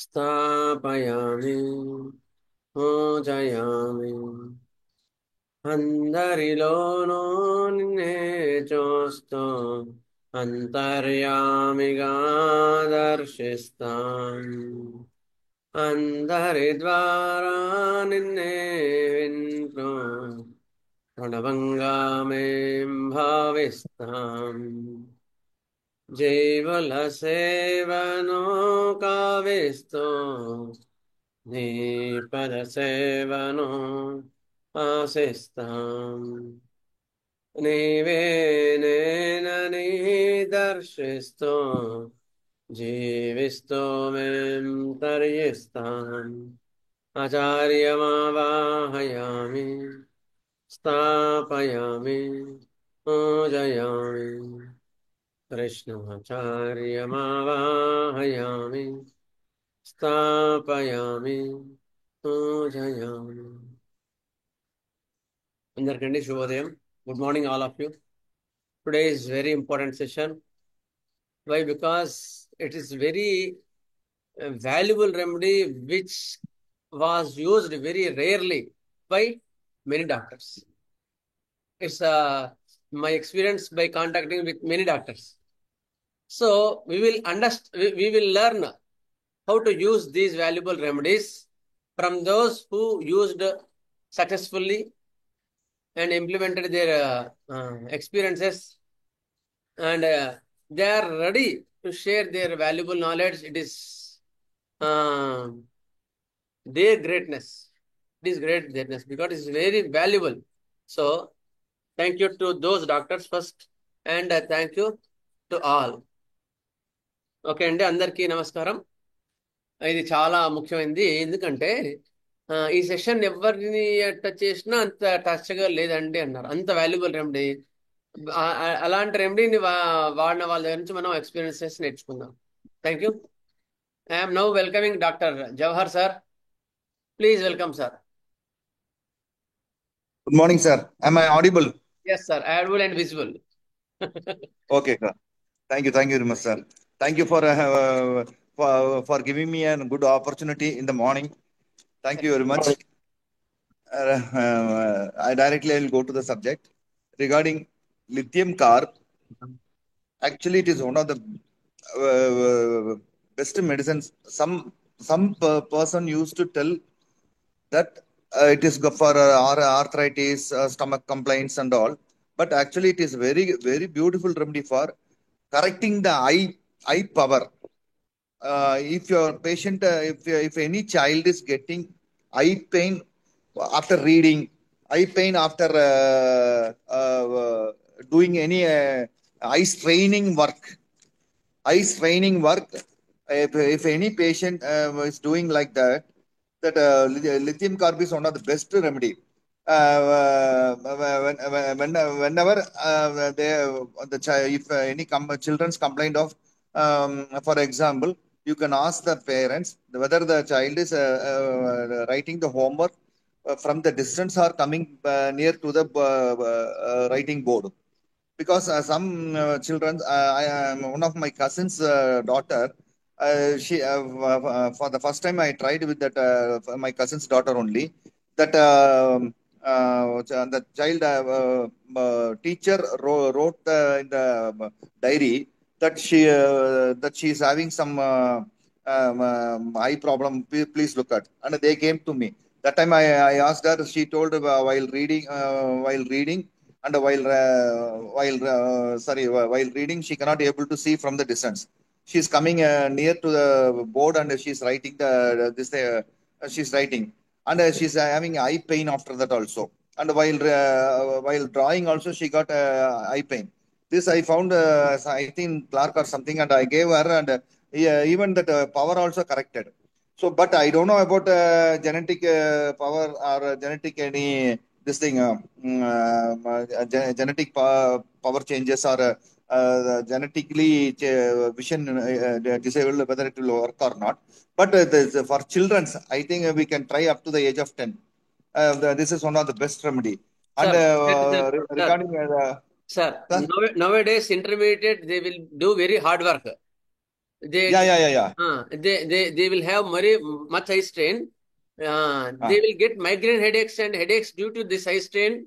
स्थापयामि पूजयामि అందరిలోనూ నిన్నే చూస్తూ అంతర్యామిగా దర్శిస్తాం అందరి ద్వారా నిన్నే వింటూ ప్రణవంగా మేం భావిస్తాం జీవుల సేవను కావిస్తూ నీ పద సేవను ఆశిస్తాం నీవే నేనని దర్శిస్తూ జీవిస్తూ మేం తరిస్తాం ఆచార్యమావాహయామి స్థాపయామి పూజయామి కృష్ణాచార్యమావాహయామి స్థాపయామి పూజయామి అందరికండి శుభోదయం. Good morning all of you. Today is very important session. Why? Because it is very valuable remedy which was used very rarely by many doctors. It's my experience by contacting with many doctors. So we will understand, we will learn how to use these valuable remedies from those who used successfully and implemented their experiences, and they are ready to share their valuable knowledge. It is their greatness. It is greatness because it is very valuable. So thank you to those doctors first, and thank you to all. Okay అండి, అందరికీ నమస్కారం. ఇది చాలా ముఖ్యమైనది. ఎందుకంటే ఈ session ఎవరిని touch చేసినా అంత టచ్గా లేదండి అన్నారు. అంత వాల్యుబుల్ రెమెడీ. అలాంటి రెమెడీని వాడిన వాళ్ళ దగ్గర నుంచి మనం ఎక్స్పీరియన్స్ చేసి నేర్చుకుందాం. Thank you. I'm now welcoming doctor Jawahar sir. Please welcome sir. Good morning, sir. Am I audible? Yes sir, audible and visible. Okay, sir. Thank you very much, sir. Thank you for giving me a good opportunity in the morning. Thank you very much. I will go to the subject regarding lithium carb. Actually, it is one of the best medicines. Some person used to tell that it is good for arthritis, stomach complaints, and all. But actually, it is very beautiful remedy for correcting the eye power. If your patient, if any child is getting eye pain after reading, eye pain after doing any eye straining work, if any patient is doing like that, lithium carb is one of the best remedy. Whenever if any children's complaint of, for example, you can ask the parents whether the child is writing the homework from the distance or coming near to the writing board. Because some children, one of my cousin's daughter, she for the first time I tried with that my cousin's daughter only, that the child teacher wrote in the diary that she is having some eye problem. Please look at, and they came to me. That time I asked her. She told while reading and while reading, she cannot able to see from the distance. She's coming near to the board and she's writing she's writing, and she's having eye pain after that also. And while drawing also, she got eye pain. This I found, I think Clark or something, and I gave her, and even that power also corrected. So, but I don't know about genetic power or genetic any this thing, genetic power changes or genetically vision disabled, whether it will work or not. But for children, I think we can try up to the age of 10. This is one of the best remedy. And regarding Sir, sir, nowadays intermediate they will do very hard work. They Yeah. they will have very much eye strain. Ah. They will get migraine headaches and headaches due to this eye strain.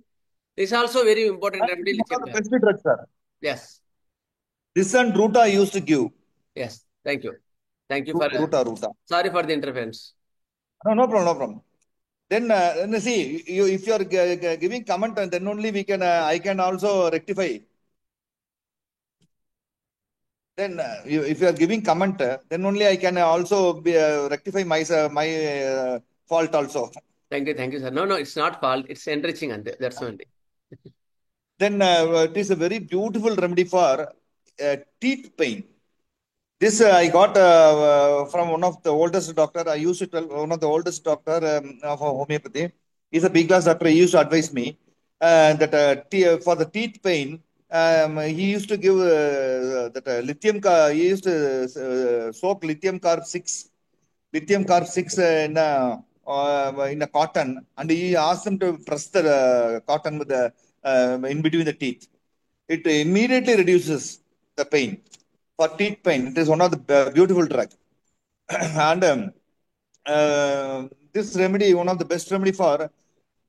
This is also very important And remedy, this is one lithium of the tablet. best drugs, sir. Yes, This and Ruta I used to give. yes. Thank you. Thank you for. Ruta. Sorry for the interference. No problem, no problem. Then see, if you are giving comment, then only we can, I can also rectify. Then if you are giving comment, then only I can also rectify my fault also. Thank you, sir. No, it's not fault. It's enriching, and that's only. Then it is a very beautiful remedy for teeth pain. This I got from one of the oldest doctor. I used to tell one of the oldest doctor of homeopathy. He's a big class doctor. He used to advise me that for the teeth pain, he used to give that lithium. He used to soak lithium carb six in a cotton, and he asked them to press the cotton with the in between the teeth. It immediately reduces the pain. For teeth pain, it is one of the beautiful drug. And this remedy, one of the best remedy for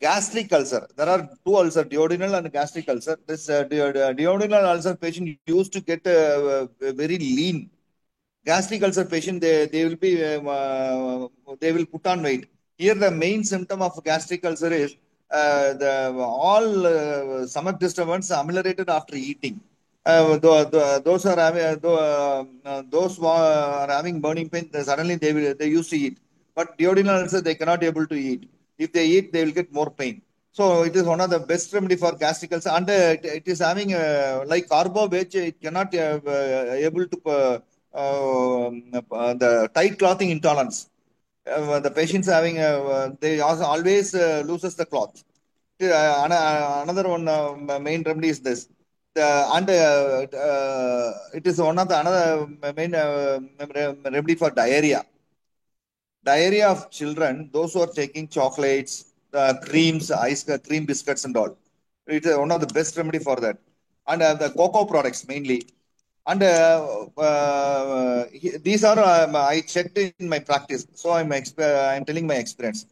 gastric ulcer. There are two ulcer, duodenal and gastric ulcer. This duodenal ulcer patient used to get very lean. Gastric ulcer patient, they will be they will put on weight. Here the main symptom of gastric ulcer is the all stomach disturbance ameliorated after eating. Those are having those who are having burning pain, suddenly they used to eat, but duodenal ulcer they cannot able to eat. If they eat, they will get more pain. So it is one of the best remedy for gastric ulcer, and it is having like carbo, which it cannot able to the tight clothing intolerance. The patients having they also always loses the cloth. Another one main remedy is this. And it is one of the another main remedy for diarrhea. Diarrhea of children, those who are taking chocolates, creams, cream biscuits, and all. It is one of the best remedy for that. And the cocoa products mainly. And these are I checked in my practice, so I'm telling my experience.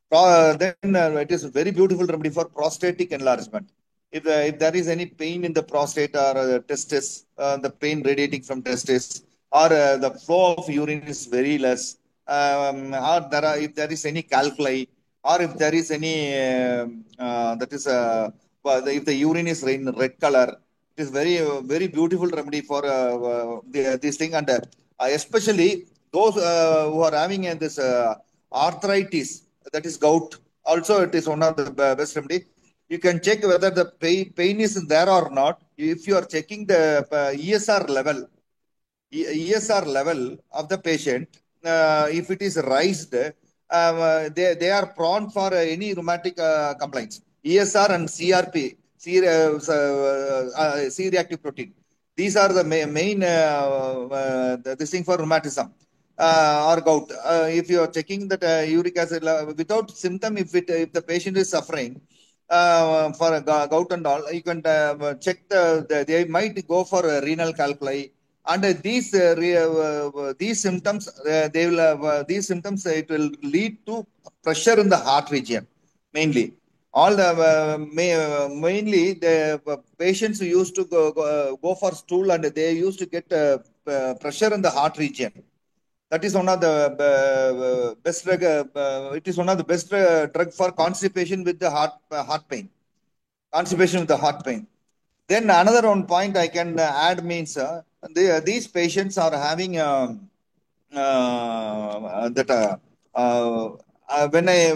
Then it is a very beautiful remedy for prostatic enlargement. If there is any pain in the prostate or testis, the pain radiating from testis, or the flow of urine is very less, or if there is any calculi, or if there is any that is if the urine is in red color, it is very beautiful remedy for this thing, and especially those who are having this arthritis, that is gout. Also, it is one of the best remedy. You can check whether the pain is there or not. If you are checking the ESR level, ESR level of the patient, if it is raised, they are prone for any rheumatic complaints. ESR and CRP, C-reactive protein. These are the main this thing for rheumatism or gout. If you are checking that uric acid without symptom, if the patient is suffering for gout and all, you can check they might go for renal calculi, and these symptoms they will have these symptoms, it will lead to pressure in the heart region mainly. All the mainly the patients used to go for stool, and they used to get pressure in the heart region. That is one of the best drug. It is one of the best drug for constipation with the heart pain. Constipation with the heart pain. Then another one point I can add means these patients are having that when I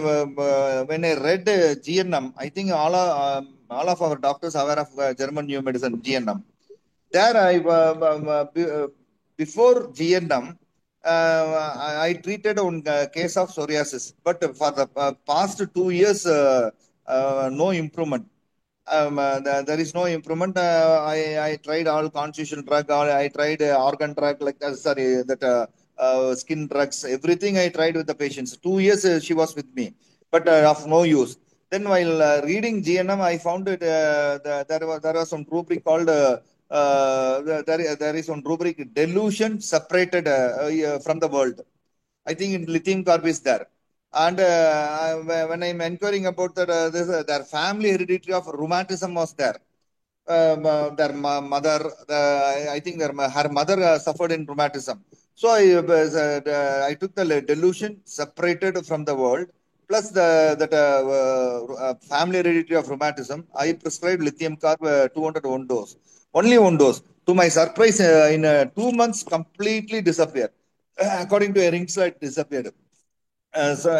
read GNM, I think all of our doctors are aware of German New Medicine GNM. There before GNM, I treated one case of psoriasis, but for the past 2 years, no improvement. There is no improvement. I tried all constitutional drug, I tried organ drug, like sorry, that skin drugs, everything I tried with the patients. 2 years she was with me, but of no use. Then while reading GNM, I found it there was some rubric called there is one rubric, delusion separated from the world. I think in lithium carb is there. And when I'm inquiring about that, their family hereditary of rheumatism was there. Their mother, I think her mother suffered in rheumatism. So I took the delusion separated from the world, plus the that family hereditary of rheumatism. I prescribed lithium carb 200 one dose, only one dose. To my surprise, in 2 months, completely disappeared. According to a ring slide, disappeared. So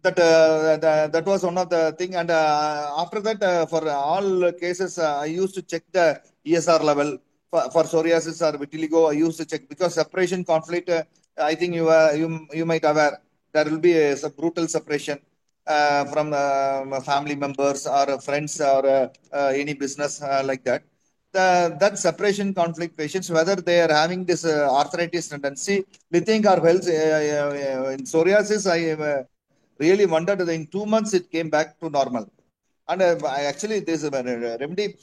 that was one of the thing. And after that, for all cases, I used to check the ESR level for psoriasis or vitiligo. I used to check because separation conflict. I think you might aware there will be a brutal separation from family members or friends or any business like that. That separation conflict patients, whether they are having this arthritis tendency, lithium or health in psoriasis, I really wondered that in 2 months it came back to normal. And I actually this remedy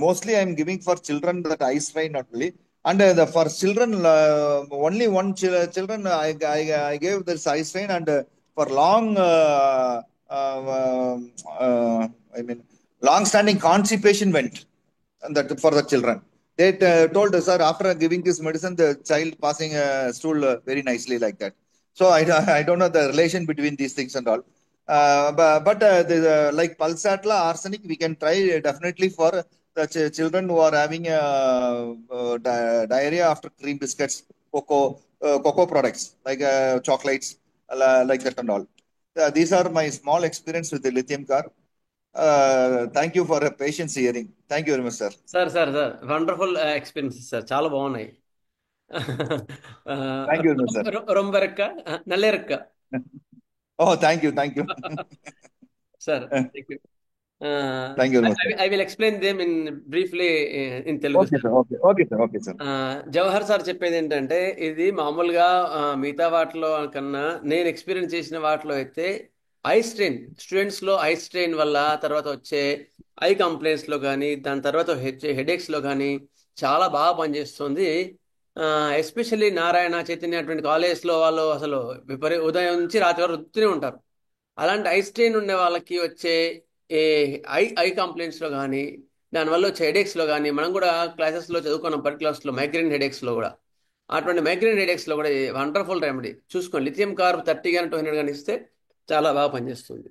mostly I'm giving for children that eye strain not only. And for children, only one children I gave this eye strain, and for long uh, uh, I mean long-standing constipation went, and that for the children. They told us, sir, after giving this medicine, the child passing stool very nicely like that. So I don't know the relation between these things and all. Like pulsatilla, arsenic, we can try definitely for the children who are having diarrhea after cream biscuits, cocoa products like chocolates, like that and all. These are my small experience with the lithium car. Thank you for a patience hearing. Thank you very much, sir. Sir wonderful experiences sir, చాలా బాగున్నాయి. Thank you very much, sir. రొంబ రెక్క, నల్లే రెక్క. Oh, thank you. Sir thank you. Thank you very much, sir. I will explain them in briefly in Telugu, Okay, sir. sir. Okay, sir. Jawahar sir చెప్పేది ఏంటంటే, ఇది మామూలుగా మిగతా వాటిలో కన్నా నేను ఎక్స్పీరియన్స్ చేసిన వాటిలో అయితే ఐ స్ట్రెయిన్, స్టూడెంట్స్లో ఐ స్ట్రెయిన్ వల్ల తర్వాత వచ్చే ఐ కంప్లైంట్స్లో కానీ, దాని తర్వాత వచ్చే హెడేక్స్లో కానీ చాలా బాగా పనిచేస్తుంది. ఎస్పెషల్లీ నారాయణ చైతన్య అటువంటి కాలేజెస్లో వాళ్ళు అసలు ఉదయం నుంచి రాత్రి వరకు రుద్దుతూనే ఉంటారు. అలాంటి ఐ స్ట్రెయిన్ ఉండే వాళ్ళకి వచ్చే ఏ ఐ కంప్లైంట్స్లో కానీ, దానివల్ల వచ్చే హెడేక్స్లో కానీ, మనం కూడా క్లాసెస్లో చదువుకున్నాం పర్టికులర్స్లో మైగ్రేన్ హెడేక్స్లో కూడా. అటువంటి మైగ్రేన్ హెడేక్స్లో కూడా వండర్ఫుల్ రెమెడీ చూసుకోండి. లిథియం కార్బ్ 30 కానీ 200 కానీ ఇస్తే చాలా బాగా పనిచేస్తుంది.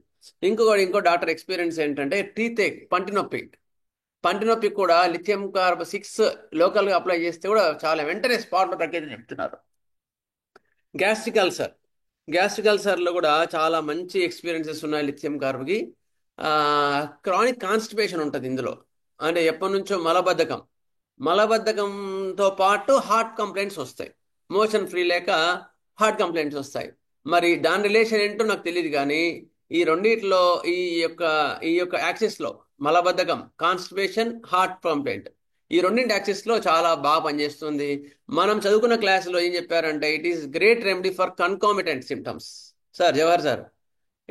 ఇంకో డాక్టర్ ఎక్స్పీరియన్స్ ఏంటంటే, టీత్ ఏక్, పంటి నొప్పి కూడా లిథియం కార్బ్ 6 లోకల్గా అప్లై చేస్తే కూడా చాలా వెంటనే స్పాట్లో తగ్గేదని చెప్తున్నారు. గ్యాస్ట్రిక్ అల్సర్లో కూడా చాలా మంచి ఎక్స్పీరియన్సెస్ ఉన్నాయి లిథియం కార్బ్కి. క్రానిక్ కాన్స్టిపేషన్ ఉంటుంది ఇందులో, అంటే ఎప్పటి నుంచో మలబద్ధకంతో పాటు హార్ట్ కంప్లైంట్స్ వస్తాయి. మోషన్ ఫ్రీ లేక హార్ట్ కంప్లైంట్స్ వస్తాయి. మరి దాని రిలేషన్ ఏంటో నాకు తెలియదు, కానీ ఈ రెండిట్లో ఈ యొక్క యాక్సిస్లో మలబద్ధకం, కాన్స్టిపేషన్, హార్ట్ కంప్లైంట్, ఈ రెండింటి యాక్సిస్లో చాలా బాగా పనిచేస్తుంది. మనం చదువుకున్న క్లాసులో ఏం చెప్పారంటే, it is great remedy for concomitant symptoms. Sir Jawahar sir,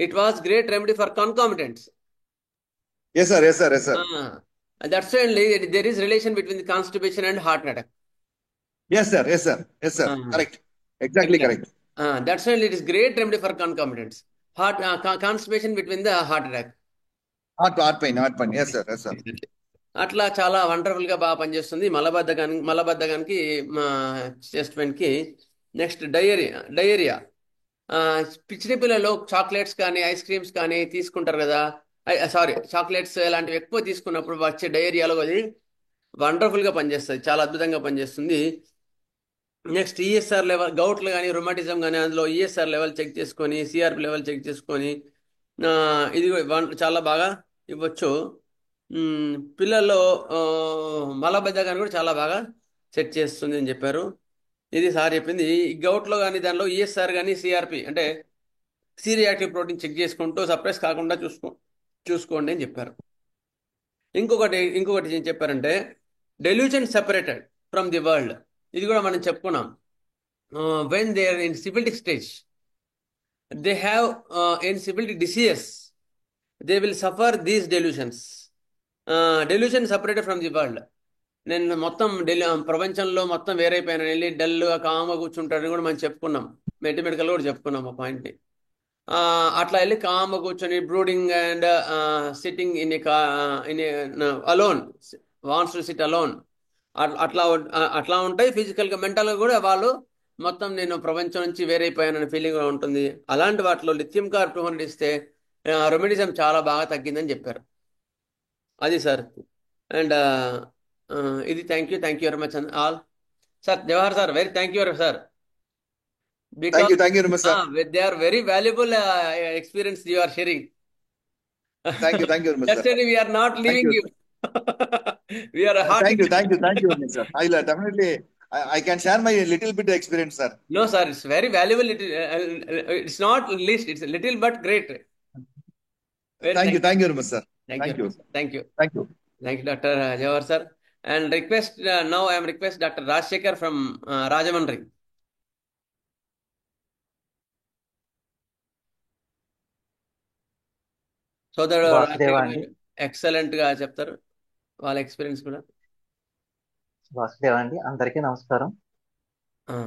it was great remedy for concomitants. Yes, sir. That's only there is relation between the constipation and heart attack. Yes, sir. Correct. Exactly correct. That's only it is great remedy for concomitants. Constipation between the heart attack. Heart pain. Yes, sir. అట్లా చాలా wonderful గా బాగా పనిచేస్తుంది మలబద్ధకానికి, chest pain కి. Next diarrhoea. పిచ్చిడి పిల్లలు chocolates కానీ ఐస్ క్రీమ్స్ కానీ తీసుకుంటారు కదా, చాక్లెట్స్ ఇలాంటివి ఎక్కువ తీసుకున్నప్పుడు వచ్చే డయేరియాలో అది వండర్ఫుల్ గా పనిచేస్తుంది, చాలా అద్భుతంగా పనిచేస్తుంది. నెక్స్ట్ ఈఎస్ఆర్ లెవెల్, గౌట్లు కానీ రుమాటిజం కానీ, అందులో ఈఎస్ఆర్ లెవెల్ చెక్ చేసుకొని, సిఆర్పి లెవెల్ చెక్ చేసుకొని ఇది చాలా బాగా ఇవ్వచ్చు. పిల్లల్లో మలబద్ధకాన్ని కూడా చాలా బాగా సెట్ చేస్తుంది అని చెప్పారు. ఇది సార్ చెప్పింది. ఈ గౌట్లో కానీ దానిలో ఈఎస్ఆర్ కానీ సిఆర్పి అంటే సి రియాక్టివ్ ప్రోటీన్ చెక్ చేసుకుంటూ సప్రెస్ కాకుండా చూసుకోండి అని చెప్పారు. ఇంకొకటి ఏం చెప్పారంటే, delusion separated from the world. ఇది కూడా మనం చెప్పుకున్నాం. When they are in syphilitic stage, they have in syphilitic diseases, they will suffer these delusions. Delusion separated from the world. నేను మొత్తం ఢిల్లీ ప్రపంచంలో మొత్తం వేరైపోయాను, వెళ్ళి డల్గా కామ్గా కూర్చుంటాడని కూడా మనం చెప్పుకున్నాం, మెడికల్ కూడా చెప్పుకున్నాం ఆ పాయింట్ని. అట్లా వెళ్ళి కామ్గా కూర్చొని brooding and sitting in alone, wants to SIT alone, అట్లా ఉంటాయి. ఫిజికల్గా మెంటల్గా కూడా వాళ్ళు మొత్తం నేను ప్రపంచం నుంచి వేరైపోయాననే ఫీలింగ్ ఉంటుంది. అలాంటి వాటిలో లిథియం కార్బ్ 200 ఇస్తే రొమెడిజం చాలా బాగా తగ్గిందని చెప్పారు. అది సార్. అండ్ ఇది thank you very much all sir. Jawahar sir, very thank you sir, because Thank you very much, sir. They are very valuable experience you are sharing. Thank you very much, That's sir. why we are not Thank leaving you. you. We are hardly. Thank you very much, sir. I'll definitely, I can share my little bit experience, sir. No, sir, it's very valuable. It's not least, it's a little but great. Very Thank you very much, sir. thank you Thank very you. much. Thank you. Thank you. Thank you, Dr. Jawahar, sir. And request now I am request Dr. Rajshekhar from Rajamandri. సోదరుడు వాసుదేవ రాజశేఖర్ అండి. గారు excellent గా చెప్తారు వాళ్ళ experience కూడా. వాసుదేవ అండి, అందరికీ నమస్కారం.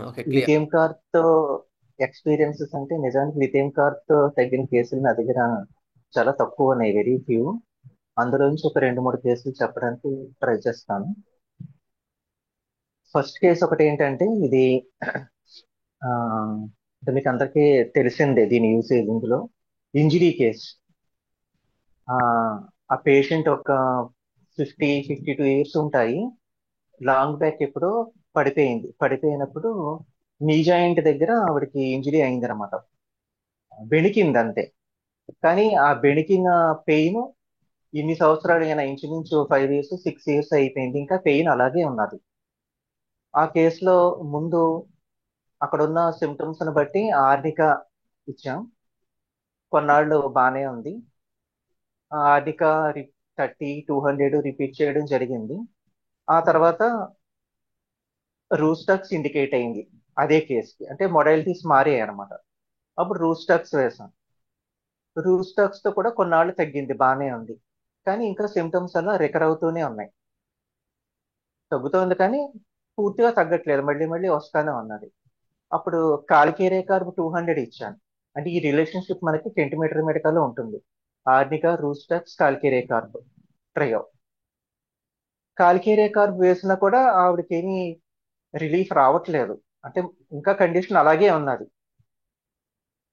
Okay, clear. లిథియం కార్బ్ తో ఎక్స్పీరియన్సెస్ అంటే నిజానికి లిథియం కార్బ్ తో తగ్గిన కేసులు నా దగ్గర చాలా తక్కువ ఉన్నాయి, వెరీ ఫ్యూ. అందులో నుంచి ఒక 2-3 కేసులు చెప్పడానికి ట్రై చేస్తాను. ఫస్ట్ కేసు ఒకటి ఏంటంటే ఇది ఆ, అంటే మీకు అందరికీ తెలిసిందే దీని యూసేజ్. ఇందులో ఇంజరీ కేసు. ఆ పేషెంట్ ఒక 52 ఇయర్స్ ఉంటాయి. లాంగ్ బ్యాక్ ఎప్పుడో పడిపోయినప్పుడు నీ జాయింట్ దగ్గర ఆవిడకి ఇంజరీ అయింది అనమాట. బెణికింది అంతే. కానీ ఆ బెణికిన పెయిన్ ఇన్ని సంవత్సరాలు అయినా, ఇంచుమించు 5 ఇయర్స్ 6 ఇయర్స్ అయిపోయింది, ఇంకా పెయిన్ అలాగే ఉన్నది. ఆ కేసులో ముందు అక్కడున్న సిమ్టమ్స్ ని బట్టి ఆర్నికా ఇచ్చాం. కొన్నాళ్ళు బాగానే ఉంది. ఆర్నికా 30-200 రిపీట్ చేయడం జరిగింది. ఆ తర్వాత రూస్టక్స్ ఇండికేట్ అయింది అదే కేసుకి, అంటే మొడాలిటీస్ మారాయి అనమాట. అప్పుడు రూస్టక్స్ వేసాం. రూస్టక్స్ తో కూడా కొన్నాళ్ళు తగ్గింది, బాగానే ఉంది. కానీ ఇంకా సిమ్టమ్స్ అలా రికర్ అవుతూనే ఉన్నాయి. తగ్గుతోంది కానీ పూర్తిగా తగ్గట్లేదు, మళ్ళీ మళ్ళీ వస్తానే ఉన్నది. అప్పుడు కాల్కేరే కార్బ్ 200 ఇచ్చాను. అంటే ఈ రిలేషన్షిప్ మనకి సెంటీమీటర్ మెడికల్లో ఉంటుంది. Arnica, rhus tox, calcarea carb trio. Calcarea carb వేసినా కూడా ఆవిడకి ఏమీ రిలీఫ్ రావట్లేదు. అంటే ఇంకా కండిషన్ అలాగే ఉన్నది.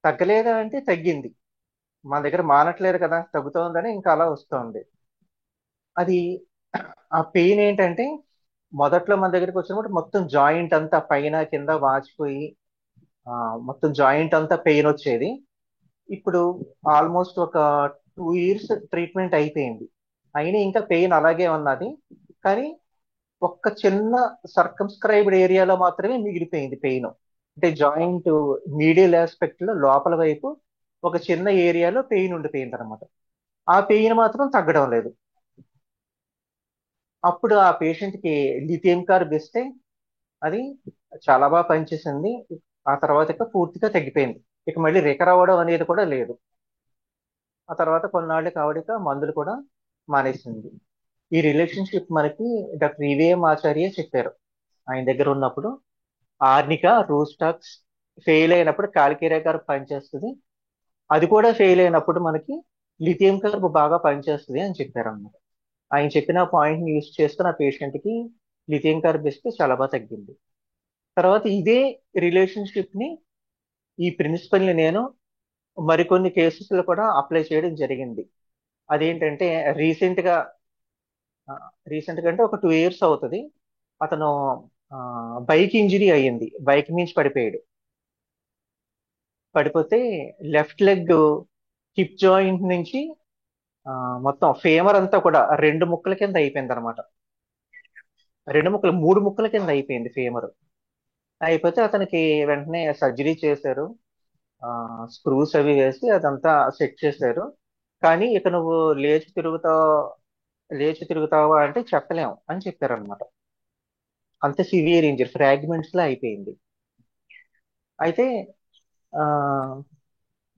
తగ్గలేదా అంటే తగ్గింది, మన దగ్గర మానట్లేదు కదా, తగ్గుతోందని ఇంకా అలా వస్తుంది. అది ఆ పెయిన్ ఏంటంటే మొదట్లో మన దగ్గరికి వచ్చినప్పుడు మొత్తం జాయింట్ అంతా పైన కింద వాచిపోయి మొత్తం జాయింట్ అంతా పెయిన్ వచ్చేది. ఇప్పుడు ఆల్మోస్ట్ ఒక 2 ఇయర్స్ ట్రీట్మెంట్ అయిపోయింది, అయినా ఇంకా పెయిన్ అలాగే ఉన్నది. కానీ ఒక్క చిన్న సర్కంస్క్రైబ్డ్ ఏరియాలో మాత్రమే మిగిలిపోయింది పెయిన్. అంటే జాయింట్ మీడియల్ ఆస్పెక్ట్ లో లోపల వైపు ఒక చిన్న ఏరియాలో పెయిన్ ఉండిపోయింది అనమాట. ఆ పెయిన్ మాత్రం తగ్గడం లేదు. అప్పుడు ఆ పేషెంట్ కి లిథియం కార్బ్ ఇస్తే అది చాలా బాగా పనిచేసింది. ఆ తర్వాత ఇక పూర్తిగా తగ్గిపోయింది, ఇక మళ్ళీ రికర్ అవ్వడం అనేది కూడా లేదు. ఆ తర్వాత కొన్నాళ్ళకి ఆవిడక మందులు కూడా మానేసింది. ఈ రిలేషన్షిప్ మనకి డాక్టర్ ఈవీఎం ఆచార్య చెప్పారు ఆయన దగ్గర ఉన్నప్పుడు. ఆర్నికా, రూస్టాక్స్ ఫెయిల్ అయినప్పుడు కాల్కేరియా కార్బ్ పనిచేస్తుంది, అది కూడా ఫెయిల్ అయినప్పుడు మనకి లిథియం కార్బ్ బాగా పనిచేస్తుంది అని చెప్పారు అన్నమాట. ఆయన చెప్పిన పాయింట్ ని యూజ్ చేసుకుని ఆ పేషెంట్ కి లిథియం కార్బ్ ఇస్తే చాలా బాగా తగ్గింది. తర్వాత ఇదే రిలేషన్షిప్ ని, ఈ ప్రిన్సిపల్ ని నేను మరికొన్ని కేసెస్ లో కూడా అప్లై చేయడం జరిగింది. అదేంటంటే రీసెంట్ గా అంటే ఒక 2 ఇయర్స్ అవుతుంది. అతను బైక్ ఇంజరీ అయ్యింది, బైక్ నుంచి పడిపోతే లెఫ్ట్ లెగ్ హిప్ జాయింట్ నుంచి మొత్తం ఫేమర్ అంతా కూడా 2 ముక్కల కింద అయిపోయింది అనమాట. 3 ముక్కల కింద అయిపోయింది ఫేమర్. అయిపోతే అతనికి వెంటనే సర్జరీ చేశారు, స్క్రూస్ అవి వేసి అదంతా సెట్ చేశారు. కానీ ఇక నువ్వు లేచి తిరుగుతావా అంటే చెప్పలేము అని చెప్పారు అనమాట. అంత సివియర్ ఇంజరీ, ఫ్రాగ్మెంట్స్ లా అయిపోయింది. అయితే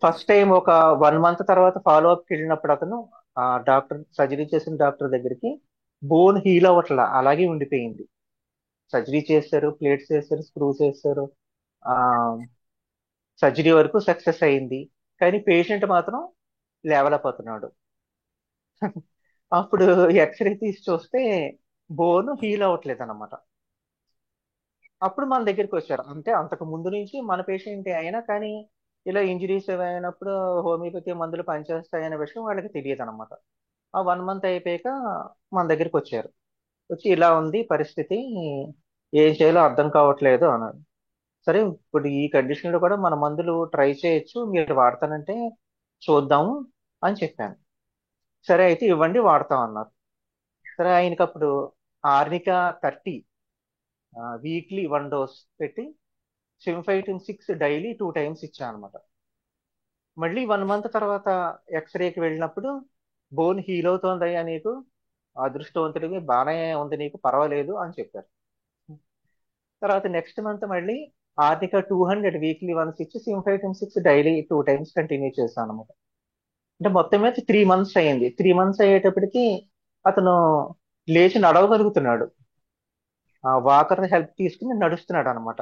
ఫస్ట్ టైం ఒక 1 మంత్ తర్వాత ఫాలో అప్కి వెళ్ళినప్పుడు అతను డాక్టర్, సర్జరీ చేసిన డాక్టర్ దగ్గరికి బోన్ హీల్ అవ్వట్లా, అలాగే ఉండిపోయింది. సర్జరీ చేశారు, ప్లేట్స్ వేశారు, స్క్రూస్ వేశారు, ఆ సర్జరీ వరకు సక్సెస్ అయింది. కానీ పేషెంట్ మాత్రం లేవలేకపోతున్నాడు. అప్పుడు ఎక్స్రే తీసి చూస్తే బోన్ హీల్ అవ్వట్లేదు అనమాట. అప్పుడు మన దగ్గరికి వచ్చారు. అంటే అంతకు ముందు నుంచి మన పేషెంట్ అయినా కానీ ఇలా ఇంజరీస్ అయినప్పుడు హోమియోపతి మందులు పనిచేస్తాయనే విషయం వాళ్ళకి తెలియదు అనమాట. ఆ 1 మంత్ అయిపోయాక మన దగ్గరికి వచ్చారు. వచ్చి ఇలా ఉంది పరిస్థితి, ఏం చేయాలో అర్థం కావట్లేదు అన్నాడు. సరే, ఇప్పుడు ఈ కండిషన్ లో కూడా మన మందులు ట్రై చేయొచ్చు, మీరు వాడతానంటే చూద్దాము అని చెప్పాను. సరే అయితే ఇవ్వండి, వాడతాం అన్నారు. సరే, ఆయనకి అప్పుడు ఆర్నికా 30 వీక్లీ 1 డోస్ పెట్టి సింఫైటిన్ 6 డైలీ 2 టైమ్స్ ఇచ్చాను అనమాట. మళ్ళీ 1 మంత్ తర్వాత ఎక్స్రేకి వెళ్ళినప్పుడు బోన్ హీల్ అవుతోందయ్యా నీకు, అదృష్టవంతుడివి, బాగానే ఉంది నీకు, పర్వాలేదు అని చెప్పారు. తర్వాత నెక్స్ట్ మంత్ మళ్ళీ ఆర్నికా 200 వీక్లీ వన్స్ ఇచ్చి సింఫైటిన్ 6 డైలీ 2 టైమ్స్ కంటిన్యూ చేశాను అనమాట. అంటే మొత్తం మీద 3 మంత్స్ అయ్యింది. 3 మంత్స్ అయ్యేటప్పటికి అతను లేచి నడవగలుగుతున్నాడు. ఆ వాకర్ హెల్ప్ తీసుకుని నడుస్తున్నాడు అనమాట.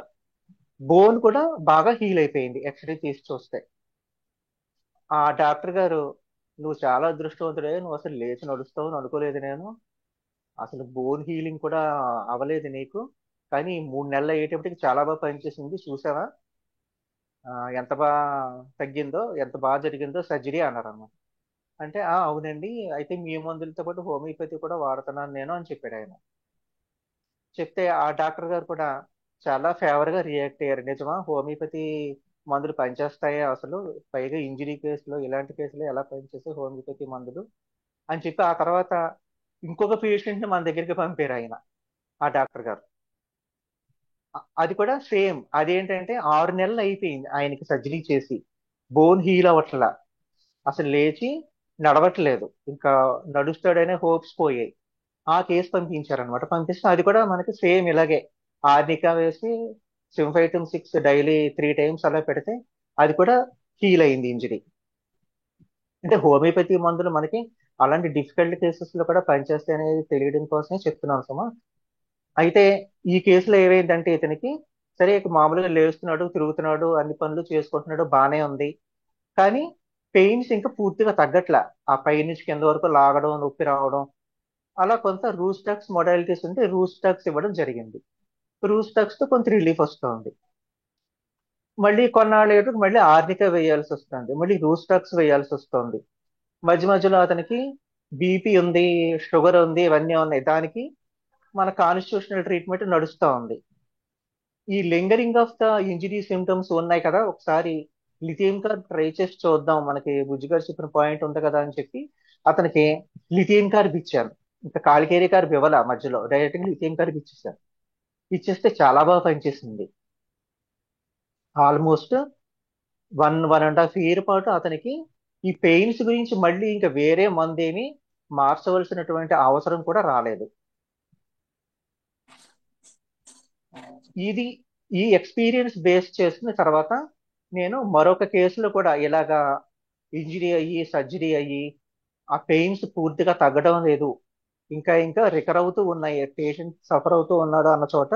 బోన్ కూడా బాగా హీల్ అయిపోయింది ఎక్స్రే తీసి చూస్తే. ఆ డాక్టర్ గారు, నువ్వు చాలా అదృష్టవంతుడే, నువ్వు అసలు లేచి నడుస్తావు అని అనుకోలేదు నేను, అసలు బోన్ హీలింగ్ కూడా అవ్వలేదు నీకు, కానీ 3 నెలలు అయ్యేటప్పటికి చాలా బాగా పనిచేసింది చూసావా, ఆ, ఎంత బాగా తగ్గిందో, ఎంత బాగా జరిగిందో సర్జరీ అన్నారు అన్నమాట. అంటే అవునండి, అయితే మీ మందులతో పాటు హోమియోపతి కూడా వాడుతున్నాను నేను అని చెప్పాడు ఆయన. చెప్తే ఆ డాక్టర్ గారు కూడా చాలా ఫేవర్ గా రియాక్ట్ అయ్యారు. నిజమా, హోమియోపతి మందులు పనిచేస్తాయా అసలు, పైగా ఇంజరీ కేసులో, ఇలాంటి కేసులో ఎలా పనిచేస్తాయి హోమియోపతి మందులు అని చెప్పి ఆ తర్వాత ఇంకొక పేషెంట్ ని మన దగ్గరికి పంపారు ఆయన, ఆ డాక్టర్ గారు. అది కూడా సేమ్, అదేంటంటే 6 నెలలు అయిపోయింది ఆయనకి సర్జరీ చేసి, బోన్ హీల్ అవ్వట్లా, అసలు లేచి నడవట్లేదు, ఇంకా నడుస్తాడనే హోప్స్ పోయాయి. ఆ కేసు పంపించారనమాట. పంపిస్తే అది కూడా మనకి సేమ్ ఇలాగే ఆర్నికా వేసి సింఫైటిన్ 6 డైలీ 3 టైమ్స్ అలా పెడితే అది కూడా హీల్ అయింది ఇంజరీ. అంటే హోమియోపతి మందులు మనకి అలాంటి డిఫికల్ట్ కేసెస్ లో కూడా పనిచేస్తాయి అనేది తెలియడం కోసమే చెప్తున్నాను సుమా. అయితే ఈ కేసులో ఏమైందంటే ఇతనికి, సరే ఇక మామూలుగా లేస్తున్నాడు, తిరుగుతున్నాడు, అన్ని పనులు చేసుకుంటున్నాడు, బాగానే ఉంది. కానీ పెయిన్స్ ఇంకా పూర్తిగా తగ్గట్ల, ఆ పై నుంచి కింద వరకు లాగడం, నొప్పి రావడం, అలా కొంత రూస్టాక్స్ మొడాలిటీస్ ఉంటే రూస్టాక్స్ ఇవ్వడం జరిగింది. రూస్టాక్స్ తో కొంత రిలీఫ్ వస్తుంది. మళ్ళీ కొన్నాళ్ళు మళ్ళీ ఆర్నికా వేయాల్సి వస్తుంది, మళ్ళీ రూస్టాక్స్ వేయాల్సి వస్తుంది. మధ్య మధ్యలో అతనికి బీపీ ఉంది, షుగర్ ఉంది, ఇవన్నీ ఉన్నాయి. దానికి మన కాన్స్టిట్యూషనల్ ట్రీట్మెంట్ నడుస్తూ ఉంది. ఈ lingering of the injury symptoms ఉన్నాయి కదా, ఒకసారి లిథియం కార్బ్ ట్రై చేసి చూద్దాం, మనకి బుజ్జి గారు చెప్పిన పాయింట్ ఉంది కదా అని చెప్పి అతనికి లిథియం కార్బ్ ఇచ్చాను. ఇంకా కాలికేరి కార్బ్ ఇవ్వాల, మధ్యలో డైరెక్ట్ గా లిథియం కార్బ్ ఇచ్చేసాను. ఇచ్చేస్తే చాలా బాగా పనిచేసింది. ఆల్మోస్ట్ 1.5 year పాటు అతనికి ఈ పెయిన్స్ గురించి మళ్ళీ ఇంకా వేరే మందేమి మార్చవలసినటువంటి అవసరం కూడా రాలేదు. ఇది ఈ ఎక్స్పీరియన్స్ బేస్ చేసుకున్న తర్వాత నేను మరొక కేసులో కూడా ఇలాగా ఇంజరీ అయ్యి సర్జరీ అయ్యి ఆ పెయిన్స్ పూర్తిగా తగ్గడం లేదు, ఇంకా ఇంకా రికవర్ అవుతూ ఉన్నాయి, పేషెంట్ సఫర్ అవుతూ ఉన్నాడు అన్న చోట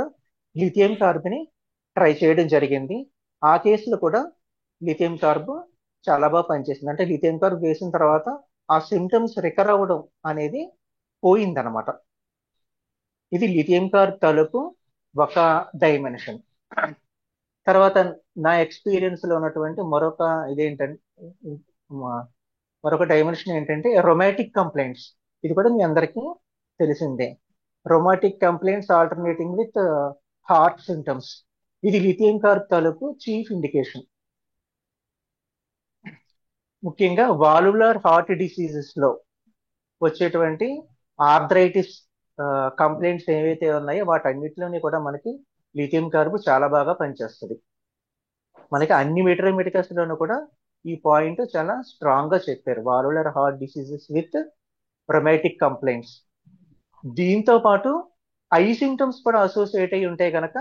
లిథియం కార్బ్ని ట్రై చేయడం జరిగింది. ఆ కేసులో కూడా లిథియం కార్బ్ చాలా బాగా పనిచేసింది. అంటే లిథియం కార్బ్ వేసిన తర్వాత ఆ సిమ్టమ్స్ రికవర్ అవ్వడం అనేది పోయిందనమాట. ఇది లిథియం కార్బ్ తలుపు ఒక డైమెన్షన్. తర్వాత నా ఎక్స్పీరియన్స్ లో ఉన్నటువంటి మరొక ఇదేంటంటే, మరొక డైమెన్షన్ ఏంటంటే రొమాటిక్ కంప్లైంట్స్. ఇది కూడా మీ అందరికీ తెలిసిందే. రొమాటిక్ complaints alternating with heart symptoms, ఇది లిథియం కార్బ్ తాలూకు చీఫ్ ఇండికేషన్. ముఖ్యంగా వాల్వులర్ హార్ట్ డిసీజెస్ లో వచ్చేటువంటి ఆర్థరైటిస్ కంప్లైంట్స్ ఏవైతే ఉన్నాయో వాటన్నిటిలోని కూడా మనకి లిథియం కార్బ్ చాలా బాగా పనిచేస్తుంది. మనకి అన్ని మెటర్మెటికల్స్ లోనూ కూడా ఈ పాయింట్ చాలా స్ట్రాంగ్ గా చెప్పారు, valvular heart diseases with రొమాటిక్ complaints. దీంతో పాటు ఐ సిమ్టమ్స్ కూడా అసోసియేట్ అయి ఉంటే గనక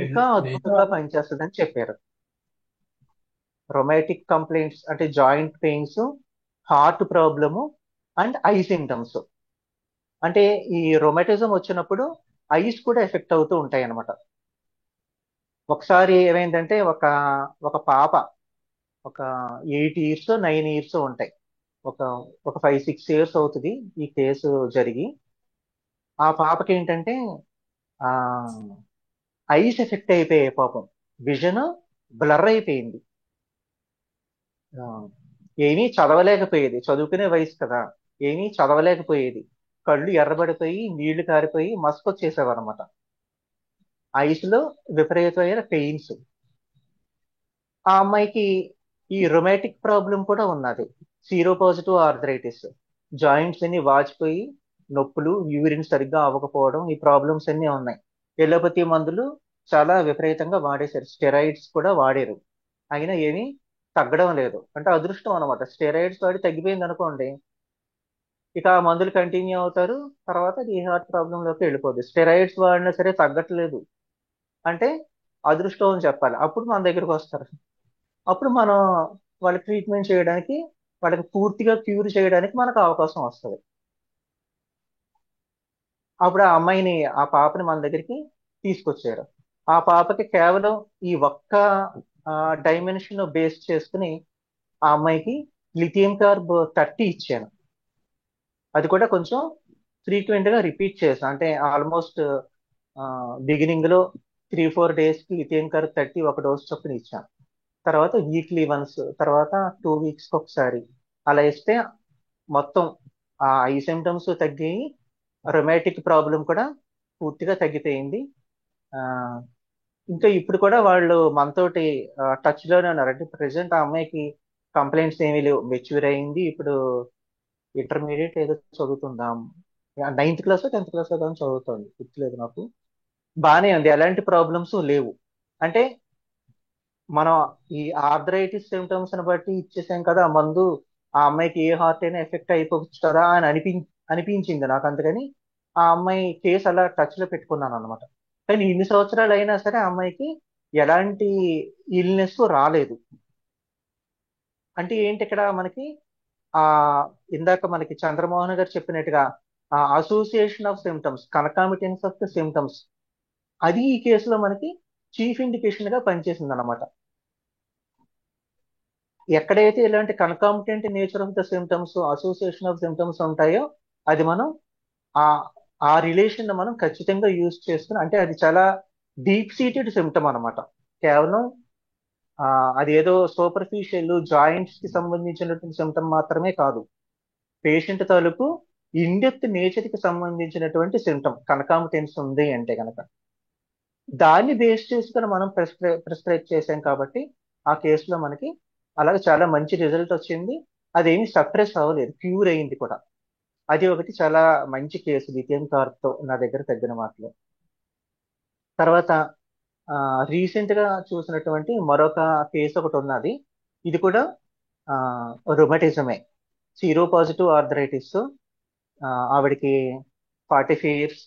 ఇంకా అద్భుతంగా పనిచేస్తుంది అని చెప్పారు. రొమాటిక్ కంప్లైంట్స్ అంటే joint pains, heart problem and I symptoms. అంటే ఈ రొమాటిజం వచ్చినప్పుడు ఐస్ కూడా ఎఫెక్ట్ అవుతూ ఉంటాయి అన్నమాట. ఒకసారి ఏమైందంటే ఒక ఒక పాప ఒక 8 ఇయర్స్ 9 ఇయర్స్ ఉంటాయి. ఒక ఒక 5 6 ఇయర్స్ అవుతుంది ఈ కేసు జరిగి. ఆ పాపకి ఏంటంటే ఆ ఐస్ ఎఫెక్ట్ అయిపోయాయి పాపం. విజన్ బ్లర్ అయిపోయింది. ఆ, ఏమీ చదవలేకపోయేది. చదువుకునే వయసు కదా, ఏమీ చదవలేకపోయేది. కళ్ళు ఎర్రబడిపోయి నీళ్లు కారిపోయి మసకొచ్చేసేవన్నమాట. ఐస్ లో విపరీతమైన పెయిన్స్. ఆ అమ్మాయికి ఈ రొమాటిక్ ప్రాబ్లం కూడా ఉన్నది. Sero positive arthritis. జాయింట్స్ అన్ని వాచిపోయి నొప్పులు, యూరిన్ సరిగ్గా అవ్వకపోవడం, ఈ ప్రాబ్లమ్స్ అన్ని ఉన్నాయి. ఎలోపతి మందులు చాలా విపరీతంగా వాడేశారు. స్టెరాయిడ్స్ కూడా వాడారు. అయినా ఏమీ తగ్గడం లేదు. అంటే అదృష్టం అనమాట. స్టెరాయిడ్స్ వాడి తగ్గిపోయింది అనుకోండి, ఇక ఆ మందులు కంటిన్యూ అవుతారు. తర్వాత అది హార్ట్ ప్రాబ్లం లోకి వెళ్ళిపోద్ది. స్టెరాయిడ్స్ వాడినా సరే తగ్గట్లేదు అంటే అదృష్టం అని చెప్పాలి. అప్పుడు మన దగ్గరికి వస్తారు. అప్పుడు మనం వాళ్ళకి ట్రీట్మెంట్ చేయడానికి, వాళ్ళకి పూర్తిగా క్యూర్ చేయడానికి మనకు అవకాశం వస్తుంది. అప్పుడు ఆ అమ్మాయిని, ఆ పాపని మన దగ్గరికి తీసుకొచ్చారు. ఆ పాపకి కేవలం ఈ ఒక్క డైమెన్షన్ బేస్ చేసుకుని ఆ అమ్మాయికి లిథియం కార్బ్ 30 ఇచ్చాను. అది కూడా కొంచెం ఫ్రీక్వెంట్ గా రిపీట్ చేశాను. అంటే ఆల్మోస్ట్ బిగినింగ్ లో 3 4 డేస్ కి లిథియం కార్బ్ 30 ఒక డోస్ చొప్పున ఇచ్చాను. తర్వాత వీక్లీ వన్స్, తర్వాత 2 వీక్స్ కి ఒకసారి అలా ఇస్తే మొత్తం ఆ ఐ సిమ్టమ్స్ తగ్గాయి. రొమాటిక్ ప్రాబ్లం కూడా పూర్తిగా తగ్గిపోయింది. ఆ, ఇంకా ఇప్పుడు కూడా వాళ్ళు మనతోటి టచ్ లోనే ఉన్నారు. అంటే ప్రెసెంట్ ఆ అమ్మాయికి కంప్లైంట్స్ ఏమీ లేవు. మెచ్యూర్ అయింది. ఇప్పుడు ఇంటర్మీడియట్ ఏదో చదువుతుందాం. 9th క్లాస్ 10th క్లాస్ ఏదో చదువుతుంది, గుర్తులేదు నాకు. బానే ఉంది, ఎలాంటి ప్రాబ్లమ్స్ లేవు. అంటే మనం ఈ ఆర్థరైటిస్ సిమ్టమ్స్ ని బట్టి ఇచ్చేసాం కదా ఆ మందు, ఆ అమ్మాయికి ఏ హార్ట్ అయినా ఎఫెక్ట్ అయిపోవచ్చు కదా అని అనిపించింది నాకు. అందుకని ఆ అమ్మాయి కేసు అలా టచ్ లో పెట్టుకున్నాను అనమాట. కానీ ఇన్ని సంవత్సరాలు అయినా సరే ఆ అమ్మాయికి ఎలాంటి ఇల్నెస్ రాలేదు. అంటే ఏంటి ఇక్కడ మనకి ఆ ఇందాక మనకి చంద్రమోహన్ గారు చెప్పినట్టుగా ఆ association of symptoms, concomitance of the symptoms, అది ఈ కేసులో మనకి చీఫ్ ఇండికేషన్ గా పనిచేసింది అనమాట. ఎక్కడైతే ఇలాంటి concomitant nature of the symptoms, association of symptoms ఉంటాయో అది మనం ఆ ఆ రిలేషన్ మనం ఖచ్చితంగా యూజ్ చేసుకుని, అంటే అది చాలా డీప్ సీటెడ్ సిమ్టమ్ అనమాట. కేవలం ఆ, అది ఏదో సూపర్ఫిషియల్ జాయింట్స్ కి సంబంధించినటువంటి సిమ్టమ్ మాత్రమే కాదు. పేషెంట్ తాలూకు ఇన్డెప్త్ నేచర్ కి సంబంధించినటువంటి సిమ్టమ్ కన్కామిటెన్స్ ఉంది అంటే కనుక దాన్ని బేస్ చేసుకుని మనం ప్రిస్క్రైబ్ చేసాం కాబట్టి ఆ కేసులో మనకి అలాగే చాలా మంచి రిజల్ట్ వచ్చింది. అదేమి సప్రెస్ అవ్వలేదు, క్యూర్ అయింది కూడా. అది ఒకటి చాలా మంచి కేసు లిథియం కార్బ్ తో నా దగ్గర తగ్గిన వాటిలో. తర్వాత రీసెంట్ గా చూసినటువంటి మరొక కేసు ఒకటి ఉన్నది. ఇది కూడా రొమటిజమే, సీరో పాజిటివ్ ఆర్థరైటిస్. ఆవిడకి 45 ఇయర్స్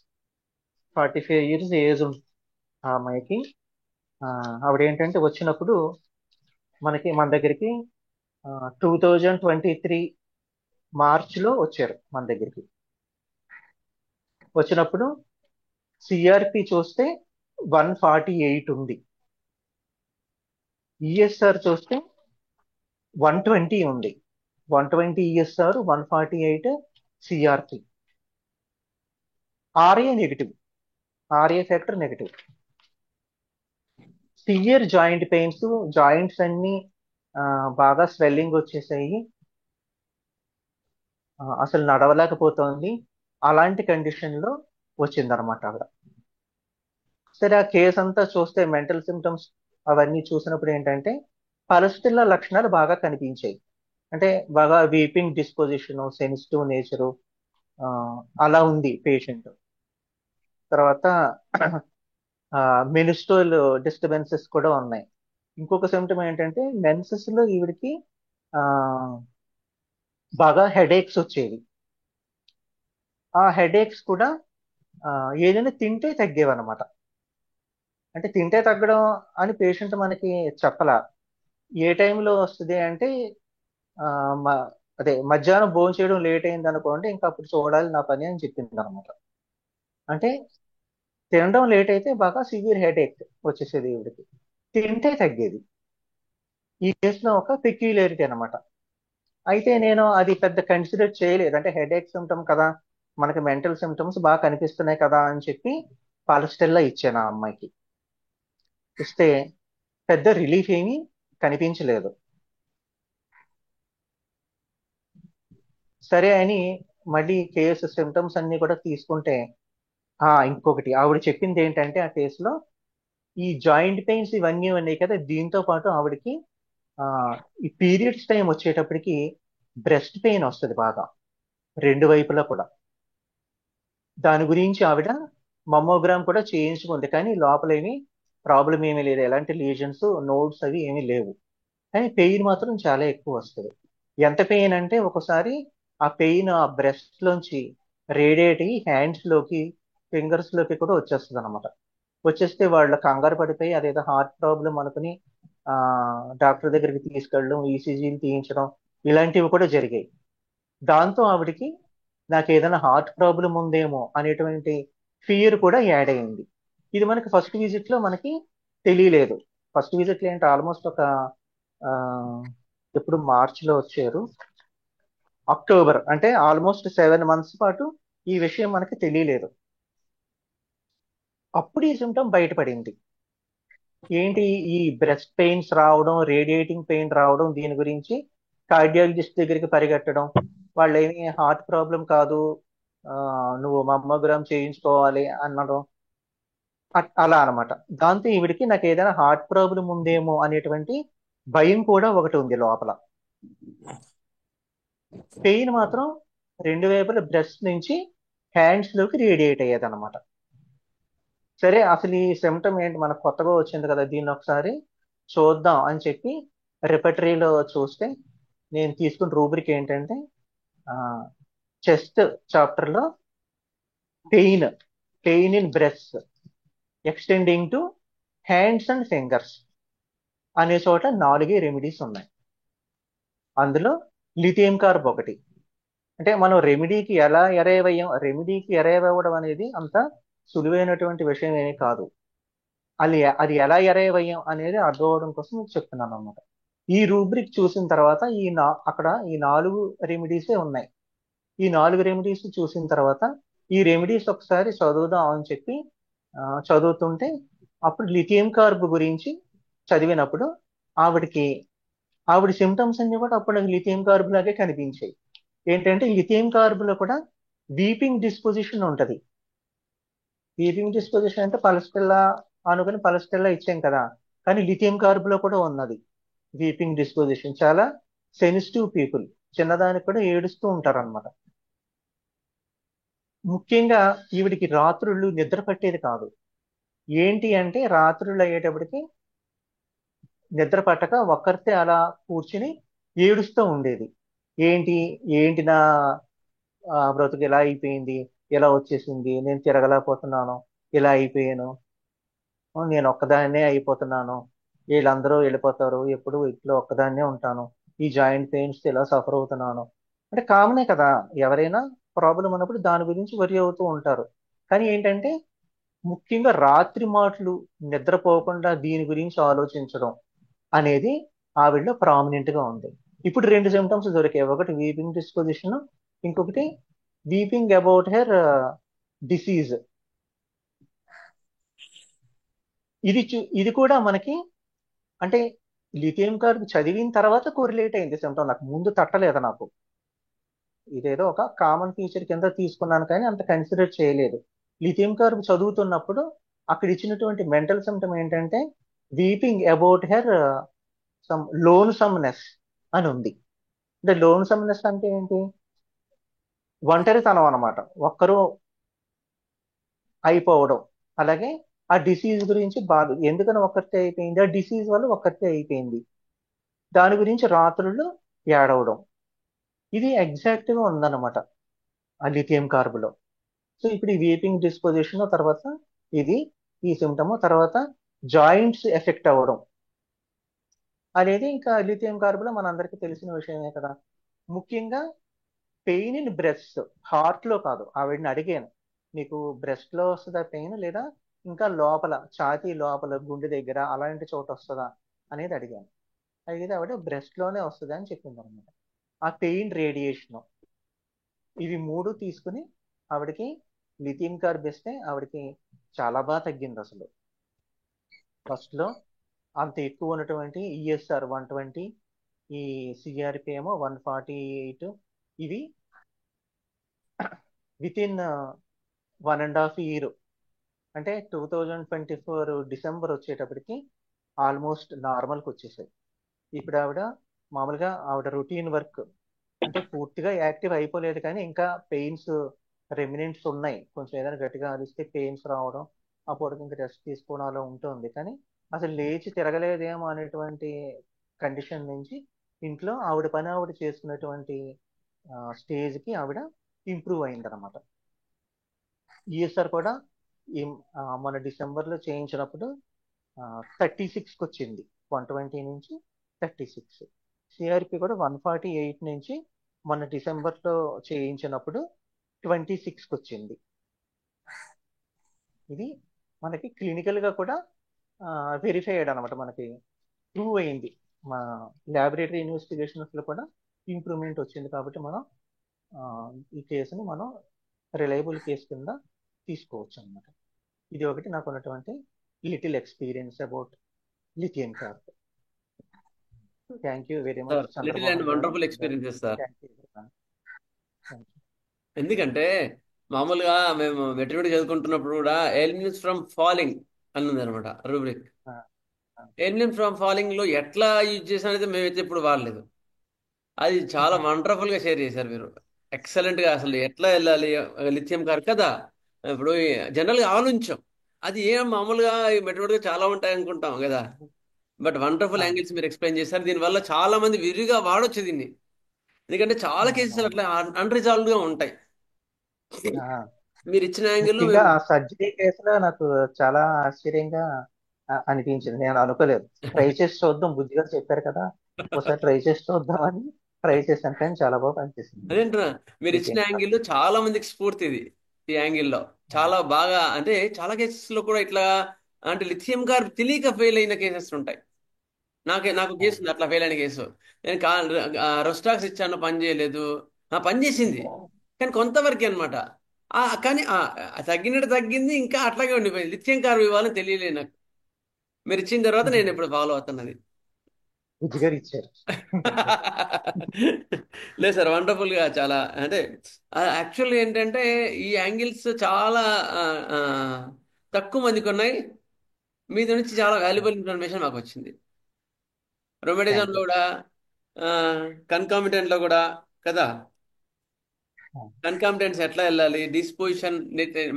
45 ఇయర్స్ ఏజ్ ఉంది ఆ అమ్మాయికి. ఆ, ఆవిడ ఏంటంటే వచ్చినప్పుడు మన దగ్గరికి 2023 మార్చ్లో వచ్చారు మన దగ్గరికి. వచ్చినప్పుడు సిఆర్పి చూస్తే 148 ఉంది. ఈఎస్ఆర్ చూస్తే 120 ఉంది. 120 ESR, 148 CRP. RA negative, RA factor negative. Severe joint pains, joints అన్ని ఆ, బాగా స్వెల్లింగ్ వచ్చేసాయి. అసలు నడవలేకపోతోంది. అలాంటి కండిషన్ లో వచ్చిందనమాట ఆవిడ. సరే ఆ కేసు అంతా చూస్తే మెంటల్ సిమ్టమ్స్ అవన్నీ చూసినప్పుడు ఏంటంటే పరస్థితుల లక్షణాలు బాగా కనిపించాయి. అంటే బాగా వీపింగ్ డిస్పోజిషన్, సెన్సిటివ్ నేచరు, అలా ఉంది పేషెంట్. తర్వాత మెనిస్ట్రల్ డిస్టర్బెన్సెస్ కూడా ఉన్నాయి. ఇంకొక సిమ్టమ్ ఏంటంటే మెన్సెస్ లో ఈవిడికి ఆ, బాగా హెడేక్స్ వచ్చేవి. ఆ హెడేక్స్ కూడా ఆ, ఏదైనా తింటే తగ్గేవన్నమాట. అంటే తింటే తగ్గడం అని పేషెంట్ మనకి చెప్పలా. ఏ టైంలో వస్తుంది అంటే అదే మధ్యాహ్నం భోజనం చేయడం లేట్ అయింది అనుకోండి, ఇంకా అప్పుడు చూడాలి నా పని అని చెప్పింది అనమాట. అంటే తినడం లేట్ అయితే బాగా సివియర్ హెడేక్ వచ్చేసేది ఈవిడికి, తింటే తగ్గేది. ఈ కేసులో ఒక పెక్యులారిటీ అనమాట. అయితే నేను అది పెద్ద కన్సిడర్ చేయలేదు, అంటే హెడేక్ సిమ్టమ్ కదా, మనకి మెంటల్ సిమ్టమ్స్ బాగా కనిపిస్తున్నాయి కదా అని చెప్పి పాలస్టెల్లా ఇచ్చాను ఆ అమ్మాయికి. ఇస్తే పెద్ద రిలీఫ్ ఏమీ కనిపించలేదు. సరే అని మళ్ళీ కేసు సిమ్టమ్స్ అన్ని కూడా తీసుకుంటే, ఇంకొకటి ఆవిడ చెప్పింది ఏంటంటే ఆ కేసులో ఈ జాయింట్ పెయిన్స్ ఇవన్నీ ఉన్నాయి కదా, దీంతో పాటు ఆవిడకి ఆ ఈ పీరియడ్స్ టైం వచ్చేటప్పటికి బ్రెస్ట్ పెయిన్ వస్తుంది బాగా, రెండు వైపులా కూడా. దాని గురించి ఆవిడ మమ్మోగ్రామ్ కూడా చేయించుకుంది, కానీ లోపల ఏమీ ప్రాబ్లం ఏమీ లేదు, ఎలాంటి లీజన్స్ నోడ్స్ అవి ఏమీ లేవు. కానీ పెయిన్ మాత్రం చాలా ఎక్కువ వస్తుంది. ఎంత పెయిన్ అంటే ఒకసారి ఆ పెయిన్ ఆ బ్రెస్ట్ లోంచి రేడియేట్ అయ్యి హ్యాండ్స్ లోకి ఫింగర్స్ లోకి కూడా వచ్చేస్తుంది అనమాట. వచ్చేస్తే వాళ్ళు కంగారు పడిపోయి అదేదో హార్ట్ ప్రాబ్లం అనుకుని ఆ డాక్టర్ దగ్గరికి తీసుకెళ్ళడం, ఈసీజీలు తీయించడం ఇలాంటివి కూడా జరిగాయి. దాంతో ఆవిడకి నాకు ఏదైనా హార్ట్ ప్రాబ్లం ఉందేమో అనేటువంటి ఫియర్ కూడా యాడ్ అయింది. ఇది మనకి ఫస్ట్ విజిట్ లో మనకి తెలియలేదు. ఫస్ట్ విజిట్ లో ఏంటి, ఆల్మోస్ట్ ఒక ఆ, ఎప్పుడు మార్చిలో వచ్చారు, అక్టోబర్ అంటే ఆల్మోస్ట్ 7 months పాటు ఈ విషయం మనకి తెలియలేదు. అప్పుడు ఈ సిమ్టమ్ బయటపడింది. ఏంటి, ఈ బ్రెస్ట్ పెయిన్స్ రావడం, రేడియేటింగ్ పెయిన్ రావడం, దీని గురించి కార్డియాలజిస్ట్ దగ్గరికి పరిగెట్టడం. వాళ్ళు ఏమి హార్ట్ ప్రాబ్లం కాదు, ఆ, నువ్వు మమ్మోగ్రామ్ చేయించుకోవాలి అనడం, అలా అనమాట. దాంతో ఈవిడికి నాకు ఏదైనా హార్ట్ ప్రాబ్లం ఉందేమో అనేటువంటి భయం కూడా ఒకటి ఉంది లోపల. పెయిన్ మాత్రం రెండు వైపుల బ్రెస్ట్ నుంచి హ్యాండ్స్ లోకి రేడియేట్ అయ్యేది అనమాట. సరే అసలు ఈ సిమ్టమ్ ఏంటి, మనకు కొత్తగా వచ్చింది కదా, దీన్ని ఒకసారి చూద్దాం అని చెప్పి రిపటరీలో చూస్తే నేను తీసుకున్న రూబ్రిక్ ఏంటంటే చెస్ట్ చాప్టర్లో pain, pain in breast extending to hands and fingers అనే చోట 4 రెమెడీస్ ఉన్నాయి. అందులో లిథియం కార్బ్ ఒకటి. అంటే మనం రెమెడీకి ఎలా ఎరైవ్ అయ్యాం, రెమెడీకి ఎరైవ్ అవ్వడం అనేది అంత సులువైనటువంటి విషయం ఏమీ కాదు. అది ఎలా ఎరైవ్ అయ్యాం అనేది అర్థం అవడం కోసం మీకు చెప్తున్నాను అనమాట. ఈ రూబ్రిక్ చూసిన తర్వాత అక్కడ ఈ 4 రెమెడీసే ఉన్నాయి. ఈ 4 రెమెడీస్ చూసిన తర్వాత ఈ రెమెడీస్ ఒకసారి చదువుదాం అని చెప్పి చదువుతుంటే అప్పుడు లిథియం కార్బ్ గురించి చదివినప్పుడు ఆవిడ సిమ్టమ్స్ అన్ని కూడా అప్పుడు నాకు లిథియం కార్బ్ లాగే కనిపించాయి. ఏంటంటే లిథియం కార్బ్ లో కూడా వీపింగ్ డిస్పోజిషన్ ఉంటది. వీపింగ్ డిస్పోజిషన్ అంటే పలస్టెల్లా అనుకుని పలస్టెల్లా ఇచ్చాం కదా, కానీ లిథియం కార్బ్ లో కూడా ఉన్నది వీపింగ్ డిస్పోజిషన్. చాలా సెన్సిటివ్ పీపుల్ చిన్నదానికి కూడా ఏడుస్తూ ఉంటారు అనమాట. ముఖ్యంగా ఈవిడికి రాత్రుళ్ళు నిద్ర పట్టేది కాదు. ఏంటి అంటే రాత్రుళ్ళు అయ్యేటప్పటికి నిద్ర పట్టక ఒక్కరితే అలా కూర్చుని ఏడుస్తూ ఉండేది. ఏంటి ఏంటి నా బ్రతుకు ఇలా అయిపోయింది, ఇలా వచ్చేసింది, నేను తిరగలేకపోతున్నాను, ఇలా అయిపోయాను, నేను ఒక్కదాన్నే అయిపోతున్నాను, వీళ్ళందరూ వెళ్ళిపోతారు, ఎప్పుడు ఇంట్లో ఒక్కదాన్నే ఉంటాను, ఈ జాయింట్ పెయిన్స్ ఇలా సఫర్ అవుతున్నాను. అంటే కామనే కదా, ఎవరైనా ప్రాబ్లం ఉన్నప్పుడు దాని గురించి వరి అవుతూ ఉంటారు. కానీ ఏంటంటే ముఖ్యంగా రాత్రి మాటలు నిద్రపోకుండా దీని గురించి ఆలోచించడం అనేది ఆవిడలో ప్రామినెంట్ గా ఉంది. ఇప్పుడు 2 సిమ్టమ్స్ దొరికాయి, ఒకటి వీపింగ్ డిస్పోజిషన్, ఇంకొకటి వీపింగ్ అబౌట్ హెర్ డిసీజ్. ఇది కూడా మనకి అంటే లిథియం కార్బ్ చదివిన తర్వాత కోరిలేట్ అయింది సిమ్టమ్, నాకు ముందు తట్టలేదు. నాకు ఇదేదో ఒక కామన్ ఫీచర్ కింద తీసుకున్నాను కానీ అంత కన్సిడర్ చేయలేదు. లిథియం కార్బ్ చదువుతున్నప్పుడు అక్కడ ఇచ్చినటువంటి మెంటల్ సిమ్టమ్ ఏంటంటే weeping about her some lonesomeness అని ఉంది. అంటే లోన్ సమ్నెస్ అంటే ఏంటి, ఒంటరితనం అనమాట, ఒక్కరు అయిపోవడం. అలాగే ఆ డిసీజ్ గురించి బాధ, ఎందుకని ఒక్కరితే అయిపోయింది, ఆ డిసీజ్ వల్ల ఒక్కరితే అయిపోయింది, దాని గురించి రాత్రులు ఏడవడం. ఇది ఎగ్జాక్ట్ గా ఉందన్నమాట ఆ లిథియం కార్బులో. సో ఇప్పుడు ఈ వీపింగ్ డిస్పోజిషన్ తర్వాత ఇది ఈ సిమ్టమ్, తర్వాత జాయింట్స్ ఎఫెక్ట్ అవ్వడం అనేది ఇంకా లిథియం కార్బులో మనందరికీ తెలిసిన విషయమే కదా. ముఖ్యంగా పెయిన్ ఇన్ బ్రెస్ట్, హార్ట్ లో కాదు. ఆవిడని అడిగాను, నీకు బ్రెస్ట్ లో వస్తుందా పెయిన్, లేదా ఇంకా లోపల ఛాతీ లోపల గుండె దగ్గర అలాంటి చోట వస్తుందా అనేది అడిగాను. అడిగితే ఆవిడ బ్రెస్ట్ లోనే వస్తుంది అని చెప్పింది అనమాట. ఆ పెయిన్ రేడియేషన్ ఇవి 3 తీసుకుని ఆవిడకి లిథియం కార్బ్ ఇస్తే ఆవిడకి చాలా బాగా తగ్గింది. అసలు ఫస్ట్ లో అంత ఎక్కువ ఉన్నటువంటి ఈఎస్ఆర్ 120, ఈ సిఆర్పి ఏమో 148, ఇవి విత్ ఇన్ 1.5 year, అంటే 2024 డిసెంబర్ వచ్చేటప్పటికి ఆల్మోస్ట్ నార్మల్కి వచ్చేసాయి. ఇప్పుడు ఆవిడ మామూలుగా ఆవిడ రొటీన్ వర్క్ అంటే పూర్తిగా యాక్టివ్ అయిపోలేదు, కానీ ఇంకా పెయిన్స్ రెమినెంట్స్ ఉన్నాయి. కొంచెం ఏదైనా గట్టిగా అరిస్తే పెయిన్స్ రావడం, అప్పుడు ఇంకా రెస్ట్ తీసుకోవడం అలా ఉంటుంది. కానీ అసలు లేచి తిరగలేదేమో అనేటువంటి కండిషన్ నుంచి ఇంట్లో ఆవిడ పని ఆవిడ చేసుకునేటువంటి స్టేజ్కి ఆవిడ ఇంప్రూవ్ అయిందనమాట. ఈఎస్ఆర్ కూడా మన డిసెంబర్లో చేయించినప్పుడు 36కి వచ్చింది, 120 నుంచి 36. సిఆర్పి కూడా 148 నుంచి మన డిసెంబర్లో చేయించినప్పుడు 26కి వచ్చింది. ఇది మనకి క్లినికల్గా కూడా వెరిఫై అయ్యాడు అనమాట, మనకి ప్రూవ్ అయింది. మా ల్యాబొరేటరీ ఇన్వెస్టిగేషన్స్లో కూడా ఇంప్రూవ్మెంట్ వచ్చింది. కాబట్టి మనం ఈ కేసుని మనం రిలయబుల్ కేసు కింద తీసుకోవచ్చు అనమాట. ఇది ఒకటి నాకు ఉన్నటువంటి little experience about lithium carb. Thank you very much little and Chandramohan గారు. Wonderful experiences sir. Thank you. Thank you. ఎందుకంటే మామూలుగా మేము వెటర్నరీ చదువుకుంటున్నప్పుడు కూడా ఎలిమినేట్స్ ఫ్రమ్ ఫాలింగ్ అని ఉంది అనమాట రూబ్రిక్. ఎలిమినేట్ ఫ్రమ్ ఫాలింగ్ లో ఎట్లా యూజ్ చేసినది మేమైతే ఇప్పుడు వాడలేదు. అది చాలా వండర్ఫుల్ గా షేర్ చేశారు మీరు. ఎక్సలెంట్ గా అసలు ఎట్లా వెళ్ళాలి లిథియం కార్ కదా. ఇప్పుడు జనరల్ గా ఆలోచించాం, అది ఏం మామూలుగా మెటీరియల్ చాలా ఉంటాయి అనుకుంటాం కదా. బట్ వండర్ఫుల్ యాంగిల్స్ మీరు ఎక్స్ప్లెయిన్ చేశారు. దీనివల్ల చాలా మంది విరిగా వాడొచ్చు దీన్ని. ఎందుకంటే చాలా కేసెస్ అట్లా అన్రిజాల్వ్ గా ఉంటాయి. మీరు ఇచ్చిన యాంగిల్ ముఖ్యంగా ఆ సర్జరీ కేసులో నాకు చాలా ఆశ్చర్యంగా అనిపించింది. నేను అనుకోలేదు. ట్రై చేసి చూద్దాం, బుద్ధిగా చెప్పారు కదా, ఒకసారి ట్రై చేసి చూద్దాం అని ట్రై చేశాను, కానీ చాలా బాగా అనిపిస్తుంది. అదేంటున్నా, మీరు ఇచ్చిన యాంగిల్ చాలా మందికి స్ఫూర్తి ఇది. ఈ యాంగిల్లో చాలా బాగా, అంటే చాలా కేసెస్ లో కూడా ఇట్లా అంటే లిథియం కార్బ్ తెలియక ఫెయిల్ అయిన కేసెస్ ఉంటాయి. నాకు కేసు ఉంది అట్లా ఫెయిల్ అయిన కేసు. నేను రొస్టాక్స్ ఇచ్చాను, పని చేయలేదు. పని చేసింది కానీ కొంతవరకే అనమాట. కానీ తగ్గినట్టు తగ్గింది, ఇంకా అట్లాగే ఉండిపోయింది. లిథియం కార్బ్ ఇవ్వాలని తెలియలేదు నాకు. మీరు ఇచ్చిన తర్వాత నేను ఇప్పుడు ఫాలో అవుతున్నది. బుద్ధిగా ఇచ్చారు. లేదు సార్, వండర్ఫుల్ గా చాలా. అంటే యాక్చువల్ ఏంటంటే ఈ యాంగిల్స్ చాలా తక్కువ మందికి ఉన్నాయి. మీ నుంచి చాలా వాల్యుబుల్ ఇన్ఫర్మేషన్ మాకు వచ్చింది. రొమాటిజం లో కూడా కన్కామిటెంట్ లో కూడా కదా. కన్కామిటెంట్స్ ఎట్లా వెళ్ళాలి, డిస్పోజిషన్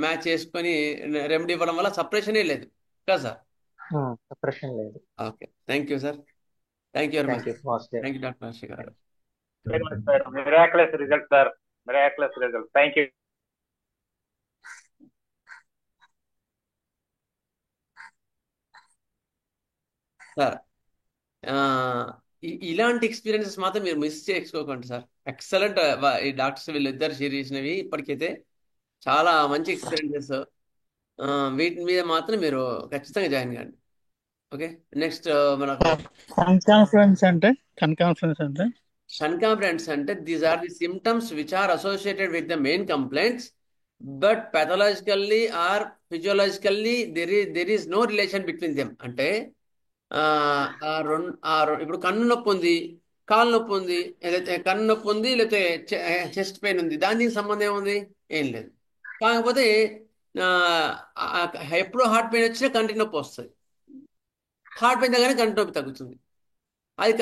మ్యాచ్ చేసుకొని రెమెడీ ఇవ్వడం వల్ల సపరేషనే లేదు కదా సార్. సపరేషన్ లేదు. Okay, thank you sir. Thank you very much. Thank thank you doctor Harsha గారు. Miraculous result, sir. Miraculous result. Thank you. Sir ఇలాంటి ఎక్స్పీరియన్సెస్ మాత్రం మీరు మిస్ చేసుకోకండి సార్. ఎక్సలెంట్. ఈ డాక్టర్స్ వీళ్ళిద్దరు షేర్ చేసినవి ఇప్పటికైతే చాలా మంచి ఎక్స్పీరియన్సెస్. వీటి మీద మాత్రం మీరు ఖచ్చితంగా జాయిన్ కాండి. ఓకే, నెక్స్ట్ మనకు కన్కాన్ఫరెన్స్ అంటే కన్కామిటెంట్స్ అంటే these are the symptoms which are associated with the main complaints, but pathologically or physiologically there is no relation between them. అంటే ఇప్పుడు కన్ను నొప్పి ఉంది, కాలు నొప్పి ఉంది, లేకపోతే కన్ను నొప్పి ఉంది, లేకపోతే చెస్ట్ పెయిన్ ఉంది, దానికి సంబంధం ఏముంది? ఏం లేదు. కాకపోతే ఎప్పుడు హార్ట్ పెయిన్ వచ్చినా కంటి నొప్పి వస్తుంది. హార్ట్ పెయిన్ తగ్గనే కంటి నొప్పి తగ్గుతుంది. అది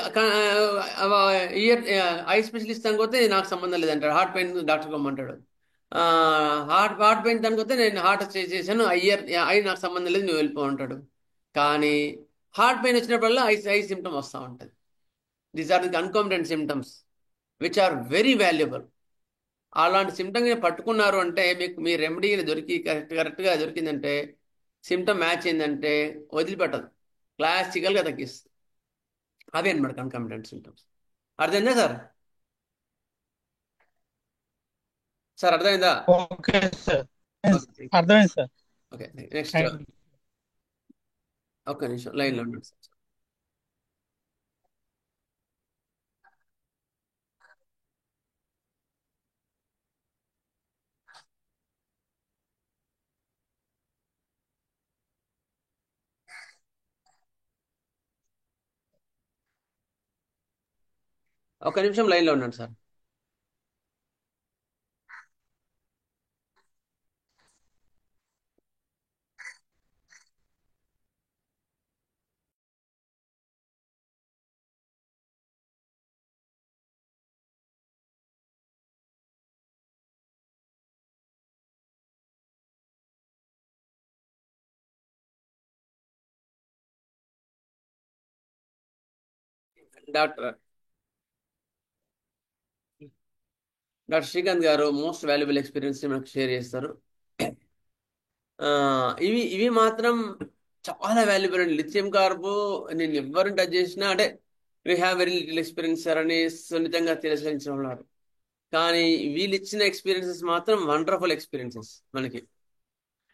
ఐ స్పెషలిస్ట్ అనుకోతే నాకు సంబంధం లేదంటాడు, హార్ట్ పెయిన్ డాక్టర్ కొమ్మంటాడు. హార్ట్ పెయిన్ దానికొస్తే నేను హార్ట్ చేశాను, ఐ నాకు సంబంధం లేదు, నువ్వు వెళ్ళిపో అంటాడు. కానీ హార్ట్ పెయిన్ వచ్చినప్పుడల్లా ఐ సిమ్టమ్ వస్తూ ఉంటుంది. These are the concomitant symptoms which are very valuable. అలాంటి సిమ్టమ్ పట్టుకున్నారు అంటే మీకు మీ రెమెడీ దొరికి కరెక్ట్గా దొరికిందంటే, సిమ్టమ్ మ్యాచ్ అయిందంటే వదిలిపెట్టదు, క్లాసికల్గా తగ్గిస్తుంది. అవే అనమాట కన్కామిటెంట్ సిమ్టమ్స్. అర్థమైందా సార్? సార్ అర్థమైందా? ఓకే సార్, ఓకే, అర్థమైంది sir. Okay. Next thank you. ఒక్క నిమిషం లైన్లో ఉండండి సార్. ఒక్క నిమిషం లైన్లో ఉండండి సార్. డాక్టర్ శ్రీకాంత్ గారు మోస్ట్ వాల్యుబుల్ ఎక్స్పీరియన్స్ మనకు షేర్ చేస్తారు. ఇవి మాత్రం చాలా వాల్యుబుల్ అండి. లిథియం కార్బు నేను ఎవరిని టచ్ చేసినా అంటే we have very little experience sir అని సున్నితంగా తిరస్కరించిన ఉన్నారు. కానీ వీళ్ళు ఇచ్చిన ఎక్స్పీరియన్సెస్ మాత్రం వండర్ఫుల్ ఎక్స్పీరియన్సెస్ మనకి.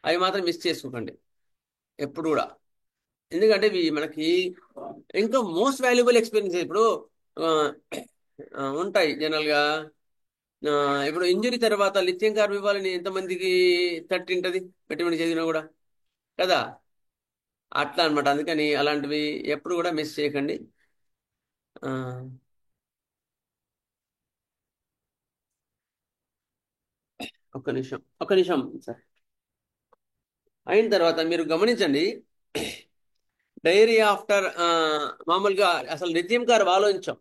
అవి మాత్రం మిస్ చేసుకోకండి ఎప్పుడు కూడా. ఎందుకంటే ఇవి మనకి ఇంకా మోస్ట్ వాల్యుబుల్ ఎక్స్పీరియన్స్. ఇప్పుడు ఉంటాయి జనరల్గా. ఇప్పుడు ఇంజురీ తర్వాత లిథియం కార్బ్ ఇవ్వాలని ఎంతమందికి తట్టింటది పెట్టుబడి చదివినా కూడా కదా. అట్లా అనమాట. అందుకని అలాంటివి ఎప్పుడు కూడా మిస్ చేయకండి. ఒక్క నిమిషం సార్. అయిన తర్వాత మీరు గమనించండి, డైరీ ఆఫ్టర్ మామూలుగా అసలు లిథియం కార్బ్ ఆలోచించాం.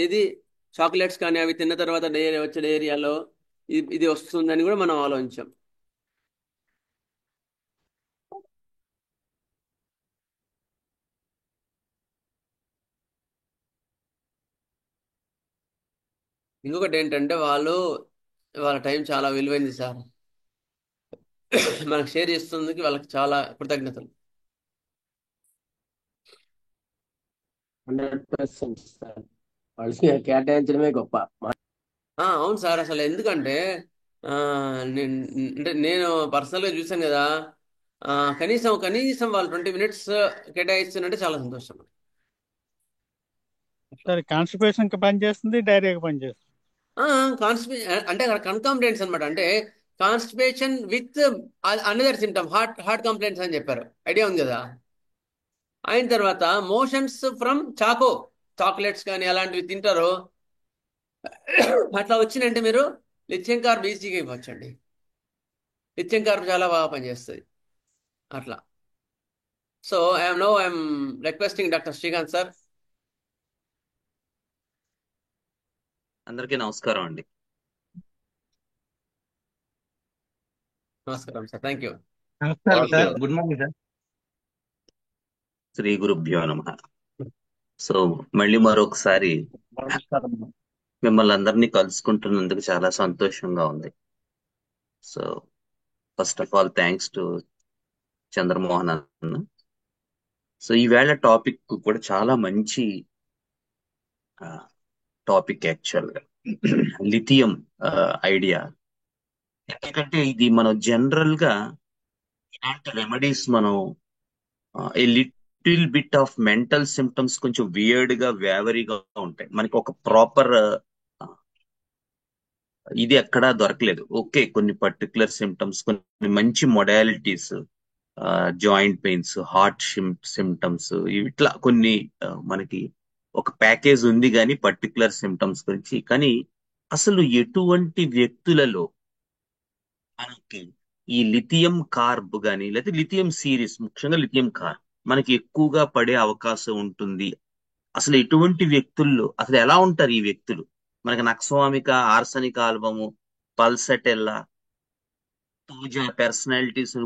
ఇది చాక్లెట్స్ కానీ అవి తిన్న తర్వాత వచ్చే డైరియాలో ఇది వస్తుందని కూడా మనం ఆలోచించాం. ఇంకొకటి ఏంటంటే వాళ్ళ టైం చాలా విలువైంది సార్. మనకు షేర్ చేస్తున్నందుకు వాళ్ళకి చాలా కృతజ్ఞతలు. 100% సార్. వాళ్ళకి కేటాయించడమే గొప్ప. అవును సార్. అసలు ఎందుకంటే నేను పర్సనల్గా చూశాను కదా. కనీసం వాళ్ళు 20 minutes కేటాయిస్తున్నట్టే చాలా సంతోషం. సార్ కాన్స్టిపేషన్ కి పనిచేస్తుంది, డైరియాకి పనిచేస్తుంది. కాన్స్టిపేషన్ అంటే అక్కడ కన్కాంప్లైంట్స్ అనమాట. అంటే constipation with another symptom heart complaints అని చెప్పారు. ఐడియా ఉంది కదా. అయిన తర్వాత మోషన్స్ ఫ్రమ్ చాక్లెట్స్ కానీ అలాంటివి తింటారు. అట్లా వచ్చినంటే మీరు లిథియం కార్బ్ ఈజీగా ఇవ్వచ్చండి. లిథియం కార్బ్ చాలా బాగా పనిచేస్తుంది అట్లా. So I'm requesting doctor Srikanth sir. అందరికీ నమస్కారం అండి. నమస్కారం sir. Thank you. Good morning sir. శ్రీ గురుభ్యో నమః. సో మళ్ళీ మరొకసారి మిమ్మల్ని అందరినీ కలుసుకుంటున్నందుకు చాలా సంతోషంగా ఉంది. So first of all thanks to Chandramohan అన్న. సో ఈవేళ టాపిక్ కూడా చాలా మంచి టాపిక్ యాక్చువల్ గా, లిథియం ఐడియా. ఎందుకంటే ఇది మనం జనరల్ గా ఇలాంటి రెమెడీస్ మనం a little bit of mental symptoms కొంచెం వియర్డ్ గా వేవరీగా ఉంటాయి. మనకి ఒక ప్రాపర్ ఇది ఎక్కడా దొరకలేదు. ఓకే, కొన్ని పర్టికులర్ సిమ్టమ్స్, కొన్ని మంచి modalities, joint pains, heart symptoms, ఇట్లా కొన్ని మనకి ఒక ప్యాకేజ్ ఉంది కానీ పర్టికులర్ సిమ్టమ్స్ గురించి. కానీ అసలు ఎటువంటి వ్యక్తులలో మనకి ఈ లిథియం కార్బ్ కానీ లేదా లిథియం సిరీస్, ముఖ్యంగా లిథియం కార్బ్ మనకి ఎక్కువగా పడే అవకాశం ఉంటుంది? అసలు ఎటువంటి వ్యక్తుల్లో అసలు ఎలా ఉంటారు ఈ వ్యక్తులు? మనకి నక్స్వామిక, ఆర్సనిక్ ఆల్బము, పల్సటెల్లా, పూజా పర్సనాలిటీస్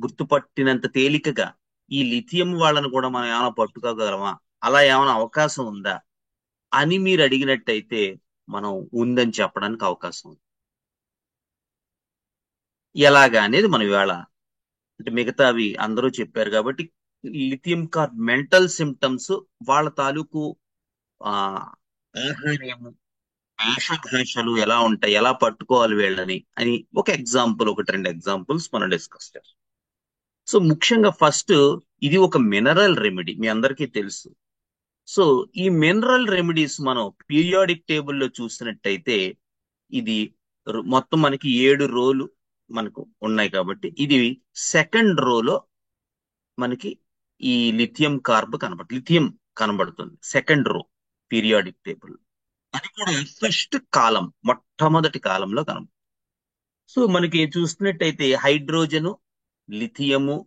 గుర్తుపట్టినంత తేలికగా ఈ లిథియం వాళ్ళని కూడా మనం ఏమైనా పట్టుకోగలమా? అలా ఏమైనా అవకాశం ఉందా అని మీరు అడిగినట్టయితే మనం ఉందని చెప్పడానికి అవకాశం ఉంది. ఎలాగా అనేది మనం ఇవాళ, అంటే మిగతావి అందరూ చెప్పారు కాబట్టి లిథియం కార్బ్ మెంటల్ సిమ్టమ్స్, వాళ్ళ తాలూకు ఆహార్యము, వేషభాషలు ఎలా ఉంటాయి, ఎలా పట్టుకోవాలి వీళ్ళని అని ఒక ఎగ్జాంపుల్, ఒకటి రెండు ఎగ్జాంపుల్స్ మనం డిస్కస్ చేస్తాం. సో ముఖ్యంగా ఫస్ట్ ఇది ఒక మినరల్ రెమెడీ, మీ అందరికీ తెలుసు. సో ఈ మినరల్ రెమెడీస్ మనం పీరియాడిక్ టేబుల్లో చూసినట్టయితే ఇది మొత్తం మనకి 7 రోలు మనకు ఉన్నాయి కాబట్టి ఇది సెకండ్ రోలో మనకి ఈ లిథియం లిథియం కనబడుతుంది సెకండ్ రో పీరియాడిక్ టేబుల్. అది కూడా ఫస్ట్ కాలం, మొట్టమొదటి కాలంలో కనబడుతుంది. సో మనకి చూస్తున్నట్టయితే హైడ్రోజను, లిథియము,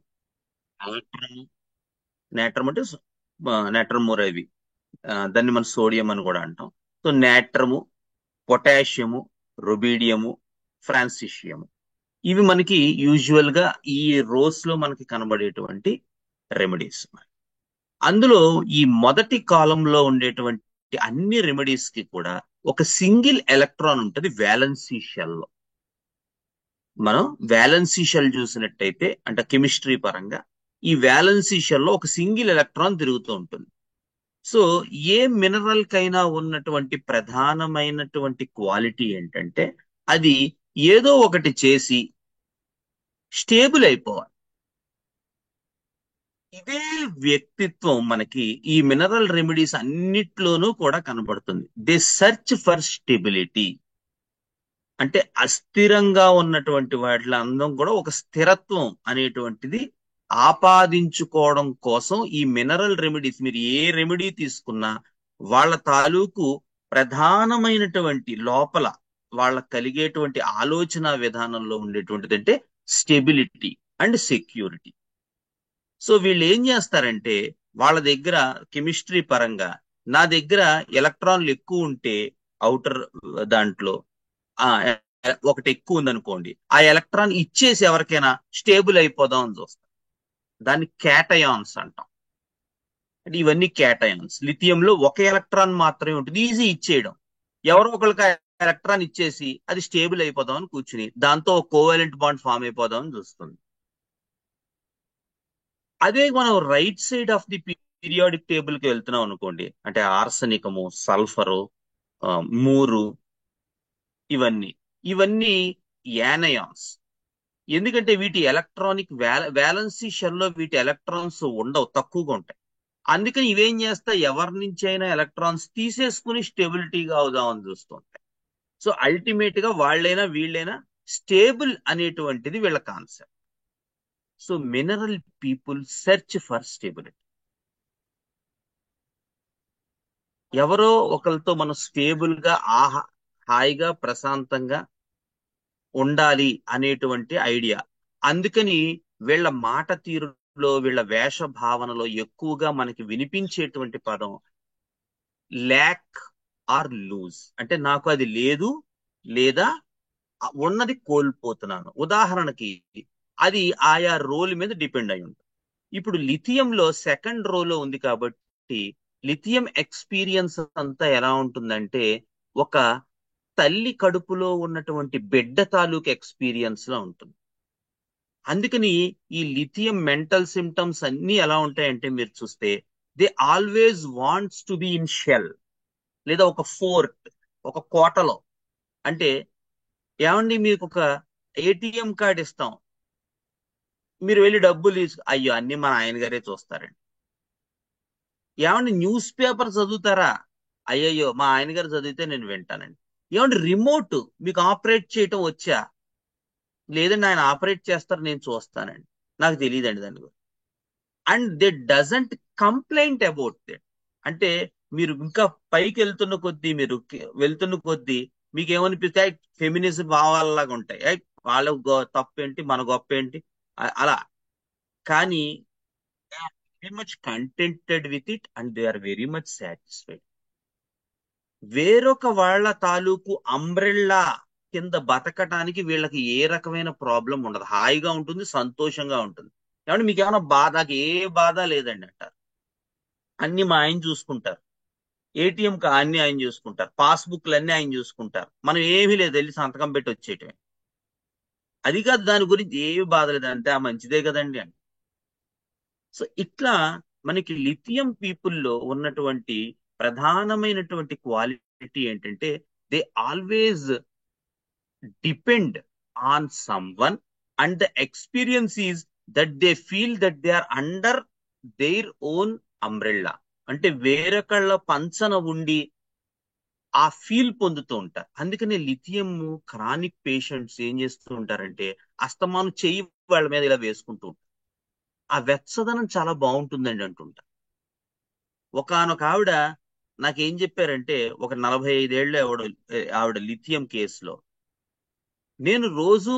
నేట్రమ్ అంటే నేట్రమ్ ఇవి, దాన్ని మనం సోడియం అని కూడా అంటాం. సో నేట్రము, పొటాషియము, రొబీడియము, ఫ్రాన్సిషియము, ఇవి మనకి యూజువల్ గా ఈ రోస్ లో మనకి కనబడేటువంటి రెమెడీస్. అందులో ఈ మొదటి కాలంలో ఉండేటువంటి అన్ని రెమెడీస్ కి కూడా ఒక సింగిల్ ఎలక్ట్రాన్ ఉంటుంది వ్యాలెన్సీ షెల్ లో. మనం వ్యాలెన్సీ షెల్ చూసినట్టయితే అంటే కెమిస్ట్రీ పరంగా ఈ వ్యాలెన్సీ షెల్ లో ఒక సింగిల్ ఎలక్ట్రాన్ తిరుగుతూ ఉంటుంది. సో ఏ మినరల్ కైనా ఉన్నటువంటి ప్రధానమైనటువంటి క్వాలిటీ ఏంటంటే అది ఏదో ఒకటి చేసి స్టేబుల్ అయిపోవాలి. ఇదే వ్యక్తిత్వం మనకి ఈ మినరల్ రెమెడీస్ అన్నిట్లోనూ కూడా కనబడుతుంది. దే సెర్చ్ ఫర్ స్టెబిలిటీ, అంటే అస్థిరంగా ఉన్నటువంటి వాటిలో అందం కూడా ఒక స్థిరత్వం అనేటువంటిది ఆపాదించుకోవడం కోసం ఈ మినరల్ రెమెడీస్, మీరు ఏ రెమెడీ తీసుకున్నా వాళ్ళ తాలూకు ప్రధానమైనటువంటి లోపల వాళ్ళకి కలిగేటువంటి ఆలోచన విధానంలో ఉండేటువంటిది అంటే స్టెబిలిటీ అండ్ సెక్యూరిటీ. సో వీళ్ళు ఏం చేస్తారంటే వాళ్ళ దగ్గర కెమిస్ట్రీ పరంగా నా దగ్గర ఎలక్ట్రాన్లు ఎక్కువ ఉంటే అవుటర్ దాంట్లో ఒకటి ఎక్కువ ఉందనుకోండి, ఆ ఎలక్ట్రాన్ ఇచ్చేసి ఎవరికైనా స్టేబుల్ అయిపోదాం అని చూస్తాం. దాన్ని క్యాటయాన్స్ అంటాం. అంటే ఇవన్నీ క్యాటయాన్స్. లిథియంలో ఒక ఎలక్ట్రాన్ మాత్రమే ఉంటుంది, ఈజీ ఇచ్చేయడం. ఎవరో ఒకరికి ఎలక్ట్రాన్ ఇచ్చేసి అది స్టేబుల్ అయిపోదాం అని కూర్చుని దాంతో కోవాలెంట్ బాండ్ ఫామ్ అయిపోదాం అని చూస్తుంది. అదే మనం right side of the periodic table కి వెళ్తున్నాం అనుకోండి, అంటే ఆర్సనికము, సల్ఫరు, మూరు, ఇవన్నీ యానయాన్స్. ఎందుకంటే వీటి ఎలక్ట్రానిక్ వ్యాలెన్సీ షెల్ లో వీటి ఎలక్ట్రాన్స్ ఉండవు, తక్కువగా ఉంటాయి. అందుకని ఇవేం చేస్తాయి, ఎవరి నుంచి అయినా ఎలక్ట్రాన్స్ తీసేసుకుని స్టెబిలిటీగా అవుదామని చూస్తుంటాయి. సో అల్టిమేట్ గా వాళ్ళైనా వీళ్ళైనా స్టేబుల్ అనేటువంటిది వీళ్ళ concept. So mineral people search for stability. ఎవరో ఒకరితో మనం స్టేబుల్ గా హాయిగా ప్రశాంతంగా ఉండాలి అనేటువంటి ఐడియా. అందుకని వీళ్ళ మాట తీరులో, వీళ్ళ వేష భావనలో ఎక్కువగా మనకి వినిపించేటువంటి పదం ల్యాక్ ఆర్ లూజ్. అంటే నాకు అది లేదు లేదా ఉన్నది కోల్పోతున్నాను. ఉదాహరణకి అది ఆయా రోల్ మీద డిపెండ్ అయి ఉంటుంది. ఇప్పుడు లిథియంలో సెకండ్ రోలో ఉంది కాబట్టి లిథియం ఎక్స్పీరియన్స్ అంతా ఎలా ఉంటుందంటే ఒక తల్లి కడుపులో ఉన్నటువంటి బిడ్డ తాలూకు ఎక్స్పీరియన్స్ లా ఉంటుంది. అందుకని ఈ లిథియం మెంటల్ సిమ్టమ్స్ అన్ని ఎలా ఉంటాయంటే మీరు చూస్తే they always wants to be in shell, లేదా ఒక ఫోర్ట్, ఒక కోటలో. అంటే ఏమండి మీకు ఒక ఏటీఎం కార్డు ఇస్తాం, మీరు వెళ్ళి డబ్బులు అయ్యో అన్ని మా ఆయన గారే చూస్తారండి. ఏమండి న్యూస్ పేపర్ చదువుతారా, అయ్యయ్యో మా ఆయన గారు చదివితే నేను వింటానండి. ఏమండి రిమోట్ మీకు ఆపరేట్ చేయటం వచ్చా, లేదండి ఆయన ఆపరేట్ చేస్తారు నేను చూస్తానండి, నాకు తెలియదండి దాని గురించి. And they doesn't complaint about that. అంటే మీరు ఇంకా పైకి వెళ్తున్న కొద్దీ మీకు ఏమనిపిస్తే ఫెమినిజం భావాలలాగా ఉంటాయి, వాళ్ళ తప్పేంటి మన గొప్ప ఏంటి అలా. కానీ very much contented with it and they are very much satisfied. వేరొక వాళ్ళ తాలూకు అంబ్రెల్లా కింద బతకటానికి వీళ్ళకి ఏ రకమైన ప్రాబ్లం ఉండదు, హాయిగా ఉంటుంది, సంతోషంగా ఉంటుంది. ఏమంటే మీకు ఏమైనా బాధకి ఏ బాధ లేదండి అంటారు. అన్ని మా ఆయన చూసుకుంటారు, ఏటీఎం అన్ని ఆయన చూసుకుంటారు, పాస్బుక్లు అన్ని ఆయన చూసుకుంటారు, మనం ఏమీ లేదు వెళ్ళి సంతకం పెట్టి వచ్చేయటమే. అది కాదు, దాని గురించి ఏమి బాధ లేదు, అంతే ఆ మంచిదే కదండి అని. సో ఇట్లా మనకి లిథియం పీపుల్లో ఉన్నటువంటి ప్రధానమైనటువంటి క్వాలిటీ ఏంటంటే they always depend on someone, and the experience is that they feel that they are under their own umbrella. అంటే వేరొకళ్ళ పంచన ఉండి ఆ ఫీల్ పొందుతూ ఉంటారు. అందుకనే లిథియం క్రానిక్ పేషెంట్స్ ఏం చేస్తూ ఉంటారంటే అస్తమాను చెయ్యి వాళ్ళ మీద ఇలా వేసుకుంటూ ఉంటారు. ఆ వెచ్చదనం చాలా బాగుంటుందండి అంటుంటారు. ఒకానొక ఆవిడ నాకేం చెప్పారంటే, ఒక 45 ఏళ్ళ ఆవిడ లిథియం కేసులో, నేను రోజు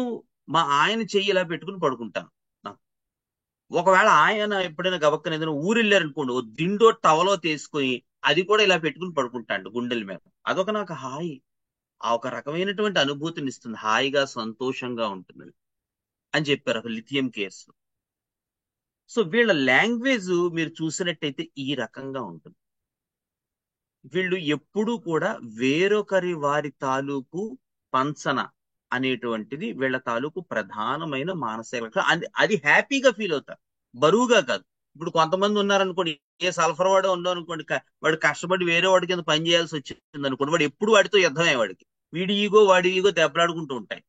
మా ఆయన చెయ్యి ఇలా పెట్టుకుని పడుకుంటాను. ఒకవేళ ఆయన ఎప్పుడైనా గబక్కన ఏదైనా ఊరెళ్ళారనుకోండి, ఓ దిండో టవలో తీసుకొని అది కూడా ఇలా పెట్టుకుని పడుకుంటాడు గుండెల మీద. అదొక నాకు హాయి, ఆ ఒక రకమైనటువంటి అనుభూతిని ఇస్తుంది, హాయిగా సంతోషంగా ఉంటుంది అని చెప్పారు ఒక లిథియం కేసు. సో వీళ్ళ లాంగ్వేజ్ మీరు చూసినట్టయితే ఈ రకంగా ఉంటుంది. వీళ్ళు ఎప్పుడూ కూడా వేరొకరి వారి తాలూకు పంచన అనేటువంటిది వీళ్ళ తాలూకు ప్రధానమైన మానసిక లక్షణం. అది హ్యాపీగా ఫీల్ అవుతారు, బరువుగా కాదు. ఇప్పుడు కొంతమంది ఉన్నారనుకోండి, ఏ సల్ఫర్ వాడు ఉన్నావు అనుకోండి, వాడు కష్టపడి వేరే వాడి కింద పని చేయాల్సి వచ్చింది అనుకోండి, వాడు ఎప్పుడు వాడితో యుద్ధమే, వాడికి వీడి ఈగో వాడి ఈగో దెబ్బలాడుకుంటూ ఉంటాయి.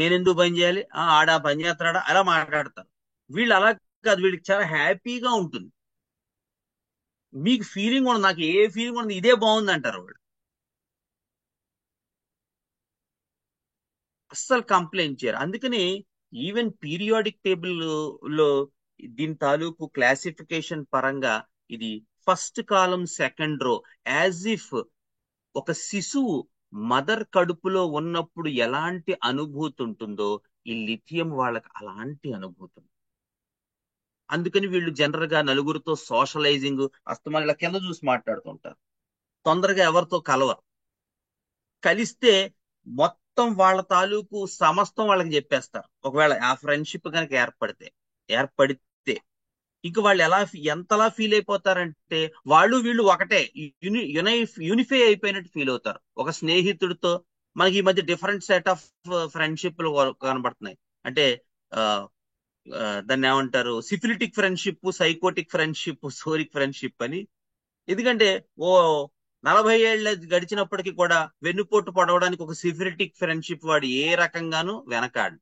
నేను ఎందుకు పని చేయాలి, ఆడా పని చేస్తాడా, అలా మాట్లాడతారు. వీళ్ళు అలా కాదు, వీళ్ళకి చాలా హ్యాపీగా ఉంటుంది. మీకు ఫీలింగ్ ఉండదు, నాకు ఏ ఫీలింగ్ ఉండదు, ఇదే బాగుంది అంటారు వాళ్ళు. అస్సలు కంప్లైంట్ చేయరు. అందుకని ఈవెన్ పీరియాడిక్ టేబుల్ లో దీని తాలూకు క్లాసిఫికేషన్ పరంగా ఇది first column second row, as if ఒక శిశువు మదర్ కడుపులో ఉన్నప్పుడు ఎలాంటి అనుభూతి ఉంటుందో ఈ లిథియం వాళ్ళకి అలాంటి అనుభూతి. అందుకని వీళ్ళు జనరల్ గా నలుగురితో సోషలైజింగ్, అస్తమానం ఇలా కింద చూసి మాట్లాడుతుంటారు, తొందరగా ఎవరితో కలవరు. కలిస్తే మొత్తం వాళ్ళ తాలూకు సమస్తం వాళ్ళకి చెప్పేస్తారు. ఒకవేళ ఆ ఫ్రెండ్షిప్ కనుక ఏర్పడితే ఇంక వాళ్ళు ఎంతలా ఫీల్ అయిపోతారంటే, వాళ్ళు వీళ్ళు ఒకటే, యూనిఫై అయిపోయినట్టు ఫీల్ అవుతారు. ఒక స్నేహితుడితో మనకి ఈ మధ్య డిఫరెంట్ సెట్ ఆఫ్ ఫ్రెండ్షిప్లు కనబడుతున్నాయి. అంటే దాన్ని ఏమంటారు, syphilitic friendship, psychotic friendship, psoric friendship అని. ఎందుకంటే 40 ఏళ్ళ గడిచినప్పటికీ కూడా వెన్నుపోటు పడవడానికి ఒక సిఫిలిటిక్ ఫ్రెండ్షిప్ వాడు ఏ రకంగానూ వెనకాడు,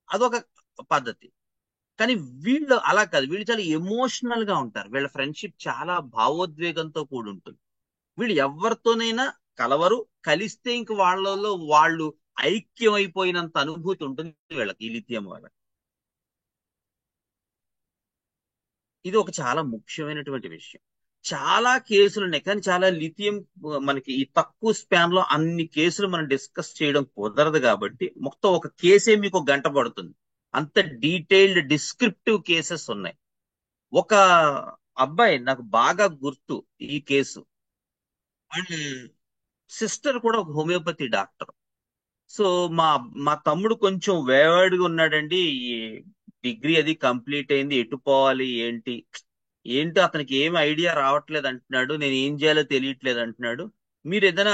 అదొక పద్ధతి. కానీ వీళ్ళు అలా కాదు, వీళ్ళు చాలా ఎమోషనల్ గా ఉంటారు. వీళ్ళ ఫ్రెండ్షిప్ చాలా భావోద్వేగంతో కూడి ఉంటుంది. వీళ్ళు ఎవరితోనైనా కలవరు, కలిస్తే ఇంక వాళ్ళలో వాళ్ళు ఐక్యం అయిపోయినంత అనుభూతి ఉంటుంది వీళ్ళకి, ఈ లిథియం వాళ్ళకి. ఇది ఒక చాలా ముఖ్యమైనటువంటి విషయం. చాలా కేసులు ఉన్నాయి, కానీ చాలా లిథియం మనకి ఈ తక్కువ స్పాన్ లో అన్ని కేసులు మనం డిస్కస్ చేయడం కుదరదు. కాబట్టి మొత్తం ఒక కేసే మీకు 1 గంట పడుతుంది, అంత డీటెయిల్డ్ డిస్క్రిప్టివ్ కేసెస్ ఉన్నాయి. ఒక అబ్బాయి నాకు బాగా గుర్తు ఈ కేసు, వాళ్ళ సిస్టర్ కూడా ఒక హోమియోపతి డాక్టర్. సో మా తమ్ముడు కొంచెం వేవాడిగా ఉన్నాడండి. ఈ డిగ్రీ అది కంప్లీట్ అయింది, ఎటు పోవాలి ఏంటి అతనికి ఏం ఐడియా రావట్లేదు అంటున్నాడు, నేను ఏం చేయాలో తెలియట్లేదు అంటున్నాడు. మీరు ఏదైనా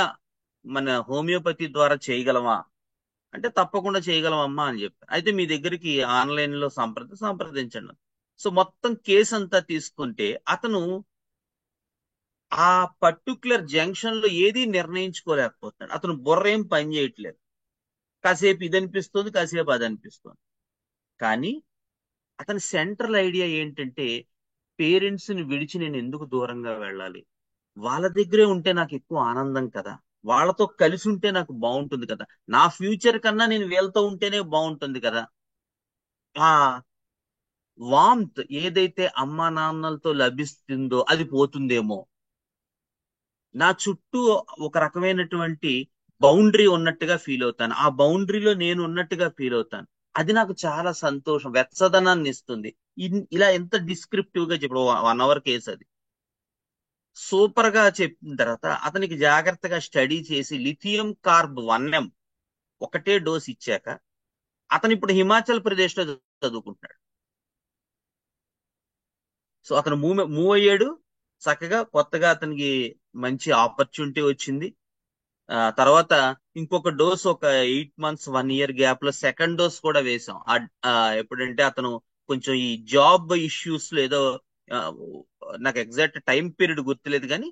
మన హోమియోపతి ద్వారా చేయగలమా అంటే, తప్పకుండా చేయగలమమ్మా అని చెప్పారు. అయితే మీ దగ్గరికి ఆన్లైన్ లో సంప్రదించండి. సో మొత్తం కేసు అంతా తీసుకుంటే అతను ఆ పర్టికులర్ జంక్షన్ లో ఏది నిర్ణయించుకోలేకపోతున్నాడు. అతను బుర్ర ఏం పని చేయట్లేదు, కాసేపు ఇది అనిపిస్తుంది, కాసేపు అది అనిపిస్తుంది. కానీ అతని సెంట్రల్ ఐడియా ఏంటంటే, పేరెంట్స్ ని విడిచి నేను ఎందుకు దూరంగా వెళ్ళాలి, వాళ్ళ దగ్గరే ఉంటే నాకు ఎక్కువ ఆనందం కదా, వాళ్ళతో కలిసి ఉంటే నాకు బాగుంటుంది కదా, నా ఫ్యూచర్ కన్నా నేను వీళ్ళతో ఉంటేనే బాగుంటుంది కదా. ఆ వామ్త్ ఏదైతే అమ్మా నాన్నలతో లభిస్తుందో అది పోతుందేమో, నా చుట్టూ ఒక రకమైనటువంటి బౌండరీ ఉన్నట్టుగా ఫీల్ అవుతాను, ఆ బౌండరీలో నేను ఉన్నట్టుగా ఫీల్ అవుతాను, అది నాకు చాలా సంతోషం, వెచ్చదనాన్ని ఇస్తుంది. ఇలా ఎంత డిస్క్రిప్టివ్ గా చెప్పడు, 1 అవర్ కేసు అది సూపర్ గా చెప్పిన తర్వాత అతనికి జాగ్రత్తగా స్టడీ చేసి లిథియం కార్బ్ 1M ఒకటే డోస్ ఇచ్చాక అతను ఇప్పుడు హిమాచల్ ప్రదేశ్ లో చదువుకుంటున్నాడు. సో అతను మూవ్ అయ్యాడు చక్కగా, కొత్తగా అతనికి మంచి ఆపర్చునిటీ వచ్చింది. తర్వాత ఇంకొక డోస్ ఒక 8 months 1 year గ్యాప్ లో సెకండ్ డోస్ కూడా వేసాం. ఎప్పుడంటే అతను కొంచెం ఈ జాబ్ ఇష్యూస్ లో ఏదో నాకు ఎగ్జాక్ట్ టైం పీరియడ్ గుర్తులేదు, కానీ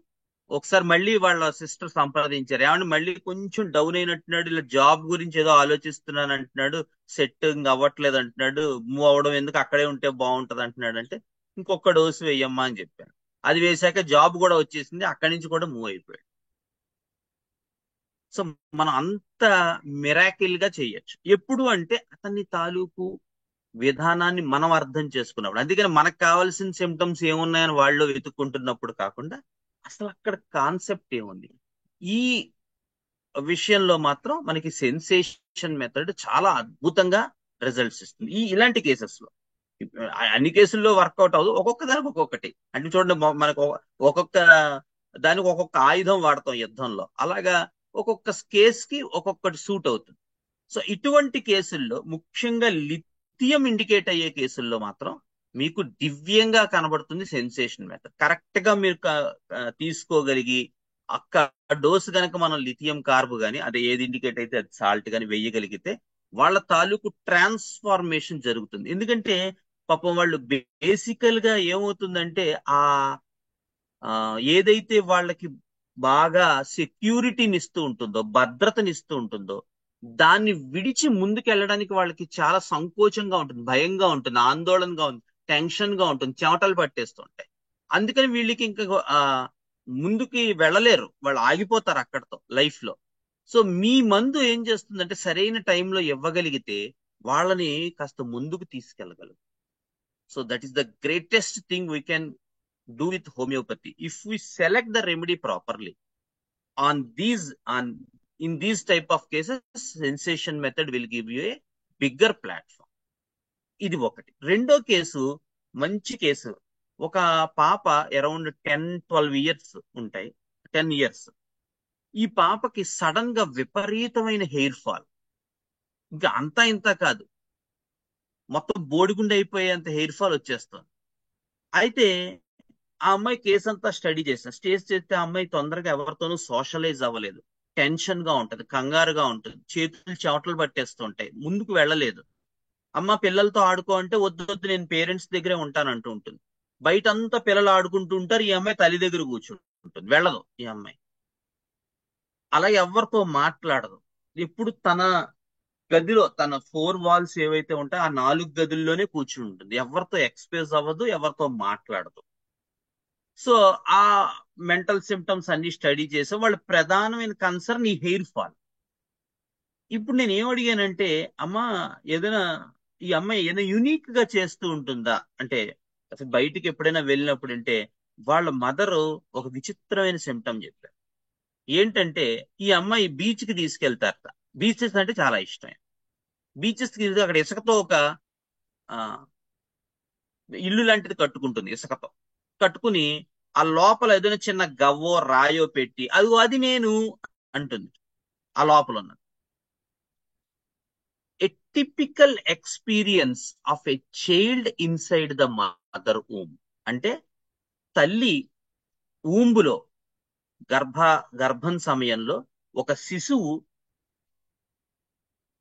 ఒకసారి మళ్ళీ వాళ్ళ సిస్టర్ సంప్రదించారు, ఏమంటే మళ్ళీ కొంచెం డౌన్ అయినట్టున్నాడు, ఇలా జాబ్ గురించి ఏదో ఆలోచిస్తున్నాను అంటున్నాడు, సెట్టింగ్ అవ్వట్లేదు అంటున్నాడు, మూవ్ అవ్వడం ఎందుకు, అక్కడే ఉంటే బాగుంటది అంటున్నాడు. అంటే ఇంకొక డోసు వేయమ్మా అని చెప్పాను. అది వేశాక జాబ్ కూడా వచ్చేసింది, అక్కడి నుంచి కూడా మూవ్ అయిపోయాడు. సో మనం అంత మిరాకిల్ గా చేయొచ్చు ఎప్పుడు అంటే అతని తాలూకు విధానాన్ని మనం అర్థం చేసుకున్నప్పుడు. అందుకని మనకు కావాల్సిన సిమ్టమ్స్ ఏమున్నాయని వాళ్ళు వెతుక్కుంటున్నప్పుడు కాకుండా అసలు అక్కడ కాన్సెప్ట్ ఏముంది, ఈ విషయంలో మాత్రం మనకి సెన్సేషన్ మెథడ్ చాలా అద్భుతంగా రిజల్ట్స్ ఇస్తుంది. ఇలాంటి కేసెస్ లో అన్ని కేసుల్లో వర్కౌట్ అవ్వదు, ఒక్కొక్క దానికి ఒక్కొక్కటి. అంటే చూడండి, మనకు ఒక్కొక్క దానికి ఒక్కొక్క ఆయుధం వాడతాం యుద్ధంలో, అలాగా ఒక్కొక్క కేస్ కి ఒక్కొక్కటి సూట్ అవుతుంది. సో ఇటువంటి కేసుల్లో ముఖ్యంగా లిథియం ఇండికేట్ అయ్యే కేసుల్లో మాత్రం మీకు దివ్యంగా కనబడుతుంది సెన్సేషన్ మెథడ్. కరెక్ట్ గా మీరు తీసుకోగలిగి డోసు కనుక మనం లిథియం కార్బ్ గాని అదే ఏది ఇండికేట్ అయితే అది సాల్ట్ గాని వేయగలిగితే వాళ్ళ తాలూకు ట్రాన్స్ఫార్మేషన్ జరుగుతుంది. ఎందుకంటే పాపం వాళ్ళు బేసికల్ గా ఏమవుతుందంటే ఏదైతే వాళ్ళకి బాగా సెక్యూరిటీని ఇస్తూ ఉంటుందో, భద్రతనిస్తూ ఉంటుందో, దాన్ని విడిచి ముందుకెళ్ళడానికి వాళ్ళకి చాలా సంకోచంగా ఉంటుంది, భయంగా ఉంటుంది, ఆందోళనగా ఉంటుంది, టెన్షన్ గా ఉంటుంది, చెమటలు పట్టేస్తుంటాయి. అందుకని వీళ్ళకి ఇంకా ముందుకి వెళ్ళలేరు, వాళ్ళు ఆగిపోతారు అక్కడతో లైఫ్ లో. సో మీ మందు ఏం చేస్తుందంటే సరైన టైంలో ఇవ్వగలిగితే వాళ్ళని కాస్త ముందుకు తీసుకెళ్ళగలరు. So that is the greatest thing we can do with homeopathy if we select the remedy properly in these type of cases. Sensation method will give you a bigger platform. ఇది ఒకటి. రెండో కేసు మంచి case. ఒక పాప around 10-12 years ఉంటాయి, 10 years. ఈ పాపకి sudden గా విపరీతమైన హెయిర్ ఫాల్, ఇంకా అంతా ఇంత కాదు, మొత్తం బోడిగుండి అయిపోయేంత హెయిర్ ఫాల్ వచ్చేస్తుంది. అయితే ఆ అమ్మాయి కేసు అంతా స్టడీ చేస్తే ఆ అమ్మాయి తొందరగా ఎవరితోనూ సోషలైజ్ అవ్వలేదు, టెన్షన్ గా ఉంటది, కంగారుగా ఉంటుంది, చేతులు చెమటలు పట్టేస్తుంటాయి, ముందుకు వెళ్ళలేదు. అమ్మ పిల్లలతో ఆడుకో అంటే వద్దు నేను పేరెంట్స్ దగ్గరే ఉంటానంటూ ఉంటుంది. బయట అంతా పిల్లలు ఆడుకుంటూ ఉంటారు, ఈ అమ్మాయి తల్లి దగ్గర కూర్చుంటుంది, వెళ్ళదు ఈ అమ్మాయి. అలా ఎవరితో మాట్లాడదు, ఎప్పుడు తన గదిలో తన 4 వాల్స్ ఏవైతే ఉంటాయో ఆ 4 గదుల్లోనే కూర్చుని ఉంటుంది, ఎవరితో ఎక్స్ప్రెస్ అవ్వదు, ఎవరితో మాట్లాడదు. సో ఆ మెంటల్ సిమ్టమ్స్ అన్ని స్టడీ చేసే వాళ్ళ ప్రధానమైన కన్సర్న్ ఈ హెయిర్ ఫాల్. ఇప్పుడు నేను ఏం అడిగానంటే, అమ్మా ఏదైనా ఈ అమ్మాయి ఏదైనా యునిక్ గా చేస్తూ ఉంటుందా అంటే, అసలు బయటికి ఎప్పుడైనా వెళ్ళినప్పుడు అంటే వాళ్ళ మదరు ఒక విచిత్రమైన సిమ్టమ్ చెప్పారు. ఏంటంటే ఈ అమ్మాయి బీచ్ కి తీసుకెళ్తారట, బీచెస్ అంటే చాలా ఇష్టం. బీచెస్ కి అక్కడ ఇసుకతో ఒక ఇల్లు లాంటిది కట్టుకుంటుంది, ఇసుకతో కట్టుకుని ఆ లోపల ఏదైనా చిన్న గవ్వో రాయో పెట్టి అది నేను అంటుంది ఆ లోపల ఉన్నది. A typical experience of a child inside the mother womb. అంటే తల్లి ఊంబులో గర్భం సమయంలో ఒక శిశువు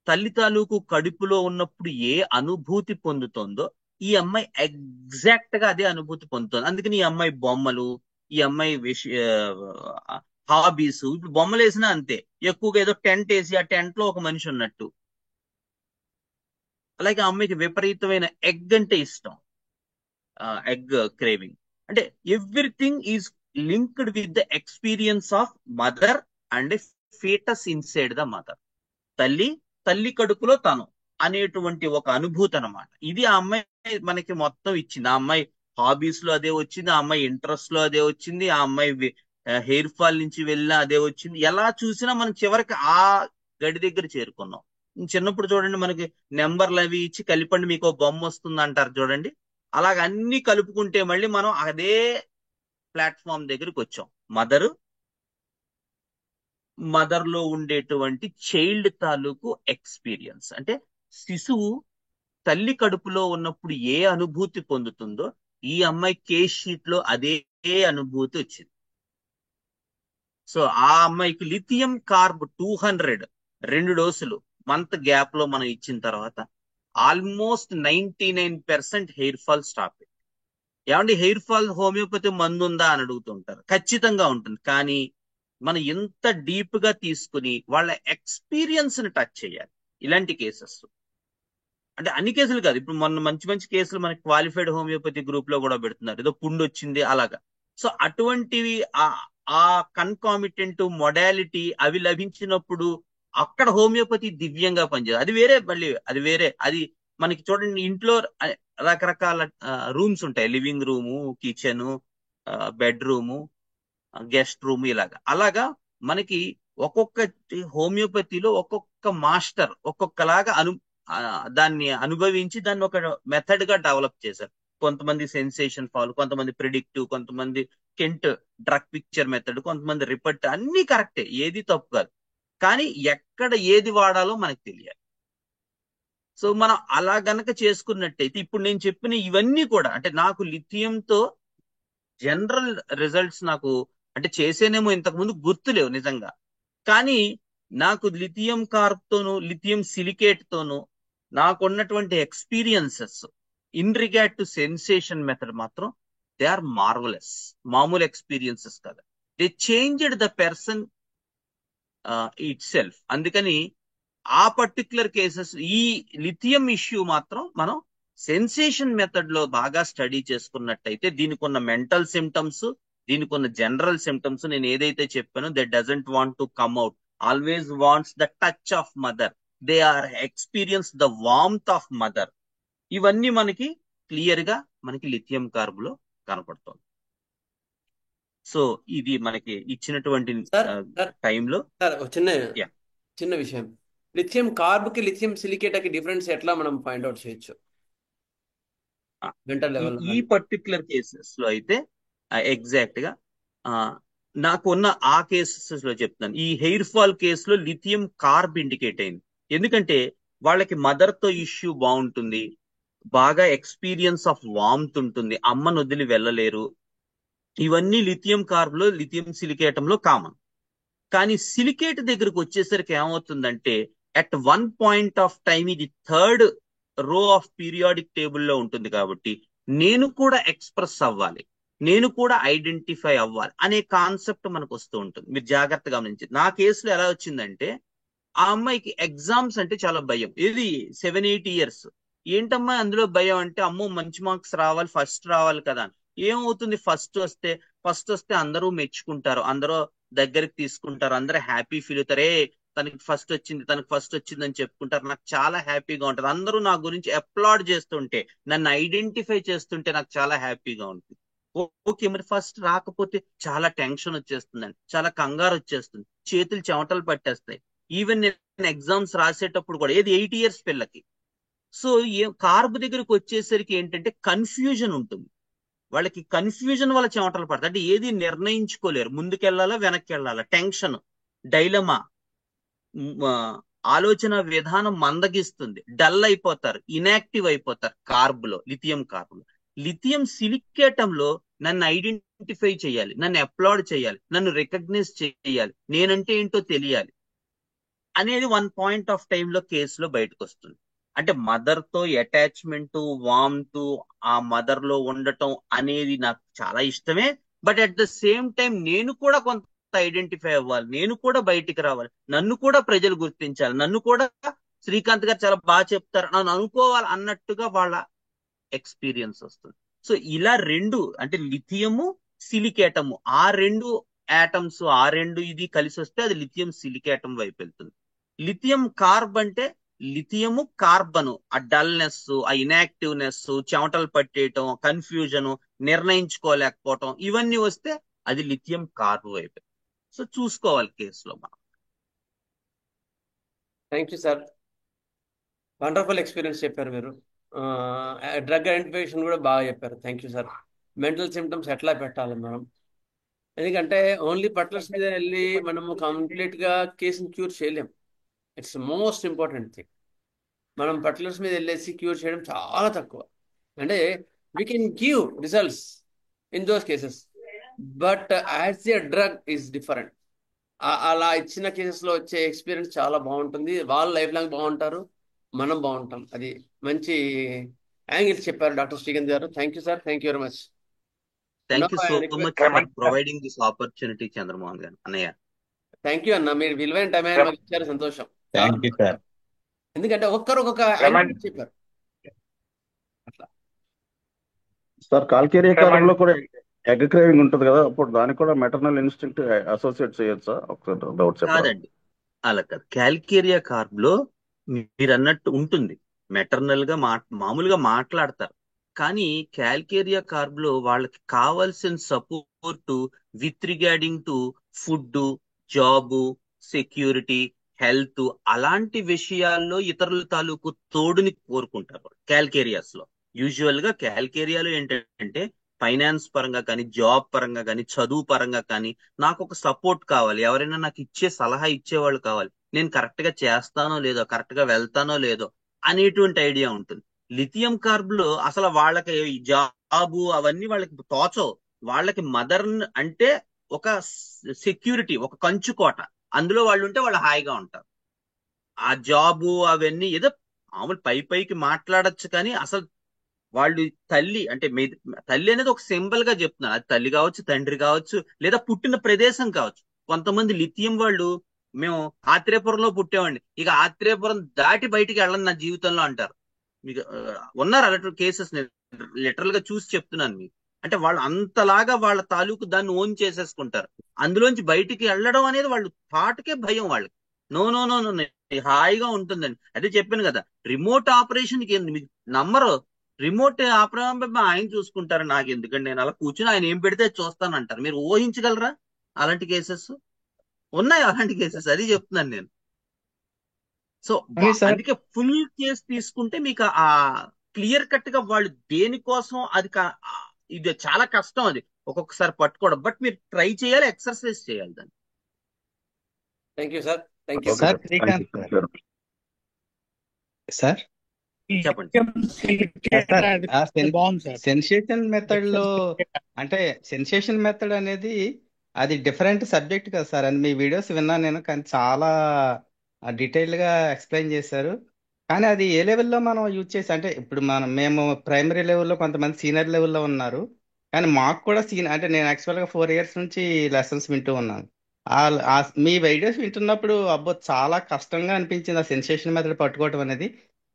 తల్లి తాలూకు కడుపులో ఉన్నప్పుడు ఏ అనుభూతి పొందుతుందో ఈ అమ్మాయి ఎగ్జాక్ట్ గా అదే అనుభూతి పొందుతుంది. అందుకని ఈ అమ్మాయి బొమ్మలు, ఈ అమ్మాయి హాబీస్, ఇప్పుడు బొమ్మలు వేసినా అంతే, ఎక్కువగా ఏదో టెంట్ వేసి ఆ టెంట్ లో ఒక మనిషి ఉన్నట్టు. అలాగే ఆ అమ్మాయికి విపరీతమైన ఎగ్ అంటే ఇష్టం, ఎగ్ క్రేవింగ్. అంటే everything is linked with the experience of mother and foetus inside the mother. తల్లి కడుపులో తను అనేటువంటి ఒక అనుభూతి అనమాట. ఇది ఆ అమ్మాయి మనకి మొత్తం ఇచ్చింది. ఆ అమ్మాయి హాబీస్ లో అదే వచ్చింది, ఆ అమ్మాయి ఇంట్రెస్ట్ లో అదే వచ్చింది, ఆ అమ్మాయి హెయిర్ ఫాల్ నుంచి వెళ్ళినా అదే వచ్చింది. ఎలా చూసినా మనం చివరికి ఆ గడి దగ్గర చేరుకున్నాం. చిన్నప్పుడు చూడండి, మనకి నెంబర్లు అవి ఇచ్చి కలిపండి మీకు బొమ్మ వస్తుంది అంటారు చూడండి, అలాగ అన్ని కలుపుకుంటే మళ్ళీ మనం అదే ప్లాట్ఫామ్ దగ్గరికి వచ్చాం. మదర్ లో ఉండేటువంటి చైల్డ్ తాలూకు ఎక్స్పీరియన్స్. అంటే శిశువు తల్లి కడుపులో ఉన్నప్పుడు ఏ అనుభూతి పొందుతుందో ఈ అమ్మాయి కేస్ షీట్ లో అదే అనుభూతి వచ్చింది. సో ఆ అమ్మాయికి లిథియం కార్బ్ 200 2 డోసులు మంత్ గ్యాప్ లో మనం ఇచ్చిన తర్వాత ఆల్మోస్ట్ 99% హెయిర్ ఫాల్ స్టాప్. ఏమంటే హెయిర్ ఫాల్ హోమియోపతి మందు ఉందా అని అడుగుతుంటారు. ఖచ్చితంగా ఉంటుంది. కానీ మనం ఎంత డీప్ గా తీసుకుని వాళ్ళ ఎక్స్పీరియన్స్ ని టచ్ చేయాలి. ఇలాంటి కేసెస్ అంటే అన్ని కేసులు కాదు. ఇప్పుడు మొన్న మంచి మంచి కేసులు మనకి క్వాలిఫైడ్ హోమియోపతి గ్రూప్ లో కూడా పెడుతున్నారు. ఏదో పుండు వచ్చింది అలాగా. సో అటువంటివి ఆ కన్కామిటెంట్ మొడాలిటీ అవి లభించినప్పుడు అక్కడ హోమియోపతి దివ్యంగా పనిచేస్తుంది. అది వేరే, మళ్ళీ అది వేరే. అది మనకి చూడండి, ఇంట్లో రకరకాల రూమ్స్ ఉంటాయి. Living room, kitchen, bed room, guest room, అలాగా మనకి ఒక్కొక్క హోమియోపతిలో ఒక్కొక్క మాస్టర్ ఒక్కొక్కలాగా దాన్ని అనుభవించి దాన్ని ఒక మెథడ్ గా డెవలప్ చేశారు. కొంతమంది సెన్సేషన్ ఫాల్, కొంతమంది ప్రిడిక్టివ్, కొంతమంది కెంట్ డ్రగ్ పిక్చర్ మెథడ్, కొంతమంది రిపర్ట్. అన్ని కరెక్టే, ఏది తప్పు కాదు. కానీ ఎక్కడ ఏది వాడాలో మనకు తెలియాలి. సో మనం అలా గనక చేసుకున్నట్టయితే ఇప్పుడు నేను చెప్పిన ఇవన్నీ కూడా, అంటే నాకు లిథియంతో జనరల్ రిజల్ట్స్ నాకు అంటే చేసేనేమో ఇంతకుముందు గుర్తులేవు నిజంగా. కానీ నాకు లిథియం కార్బ్ తోను, లిథియం సిలికేట్ తోను నాకున్నటువంటి experiences in regard to sensation method మాత్రం దే ఆర్ మార్వలెస్. మామూలు ఎక్స్పీరియన్సెస్ కదా, they changed the person it self. అందుకని ఆ పర్టికులర్ కేసెస్, ఈ లిథియం ఇష్యూ మాత్రం మనం సెన్సేషన్ మెథడ్ లో బాగా స్టడీ చేసుకున్నట్టయితే దీనికి ఉన్న మెంటల్ సిమ్టమ్స్, దీనికి ఉన్న జనరల్ సిమ్టమ్స్ నేను ఏదైతే చెప్పానో, they doesn't want to come out, always wants the touch of mother, they are experience the warmth of mother. ఇవన్నీ మనకి క్లియర్ గా మనకి లిథియం కార్బ్ లో కనపడుతుంది. సో ఇది మనకి ఇచ్చినటువంటి టైంలో చిన్న విషయం, లిథియం కార్బ్ కి లిథియం సిలికేట్ కి డిఫరెన్స్ ఎట్లా మనం ఫైండ్ అవుట్ చేయొచ్చు మెంటల్ లెవెల్? ఈ పర్టికులర్ కేసెస్ లో అయితే ఎగ్జాక్ట్ గా నాకున్న ఆ కేసెస్ లో చెప్తాను. ఈ హెయిర్ ఫాల్ కేసులో లిథియం కార్బ్ ఇండికేట్ అయింది. ఎందుకంటే వాళ్ళకి మదర్ తో ఇష్యూ బాగుంటుంది, బాగా ఎక్స్పీరియన్స్ ఆఫ్ వార్మ్త్ ఉంటుంది, అమ్మను వదిలి వెళ్ళలేరు. ఇవన్నీ లిథియం కార్బ్ లో, లిథియం సిలికేటం లో కామన్. కానీ సిలికేట్ దగ్గరకు వచ్చేసరికి ఏమవుతుందంటే, at one point of time ఇది third row of periodic table లో ఉంటుంది. కాబట్టి నేను కూడా ఎక్స్ప్రెస్ అవ్వాలి, నేను కూడా ఐడెంటిఫై అవ్వాలి అనే కాన్సెప్ట్ మనకు వస్తూ ఉంటుంది. మీరు జాగ్రత్తగా గమనించి, నా కేసులో ఎలా వచ్చిందంటే, ఆ అమ్మాయికి ఎగ్జామ్స్ అంటే చాలా భయం. ఇది 7-8 years. ఏంటమ్మా అందులో భయం అంటే, అమ్మో మంచి మార్క్స్ రావాలి, ఫస్ట్ రావాలి కదా. ఏమవుతుంది, ఫస్ట్ వస్తే అందరూ మెచ్చుకుంటారు, అందరూ దగ్గరికి తీసుకుంటారు, అందరూ హ్యాపీ ఫీల్ అవుతారు. తనకి ఫస్ట్ వచ్చింది అని చెప్పుకుంటారు. నాకు చాలా హ్యాపీగా ఉంటుంది. అందరూ నా గురించి అప్లాడ్ చేస్తుంటే, నన్ను ఐడెంటిఫై చేస్తుంటే నాకు చాలా హ్యాపీగా ఉంటుంది. ఓకే, మరి ఫస్ట్ రాకపోతే చాలా టెన్షన్ వచ్చేస్తుందండి, చాలా కంగారు వచ్చేస్తుంది, చేతులు చెమటలు పట్టేస్తాయి. ఈవెన్ నేను ఎగ్జామ్స్ రాసేటప్పుడు కూడా, ఏది 8 years పిల్లకి. సో కార్బ్ దగ్గరికి వచ్చేసరికి ఏంటంటే కన్ఫ్యూజన్ ఉంటుంది. వాళ్ళకి కన్ఫ్యూజన్ వల్ల చెమటలు పడతాయి. అంటే ఏది నిర్ణయించుకోలేరు, ముందుకెళ్లాలా వెనక్కి వెళ్ళాలా, టెన్షన్, డైలమా, ఆలోచన విధానం మందగిస్తుంది, డల్ అయిపోతారు, ఇనాక్టివ్ అయిపోతారు కార్బ్ లో, లిథియం కార్బ్ లో. లిథియం సిలికేటంలో నన్ను ఐడెంటిఫై చేయాలి, నన్ను అప్లాడ్ చేయాలి, నన్ను రికగ్నైజ్ చేయాలి, నేనంటే ఏంటో తెలియాలి అనేది వన్ పాయింట్ ఆఫ్ టైమ్ లో కేసులో బయటకు వస్తుంది. అంటే మదర్ తో అటాచ్మెంట్, వామ్త్, ఆ మదర్ లో ఉండటం అనేది నాకు చాలా ఇష్టమే. But at the same time నేను కూడా కొంత ఐడెంటిఫై అవ్వాలి, నేను కూడా బయటికి రావాలి, నన్ను కూడా ప్రజలు గుర్తించాలి, నన్ను కూడా శ్రీకాంత్ గారు చాలా బాగా చెప్తారు నన్ను అనుకోవాలి అన్నట్టుగా వాళ్ళ ఎక్స్పీరియన్స్ వస్తుంది. సో ఇలా రెండు, అంటే లిథియము, సిలికేటము, ఆ రెండు ఆటమ్స్, ఆ రెండు ఇది కలిసి వస్తే అది లిథియం సిలికేటం వైపు వెళ్తుంది. లిథియం కార్బ్ అంటే లిథియము, కార్బను, ఆ డల్నెస్, ఆ ఇనాక్టివ్నెస్, చెమటలు పట్టేయటం, కన్ఫ్యూజన్, నిర్ణయించుకోలేకపోవటం, ఇవన్నీ వస్తే అది లిథియం కార్బ్ వైపు. సో చూసుకోవాలి కేసులో మనం. Thank you sir, wonderful experience చెప్పారు మీరు. డ్రగ్ ఐడెంటిఫికేషన్ కూడా బాగా చెప్పారు. Thank you sir. Mental symptoms ఎట్లా పెట్టాలి మనం, ఎందుకంటే ఓన్లీ పట్లర్స్ మీద వెళ్ళి మనము కంప్లీట్గా కేసుని క్యూర్ చేయలేం. It's most important thing. మనం పట్లర్స్ మీద వెళ్ళేసి క్యూర్ చేయడం చాలా తక్కువ. అంటే we can give results in those cases, but as a drug is different. అలా ఇచ్చిన కేసెస్లో వచ్చే ఎక్స్పీరియన్స్ చాలా బాగుంటుంది, వాళ్ళు లైఫ్ లాంగ్ బాగుంటారు, మనం బాగుంటాం. అది మంచి యాంగిల్స్ చెప్పారు డాక్టర్ శ్రీకాంత్ గారు. Thank you sir, thank you very much. Thank you I so request much for providing this opportunity Chandramohan గారు అన్నయ్య. థ్యాంక్ యూ అన్న, మీరు విలువైన టైం అయినా మాకు ఇచ్చారు, సంతోషం, చాలా థ్యాంక్ యూ సార్. ఎందుకంటే ఒక్కరు ఒక్కొక్క రమణ్ యాంగిల్ చెప్పారు అట్లా. సార్ కాల్కేరియా కాలంలో కూడా ఎగ్ క్రేవింగ్ ఉంటుంది కదా, అప్పుడు దానికి కూడా మెటర్నల్ ఇన్స్టింక్ట్ అసోసియేట్ చేయొచ్చా? ఒకసారి డౌట్ చెప్పండి. కాదండి, అలా కాదు. క్యాల్కేరియా కార్బ్ లో మీరు అన్నట్టు ఉంటుంది, మెటర్నల్ గా మామూలుగా మాట్లాడతారు. కానీ క్యాల్కేరియా కార్బ్ లో వాళ్ళకి కావాల్సిన support with regarding to food, job, security, health, అలాంటి విషయాల్లో ఇతరుల తాలూకు తోడుని కోరుకుంటారు క్యాల్కేరియాస్ లో. యూజువల్ గా క్యాల్కేరియాలో ఏంటంటే ఫైనాన్స్ పరంగా కానీ, జాబ్ పరంగా కానీ, చదువు పరంగా కానీ నాకు ఒక సపోర్ట్ కావాలి, ఎవరైనా నాకు ఇచ్చే సలహా ఇచ్చేవాళ్ళు కావాలి, నేను కరెక్ట్ గా చేస్తానో లేదో, కరెక్ట్ గా వెళ్తానో లేదో అనేటువంటి ఐడియా ఉంటుంది. లిథియం కార్బ్ లో అసలు వాళ్ళకి జాబు అవన్నీ వాళ్ళకి తోచవు. వాళ్ళకి మదర్ అంటే ఒక సెక్యూరిటీ, ఒక కంచుకోట, అందులో వాళ్ళు ఉంటే వాళ్ళు హాయిగా ఉంటారు. ఆ జాబు అవన్నీ ఏదో మామూలు పైకి మాట్లాడచ్చు, కానీ అసలు వాళ్ళు తల్లి అంటే తల్లి అనేది ఒక సింబల్ గా చెప్తున్నారు. అది తల్లి కావచ్చు, తండ్రి కావచ్చు, లేదా పుట్టిన ప్రదేశం కావచ్చు. కొంతమంది లిథియం వాళ్ళు మేము ఆత్రేయపురంలో పుట్టామండి, ఇక ఆత్రేయపురం దాటి బయటికి వెళ్ళను నా జీవితంలో అంటారు. మీకు ఉన్నారు అలాంటి కేసెస్, లిటరల్ గా చూసి చెప్తున్నాను మీకు. అంటే వాళ్ళు అంతలాగా వాళ్ళ తాలూకు దాన్ని ఓన్ చేసేసుకుంటారు. అందులోంచి బయటికి వెళ్ళడం అనేది వాళ్ళు థాట్కే భయం వాళ్ళకి. నో నో నో నో, హాయిగా ఉంటుందండి. అదే చెప్పాను కదా, రిమోట్ ఆపరేషన్ కి మీకు నమ్మరు, రిమోట్ ఆపరేషన్ ఆయన చూసుకుంటారు, నాకు ఎందుకండి, నేను అలా కూర్చుని ఆయన ఏం పెడితే చూస్తానంటారు. మీరు ఊహించగలరా అలాంటి కేసెస్? ఉన్నాయి అలాంటి కేసెస్, అది చెప్తున్నాను నేను. సో అందుకే ఫుల్ కేస్ తీసుకుంటే మీకు ఆ క్లియర్ కట్ గా వాళ్ళు దేనికోసం అది ఇది చాలా కష్టం, అది ఒక్కొక్కసారి పట్టుకోవడం. బట్ మీరు ట్రై చేయాలి, ఎక్సర్సైజ్ చేయాలి దాన్ని. Thank you sir, thank you sir Srikanth sir, చెప్పండి. బాగుంది సార్. సెన్సేషన్ మెథడ్ లో అంటే సెన్సేషన్ మెథడ్ అనేది అది డిఫరెంట్ సబ్జెక్ట్ కదా సార్, అని మీ వీడియోస్ విన్నాను నేను, కానీ చాలా డీటెయిల్డ్ గా ఎక్స్ప్లెయిన్ చేశారు. కానీ అది ఏ లెవెల్లో మనం యూజ్ చేసి, అంటే ఇప్పుడు మేము ప్రైమరీ లెవెల్లో, కొంతమంది సీనియర్ లెవెల్లో ఉన్నారు, కానీ మాకు కూడా అంటే నేను యాక్చువల్గా 4 years నుంచి లెసన్స్ వింటూ ఉన్నాను. మీ వీడియోస్ వింటున్నప్పుడు అబ్బో చాలా కష్టంగా అనిపించింది ఆ సెన్సేషన్ మెథడ్ పట్టుకోవటం అనేది.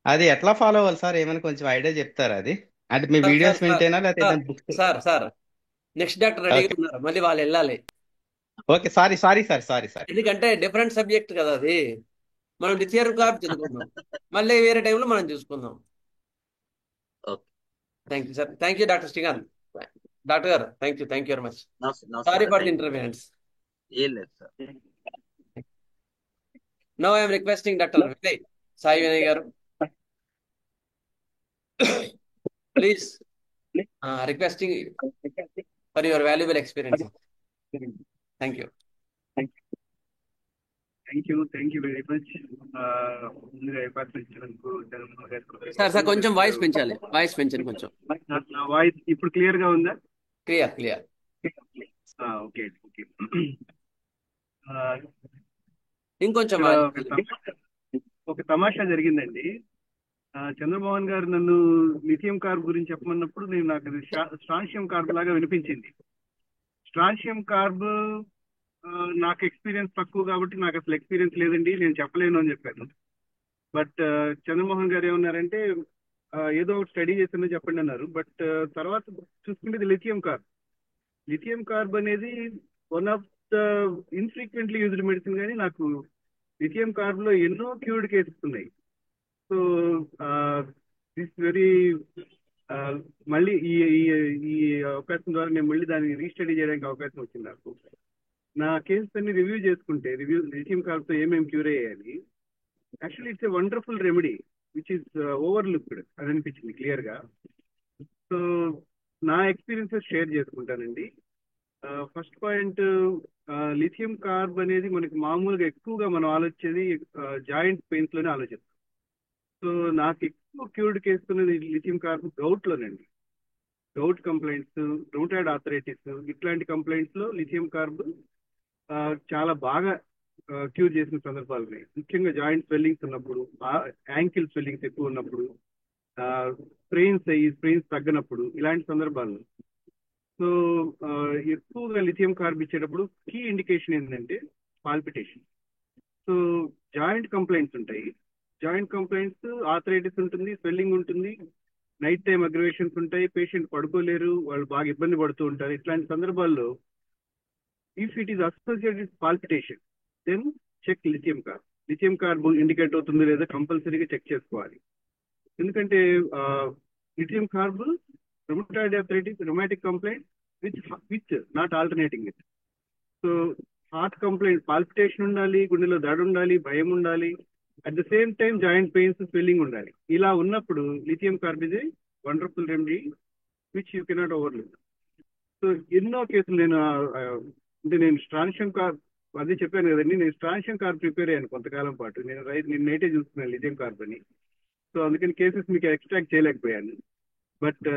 అది ఎట్లా ఫాలో అవ్వాలి సార్, ఏమైనా కొంచెం ఐడియా చెప్తారా? అది అంటే మీ వీడియోస్ వింటేనా లేకపోతే బుక్స్? సార్ నెక్స్ట్ డాక్టర్ రెడీగా ఉన్నారు, మళ్ళీ వాళ్ళు వెళ్ళాలి. Okay, sorry sorry sir. ఎందుకంటే డిఫరెంట్ సబ్జెక్ట్ కదా అది, మనం లిథియం కార్బ్ చదువుకుందాం, మళ్ళీ వేరే టైంలో మనం చూసుకుందాం. Thank you sir, thank you doctor Srikanth. Doctor గారు thank you very much. Sorry for the interference. ఏం లేదు sir. Now I'm requesting doctor Vinay, Sai Vinay గారు, please requesting for your valuable experience. Thank you. Thank you very much. ముందుగా అవకాశం ఇచ్చినందుకు జగన్మోహన్ గారికి. Sir కొంచెం voice పెంచాలి, వాయిస్ పెంచండి కొంచెం. నా వాయిస్ ఇప్పుడు క్లియర్ గా ఉందా? క్లియర్. ఓకే. ఇంకొంచెం ఒక తమాషా జరిగిందండి. చంద్రమోహన్ గారు నన్ను లిథియం కార్బ్ గురించి చెప్పమన్నప్పుడు నాకు అది స్ట్రాన్షియం కార్బ్ లాగా వినిపించింది. స్ట్రాన్షియం కార్బ్ నాకు ఎక్స్పీరియన్స్ తక్కువ కాబట్టి నాకు అసలు ఎక్స్పీరియన్స్ లేదండి, నేను చెప్పలేను అని చెప్పాను. బట్ చంద్రమోహన్ గారు ఏమన్నారంటే ఏదో ఒకటి స్టడీ చేసిందో చెప్పండి అన్నారు. బట్ తర్వాత చూసుకుంటే ఇది లిథియం కార్బ్ అనేది one of the infrequently used medicine, కానీ నాకు లిథియం కార్బ్ లో ఎన్నో క్యూర్డ్ కేసెస్ ఉన్నాయి. సో దిస్ వెరీ మళ్ళీ ఈ అవకాశం ద్వారా నేను మళ్ళీ దాన్ని రీస్టడీ చేయడానికి అవకాశం వచ్చింది నాకు. నా కేసెస్ అన్ని రివ్యూ చేసుకుంటే లిథియం కార్బ్ తో ఏమేమి క్యూర్ అయ్యాలి. Actually it's a wonderful remedy which is overlooked అని అనిపించింది క్లియర్ గా. సో నా ఎక్స్పీరియన్సెస్ షేర్ చేసుకుంటానండి. ఫస్ట్ పాయింట్, లిథియం కార్బ్ అనేది మనకి మామూలుగా ఎక్కువగా మనం ఆలోచించేది జాయింట్ పెయిన్స్ లోనే ఆలోచిస్తాం. సో నాకు ఎక్కువ క్యూర్డ్ కేసు ఉన్నది లిథియం కార్బ్ గౌట్ లోనండి. గౌట్ కంప్లైంట్స్, రూటాయిడ్ ఆర్థరైటిస్, ఇట్లాంటి కంప్లైంట్స్ లో లిథియం కార్బ్ చాలా బాగా క్యూర్ చేసిన సందర్భాలు ఉన్నాయి. ముఖ్యంగా జాయింట్ స్వెల్లింగ్స్ ఉన్నప్పుడు, యాంకిల్ స్వెల్లింగ్స్ ఎక్కువ ఉన్నప్పుడు, స్ప్రెయిన్స్ తగ్గనప్పుడు, ఇలాంటి సందర్భాల్లో. సో ఎక్కువగా లిథియం కార్బ్ ఇచ్చేటప్పుడు కీ ఇండికేషన్ ఏంటంటే పాల్పిటేషన్. సో జాయింట్ కంప్లైంట్స్ ఉంటాయి. జాయింట్ కంప్లైంట్స్ ఆర్థరైటిస్ ఉంటుంది, స్వెల్లింగ్ ఉంటుంది, నైట్ టైం అగ్రివేషన్స్ ఉంటాయి, పేషెంట్ పడుకోలేరు, వాళ్ళు బాగా ఇబ్బంది పడుతూ ఉంటారు. ఇట్లాంటి సందర్భాల్లో if it is associated with palpitation then check lithium carb. Lithium carb indicate అవుతుందో లేదో కంపల్సరీగా చెక్ చేసుకోవాలి. ఎందుకంటే lithium carb rheumatoid arthritis, rheumatic complaint with not alternating it. So heart complaint, palpitation ఉండాలి, గుండెలో దడ ఉండాలి, భయం ఉండాలి, at the same time joint pains, swelling ఉండాలి. ఇలా ఉన్నప్పుడు lithium carb is a wonderful remedy which you cannot overlook. So ఎన్నో కేసులు నేను స్ట్రాన్షియం కార్బ్, అదే చెప్పాను కదండి, నేను స్ట్రాన్షియం కార్బ్ ప్రిపేర్ అయ్యాను కొంతకాలం పాటు. నేను నైటే చూస్తున్నాను లిథియం కార్బ్ అని. సో అందుకని కేసెస్ మీకు ఎక్స్ట్రాక్ట్ చేయలేకపోయాను. బట్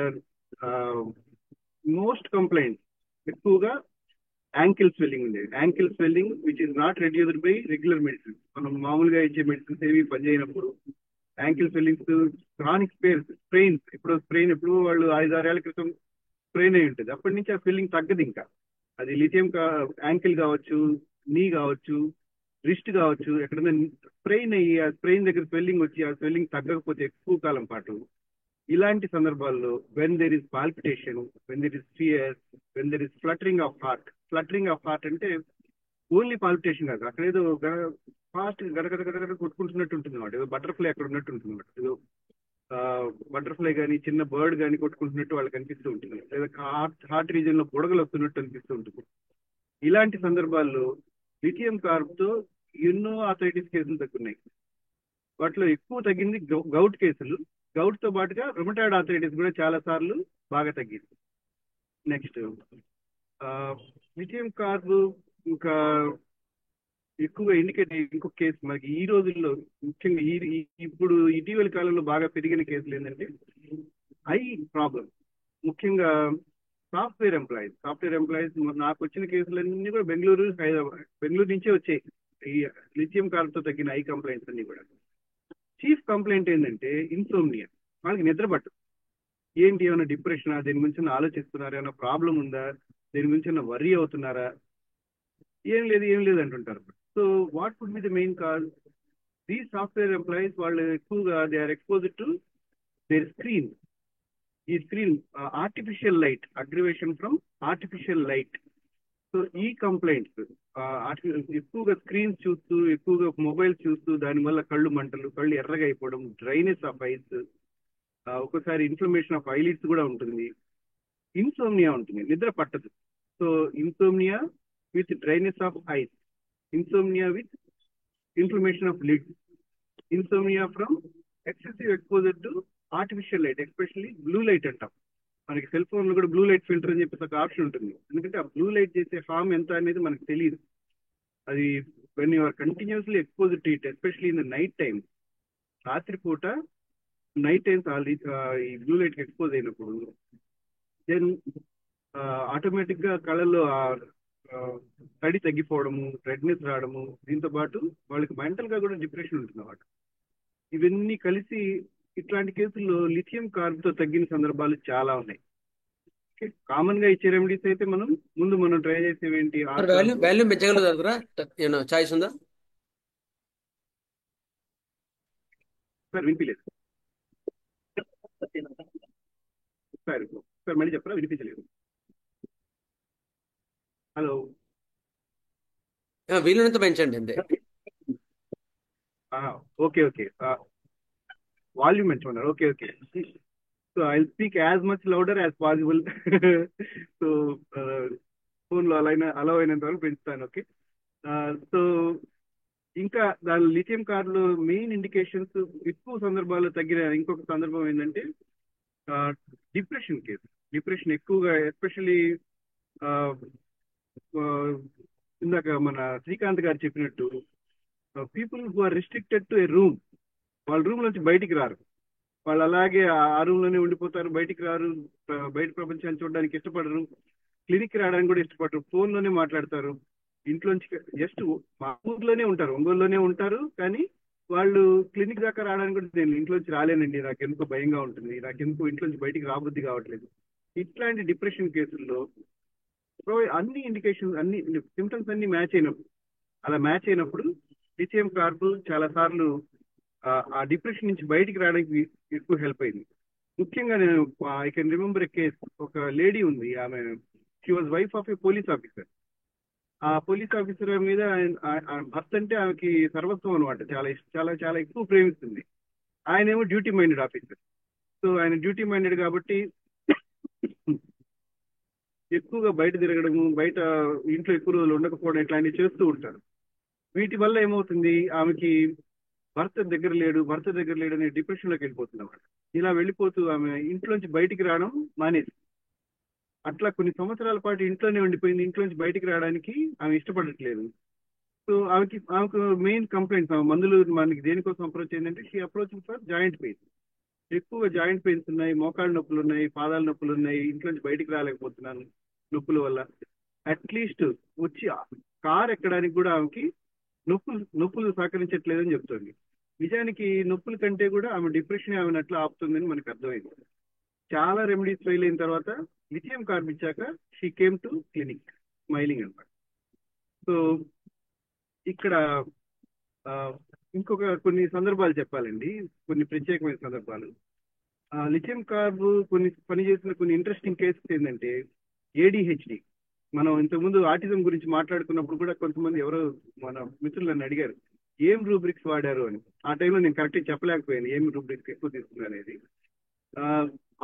మోస్ట్ కంప్లైంట్స్ ఎక్కువగా యాంకిల్ స్వెల్లింగ్ ఉండేది. Ankle swelling which is not reduced by regular medicine. మనం మామూలుగా ఇచ్చే మెడిసిన్స్ ఏవి పనిచేయనప్పుడు యాంకిల్ స్వెల్లింగ్స్, క్రానిక్ స్ప్రెయిన్స్. ఎప్పుడు వాళ్ళు 5-6 ఏళ్ల క్రితం స్ప్రెయిన్ అయి ఉంటుంది, అప్పటి నుంచి ఆ స్వెల్లింగ్ తగ్గదు. ఇంకా అది లిథియం యాంకిల్ కావచ్చు, నీ కావచ్చు, రిస్ట్ కావచ్చు, ఎక్కడైనా స్ప్రెయిన్ అయ్యి ఆ స్ప్రెయిన్ దగ్గర స్వెల్లింగ్ వచ్చి ఆ స్వెల్లింగ్ తగ్గకపోతే ఎక్కువ కాలం పాటు, ఇలాంటి సందర్భాల్లో when there is palpitation, when there is fear, when there is fluttering of heart. Fluttering of heart అంటే ఓన్లీ పాల్పిటేషన్ కాదు, అక్కడ ఏదో ఫాస్ట్ గడగడ గడగడ కొట్టుకుంటున్నట్టు ఉంటుంది అన్నమాట. ఏదో బటర్ఫ్లై అక్కడ ఉన్నట్టు ఉంటుంది అన్నమాట. ఏదో బటర్ఫ్లై కానీ చిన్న బర్డ్ కానీ కొట్టుకుంటున్నట్టు వాళ్ళకి అనిపిస్తూ ఉంటుంది, లేదా హార్ట్ రీజియన్ లో బుడగలు వస్తున్నట్టు అనిపిస్తూ ఉంటుంది. ఇలాంటి సందర్భాల్లో లిథియం కార్బ్ తో ఎన్నో ఆర్థరైటిస్ కేసులు తగ్గున్నాయి. వాటిలో ఎక్కువ తగ్గింది గౌట్ కేసులు. గౌట్ తో పాటుగా రుమటాయిడ్ ఆర్థరైటిస్ కూడా చాలా సార్లు బాగా తగ్గింది. నెక్స్ట్ లిథియం కార్బ్ ఇంకా ఎక్కువగా ఇండికేట్ అయ్యే ఇంకొక కేసు మనకి ఈ రోజుల్లో, ముఖ్యంగా ఇప్పుడు ఇటీవలి కాలంలో బాగా పెరిగిన కేసులు ఏంటంటే ఐ ప్రాబ్లం. ముఖ్యంగా సాఫ్ట్వేర్ ఎంప్లాయీస్. నాకు వచ్చిన కేసులన్నీ కూడా బెంగళూరు, హైదరాబాద్, బెంగళూరు నుంచే వచ్చాయి ఈ లిథియం కార్బ్ తో తగ్గిన ఐ కంప్లైంట్స్ అన్ని కూడా. చీఫ్ కంప్లైంట్ ఏంటంటే ఇన్సోమ్నియా. వాళ్ళకి నిద్ర పట్టు. ఏంటి, ఏమైనా డిప్రెషనా, దేని గురించి ఆలోచిస్తున్నారా, ఏమైనా ప్రాబ్లం ఉందా, దేని గురించి ఏమైనా వర్రీ అవుతున్నారా? ఏం లేదు అంటుంటారు. So what would be the main cause? These software employees వాళ్ళు ఎక్కువగా they are exposed to their screen. ఈ screen artificial light, aggravation from artificial light. So ఈ కంప్లైంట్స్ ఎక్కువగా స్క్రీన్స్ చూస్తూ, ఎక్కువగా మొబైల్స్ చూస్తూ, దానివల్ల కళ్ళు మంటలు, కళ్ళు ఎర్రగా అయిపోవడం, డ్రైనెస్ ఆఫ్ ఐస్, ఒక్కోసారి ఇన్ఫ్లమేషన్ ఆఫ్ ఐలిడ్స్ కూడా ఉంటుంది, ఇన్సోమ్నియా ఉంటుంది, నిద్ర పట్టదు. So insomnia with dryness of ice, insomnia with inflammation of lids, insomnia from excessive exposure to artificial light, especially blue light అంటాం. మనకి సెల్ ఫోన్ లో కూడా బ్లూ లైట్ ఫిల్టర్ అని చెప్పేసి ఒక ఆప్షన్ ఉంటుంది. ఎందుకంటే ఆ బ్లూ లైట్ చేసే హార్మ్ ఎంత అనేది మనకు తెలియదు. అది when you are continuously exposed to it, especially in the night time, రాత్రిపూట నైట్ టైమ్స్ ఈ బ్లూ లైట్ కి ఎక్స్పోజ్ అయినప్పుడు దెన్ ఆటోమేటిక్ గా కళ్ళల్లో తడి తగ్గిపోవడము, రెడ్నెస్ రావడము, దీంతో పాటు వాళ్ళకి మెంటల్ గా కూడా డిప్రెషన్ ఉంటుంది అన్నమాట. ఇవన్నీ కలిసి ఇట్లాంటి కేసుల్లో లిథియం కార్బ్ తో తగ్గిన సందర్భాలు చాలా ఉన్నాయి. కామన్ గా ఇచ్చే రెమెడీస్ అయితే మనం ట్రై చేసేవి ఏంటి, వాల్యూమ్ పెంచగలుగుతారా? ఏమన్నా చాయిస్ ఉందా సార్? వినిపించలేదు సార్, మళ్ళీ చెప్పరా? వినిపించలేదు. హలో, వీలునంత పెంచండి అంతే. ఓకే, వాల్యూమ్ పెంచమన్నారు. Okay. So I speak as much louder as possible. So ఫోన్లో అలౌ అయినంత వరకు పెంచుతాను. ఓకే. సో ఇంకా దాని లిథియం కార్బ్ లో మెయిన్ ఇండికేషన్స్ ఎక్కువ సందర్భాల్లో తగ్గిన ఇంకొక సందర్భం ఏంటంటే డిప్రెషన్ కేసు. డిప్రెషన్ ఎక్కువగా, ఎస్పెషల్లీ ఇందాక మన శ్రీకాంత్ గారు చెప్పినట్టు, people who are restricted to a room, వాళ్ళ రూమ్ నుంచి బయటికి రారు, వాళ్ళు అలాగే ఆ రూమ్ లోనే ఉండిపోతారు, బయటికి రారు, బయట ప్రపంచాన్ని చూడడానికి ఇష్టపడరు, క్లినిక్ రావడానికి కూడా ఇష్టపడరు, ఫోన్ లోనే మాట్లాడతారు, ఇంట్లోంచి జస్ట్ మా ఊర్లోనే ఉంటారు, ఒంగోలులోనే ఉంటారు, కానీ వాళ్ళు క్లినిక్ దాకా రావడానికి కూడా నేను ఇంట్లోంచి రాలేనండి, నాకెందుకో భయంగా ఉంటుంది, నాకెందుకో ఇంట్లోంచి బయటికి రాబుద్ది కావట్లేదు, ఇట్లాంటి డిప్రెషన్ కేసుల్లో అన్ని ఇండికేషన్ అన్ని సిమ్టమ్స్ అన్ని మ్యాచ్ అయినప్పుడు అలా మ్యాచ్ అయినప్పుడు లిథియం కార్బ్ చాలా సార్లు ఆ డిప్రెషన్ నుంచి బయటికి రావడానికి ఎక్కువ హెల్ప్ అయింది. ముఖ్యంగా నేను I can remember a case. ఒక లేడీ ఉంది, ఆమె she was wife of A police officer. ఆ పోలీస్ ఆఫీసర్ మీద భర్త అంటే ఆమెకి సర్వస్వం అనమాట, చాలా చాలా చాలా ఎక్కువ ప్రేమిస్తుంది. ఆయనేమో డ్యూటీ మైండెడ్ ఆఫీసర్. సో ఆయన డ్యూటీ మైండెడ్ కాబట్టి ఎక్కువగా బయట తిరగడము, బయట ఇంట్లో ఎక్కువ రోజులు ఉండకపోవడం ఇట్లాంటివి చేస్తూ ఉంటారు. వీటి వల్ల ఏమవుతుంది, ఆమెకి భర్త దగ్గర లేడు అనే డిప్రెషన్లోకి వెళ్ళిపోతుంది అన్నమాట. ఇలా వెళ్ళిపోతూ ఆమె ఇంట్లోంచి బయటికి రావడం మానేసి అట్లా కొన్ని సంవత్సరాల పాటు ఇంట్లోనే ఉండిపోయింది. ఇంట్లోంచి బయటికి రావడానికి ఆమె ఇష్టపడట్లేదు. సో ఆమెకు మెయిన్ కంప్లైంట్స్, ఆమె మందులు మనకి దేనికోసం అప్రోచ్ అయిందంటే she approach for joint pain. ఎక్కువ జాయింట్ పెయిన్స్ ఉన్నాయి, మోకాళ్ళ నొప్పులు ఉన్నాయి, పాదాల నొప్పులు ఉన్నాయి, ఇంట్లోంచి బయటికి రాలేకపోతున్నాను నొప్పుల వల్ల. అట్లీస్ట్ వచ్చి కార్ ఎక్కడానికి కూడా ఆమెకి నొప్పులు సహకరించట్లేదని చెప్తుంది. నిజానికి నొప్పుల కంటే కూడా ఆమె డిప్రెషన్ ఆమెను అట్లా ఆపుతుందని మనకు అర్థమైంది. చాలా రెమెడీస్ ఫెయిల్ అయిన తర్వాత లిథియం కార్బ్ ఇచ్చాక she came to clinic smiling అనమాట. సో ఇక్కడ ఇంకొక కొన్ని సందర్భాలు చెప్పాలండి, కొన్ని ప్రత్యేకమైన సందర్భాలు. లిథియం కార్బ్ పనిచేసిన కొన్ని ఇంట్రెస్టింగ్ కేసెస్ ఏంటంటే ADHD. మనం ఇంతకుముందు ఆటిజం గురించి మాట్లాడుకున్నప్పుడు కూడా కొంతమంది ఎవరో మన మిత్రులు నన్ను అడిగారు ఏం రూబ్రిక్స్ వాడారు అని. ఆ టైంలో నేను కరెక్ట్గా చెప్పలేకపోయాను ఏం రూబ్రిక్స్ ఎక్కువ తీసుకున్నా అనేది.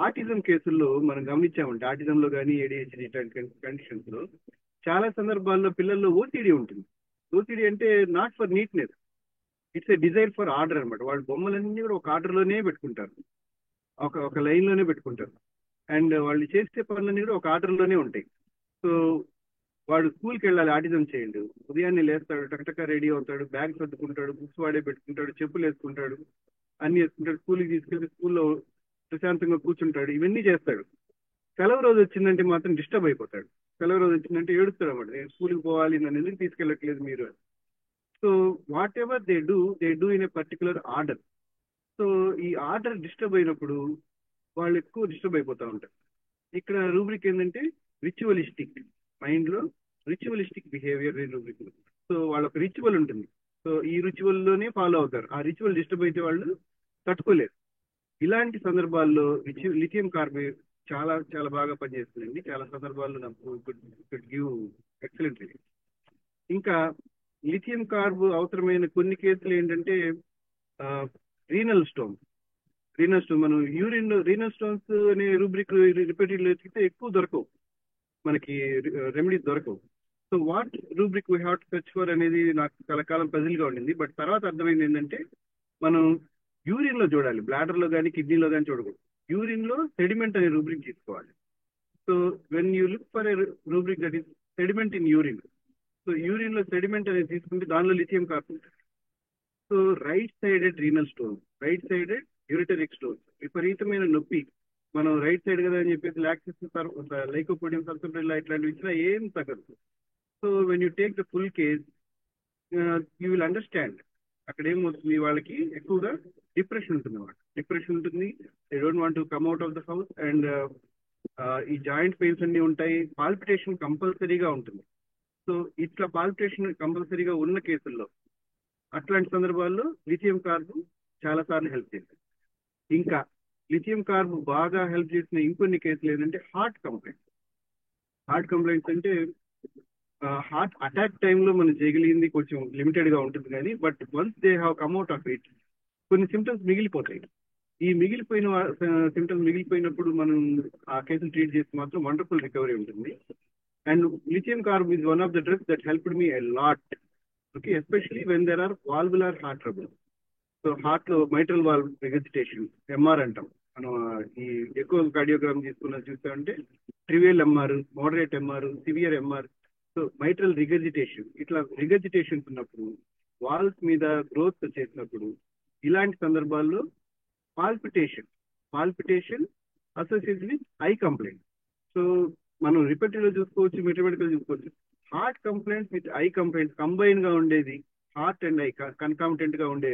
ఆటిజం కేసుల్లో మనం గమనించామంటే ఆటిజంలో కానీ ADHD ఇట్లాంటి కండిషన్స్ లో చాలా సందర్భాల్లో పిల్లల్లో OCD ఉంటుంది. OCD అంటే not for neatness, it's a desire for order అనమాట. వాళ్ళ బొమ్మలన్నీ కూడా ఒక ఆర్డర్లోనే పెట్టుకుంటారు, ఒక లైన్లోనే పెట్టుకుంటారు. అండ్ వాళ్ళు చేసే పనులన్నీ కూడా ఒక ఆర్డర్లోనే ఉంటాయి. సో వాడు స్కూల్కి వెళ్ళాలి, ఆటిజం చేయండి, ఉదయాన్నే లేస్తాడు, టకటక రెడీ అవుతాడు, బ్యాగ్ సర్దుకుంటాడు, బుక్స్ వాడే పెట్టుకుంటాడు, చెప్పులు వేసుకుంటాడు, అన్ని వేసుకుంటాడు, స్కూల్కి తీసుకెళ్తే స్కూల్లో ప్రశాంతంగా కూర్చుంటాడు, ఇవన్నీ చేస్తాడు. సెలవు రోజు వచ్చిందంటే మాత్రం డిస్టర్బ్ అయిపోతాడు. సెలవు రోజు వచ్చిందంటే ఏడుస్తాడు అన్నమాట, నేను స్కూల్కి పోవాలి, నన్ను ఎందుకు తీసుకెళ్ళట్లేదు మీరు. So what ever they do in a particular order. So ఈ ఆర్డర్ డిస్టర్బ్ అయినప్పుడు వాళ్ళు ఎక్కువ డిస్టర్బ్ అయిపోతూ ఉంటారు. ఇక్కడ రూబ్రిక్ ఏంటంటే రిచువలిస్టిక్, మైండ్ లో రిచువలిస్టిక్ బిహేవియర్ రూబ్రిక్. సో వాళ్ళకి రిచువల్ ఉంటుంది, సో ఈ రిచువల్ లోనే ఫాలో అవుతారు. ఆ రిచువల్ డిస్టర్బ్ అయితే వాళ్ళు తట్టుకోలేరు. ఇలాంటి సందర్భాల్లో లిథియం కార్బేట్ చాలా చాలా బాగా పనిచేస్తుందండి. చాలా సందర్భాల్లో నాకు గివ్ ఎక్సలెంట్ రిజల్ట్. ఇంకా లిథియం కార్బ్ అవసరమైన కొన్ని కేసులు ఏంటంటే రీనల్ స్టోన్స్. మనం యూరిన్ రీనల్ స్టోన్స్ అనే రూబ్రిక్ రిపీటెడ్లీ ఎత్తికితే ఎక్కువ దొరకవు, మనకి రెమెడీస్ దొరకవు. So what rubric we have to search for అనేది నాకు చాలా కాలం పజిల్ గా ఉండింది. బట్ తర్వాత అర్థమైంది ఏంటంటే మనం యూరిన్ లో చూడాలి, బ్లాడర్ లో కానీ కిడ్నీలో కానీ చూడకూడదు. యూరిన్ లో సెడిమెంట్ అనే రూబ్రిక్ తీసుకోవాలి. So when you look for a rubric that is sediment in urine, so urine లో సెడిమెంట్ అనేది తీసుకుంటే దానిలో లిథియం కార్బ్ ఉంటుంది. So right sided renal stone, right sided ureteric stone, విపరీతమైన నొప్పి, మనం రైట్ సైడ్ కదా అని చెప్పేసి లాక్సిస్ లైకోపోడియం సల్ఫబ్రిల్లా ఇట్లాంటివి ఇచ్చినా ఏం తగ్గదు. So when you take the full case you will understand అక్కడ ఏమవుతుంది, వాళ్ళకి ఎక్కువగా డిప్రెషన్ ఉంటుంది అన్నమాట. డిప్రెషన్ ఉంటుంది, they don't want to come out of the house, and ఈ జాయింట్ పెయిన్స్ అన్ని ఉంటాయి, పాల్పిటేషన్ కంపల్సరీగా ఉంటుంది. సో ఇట్లా పాల్పిటేషన్ కంపల్సరీగా ఉన్న కేసుల్లో అట్లాంటి సందర్భాల్లో లిథియం కార్బ్ చాలా సార్లు హెల్ప్ చేస్తుంది. ఇంకా లిథియం కార్బ్ బాగా హెల్ప్ చేసిన ఇంకొన్ని కేసులు ఏంటంటే హార్ట్ కంప్లైంట్స్. హార్ట్ కంప్లైంట్స్ అంటే హార్ట్ అటాక్ టైంలో మనం చేయగలిగింది కొంచెం లిమిటెడ్ గా ఉంటుంది కానీ, but once they have come out of it కొన్ని సిమ్టమ్స్ మిగిలిపోతాయి. ఈ మిగిలిపోయిన సిమ్టమ్స్ మిగిలిపోయినప్పుడు మనం ఆ కేసులు ట్రీట్ చేస్తే మాత్రం వండర్ఫుల్ రికవరీ ఉంటుంది. And lithium carb is one of the drugs that helped me a lot, okay, especially when there are valvular heart trouble. So heart లో మైట్రల్ వాల్వ్ రిగజిటేషన్, MR అంటాం మనం. ఈ ఎక్కువ కార్డియోగ్రామ్ చూస్తామంటే trivial MR, moderate MR, severe MR. So mitral regurgitation, ఇట్లా regurgitations ఉన్నప్పుడు, walls మీద growth చేసినప్పుడు, ఇలాంటి సందర్భాల్లో palpitation associated with eye complaint. So మనం రిపీటెడ్ లో చూసుకోవచ్చు, మెటమెటికల్ చూసుకోవచ్చు. Heart complaints with I complaints combine గా ఉండేది, హార్ట్ అండ్ ఐ కన్కామిటెంట్ గా ఉండే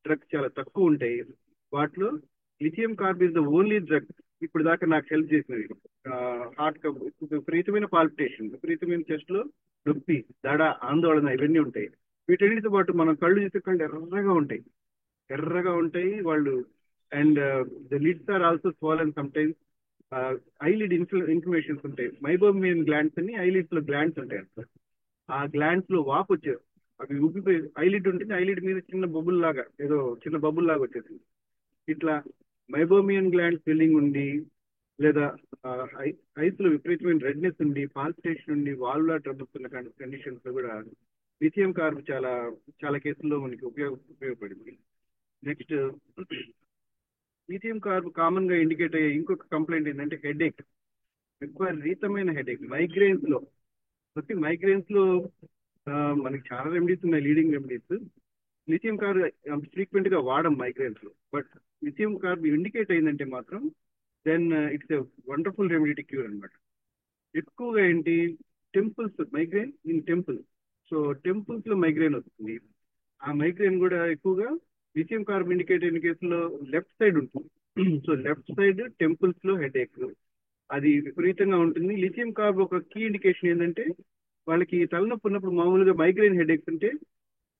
డ్రగ్స్ చాలా తక్కువ ఉంటాయి. వాటిలో lithium carb is the only drug ఇప్పుడు దాకా నాకు హెల్ప్ చేసినవి. హార్ట్ విపరీతమైన పాల్పిటేషన్, విపరీతమైన చెస్ట్ లో నొప్పి, దడ, ఆందోళన ఇవన్నీ ఉంటాయి. వీటన్నిటితో పాటు మనం కళ్ళు చూస్తే కళ్ళు ఎర్రగా ఉంటాయి వాళ్ళు. And the lids are also swollen some times. Eyelid inflammations ఉంటాయి. మైబోమియన్ గ్లాండ్స్ అని ఐలిడ్స్ లో గ్లాండ్స్ ఉంటాయి అన్నమాట. ఆ గ్లాండ్స్ లో వాపు వచ్చేది, అవి ఉబ్బిపోయి ఐలిడ్ ఉంటుంది, ఐలిడ్ మీద చిన్న బబుల్ లాగా ఏదో చిన్న బబుల్ లాగా వచ్చేసింది. ఇట్లా మైబోమియన్ గ్లాండ్ స్వెల్లింగ్ ఉండి, లేదా ఐస్ లో విపరీతమైన రెడ్నెస్ ఉండి, పాల్పిటేషన్ ఉండి, వాల్వులర్ ట్రబుల్స్ ఉన్న కండిషన్స్ లో కూడా లిథియం కార్బ్ చాలా చాలా కేసుల్లో మనకి ఉపయోగపడింది. నెక్స్ట్, లిథియం కార్బ్ కామన్ గా ఇండికేట్ అయ్యే ఇంకొక కంప్లైంట్ ఏంటంటే హెడేక్, విపరీతమైన హెడేక్. మైగ్రేన్స్ లో మనకి చాలా రెమెడీస్ ఉన్నాయి, leading remedies. Lithium carb frequent గా వాడం మైగ్రేన్స్ లో, బట్ లిథియం కార్బ్ ఇండికేట్ అయిందంటే మాత్రం then it's a wonderful remedy to cure అనమాట. ఎక్కువగా ఏంటి, temples, migraine in temple. So temples లో మైగ్రేన్ వస్తుంది. ఆ మైగ్రేన్ కూడా ఎక్కువగా లిథియం కార్బ్ ఇండికేట్ అయిన కేసులో లెఫ్ట్ సైడ్ ఉంటుంది. సో లెఫ్ట్ సైడ్ టెంపుల్స్ లో హెడేక్ అది విపరీతంగా ఉంటుంది. లిథియం కార్బ్ ఒక కీ ఇండికేషన్ ఏంటంటే, వాళ్ళకి తలనొప్పి ఉన్నప్పుడు మామూలుగా మైగ్రేన్ హెడేక్స్ అంటే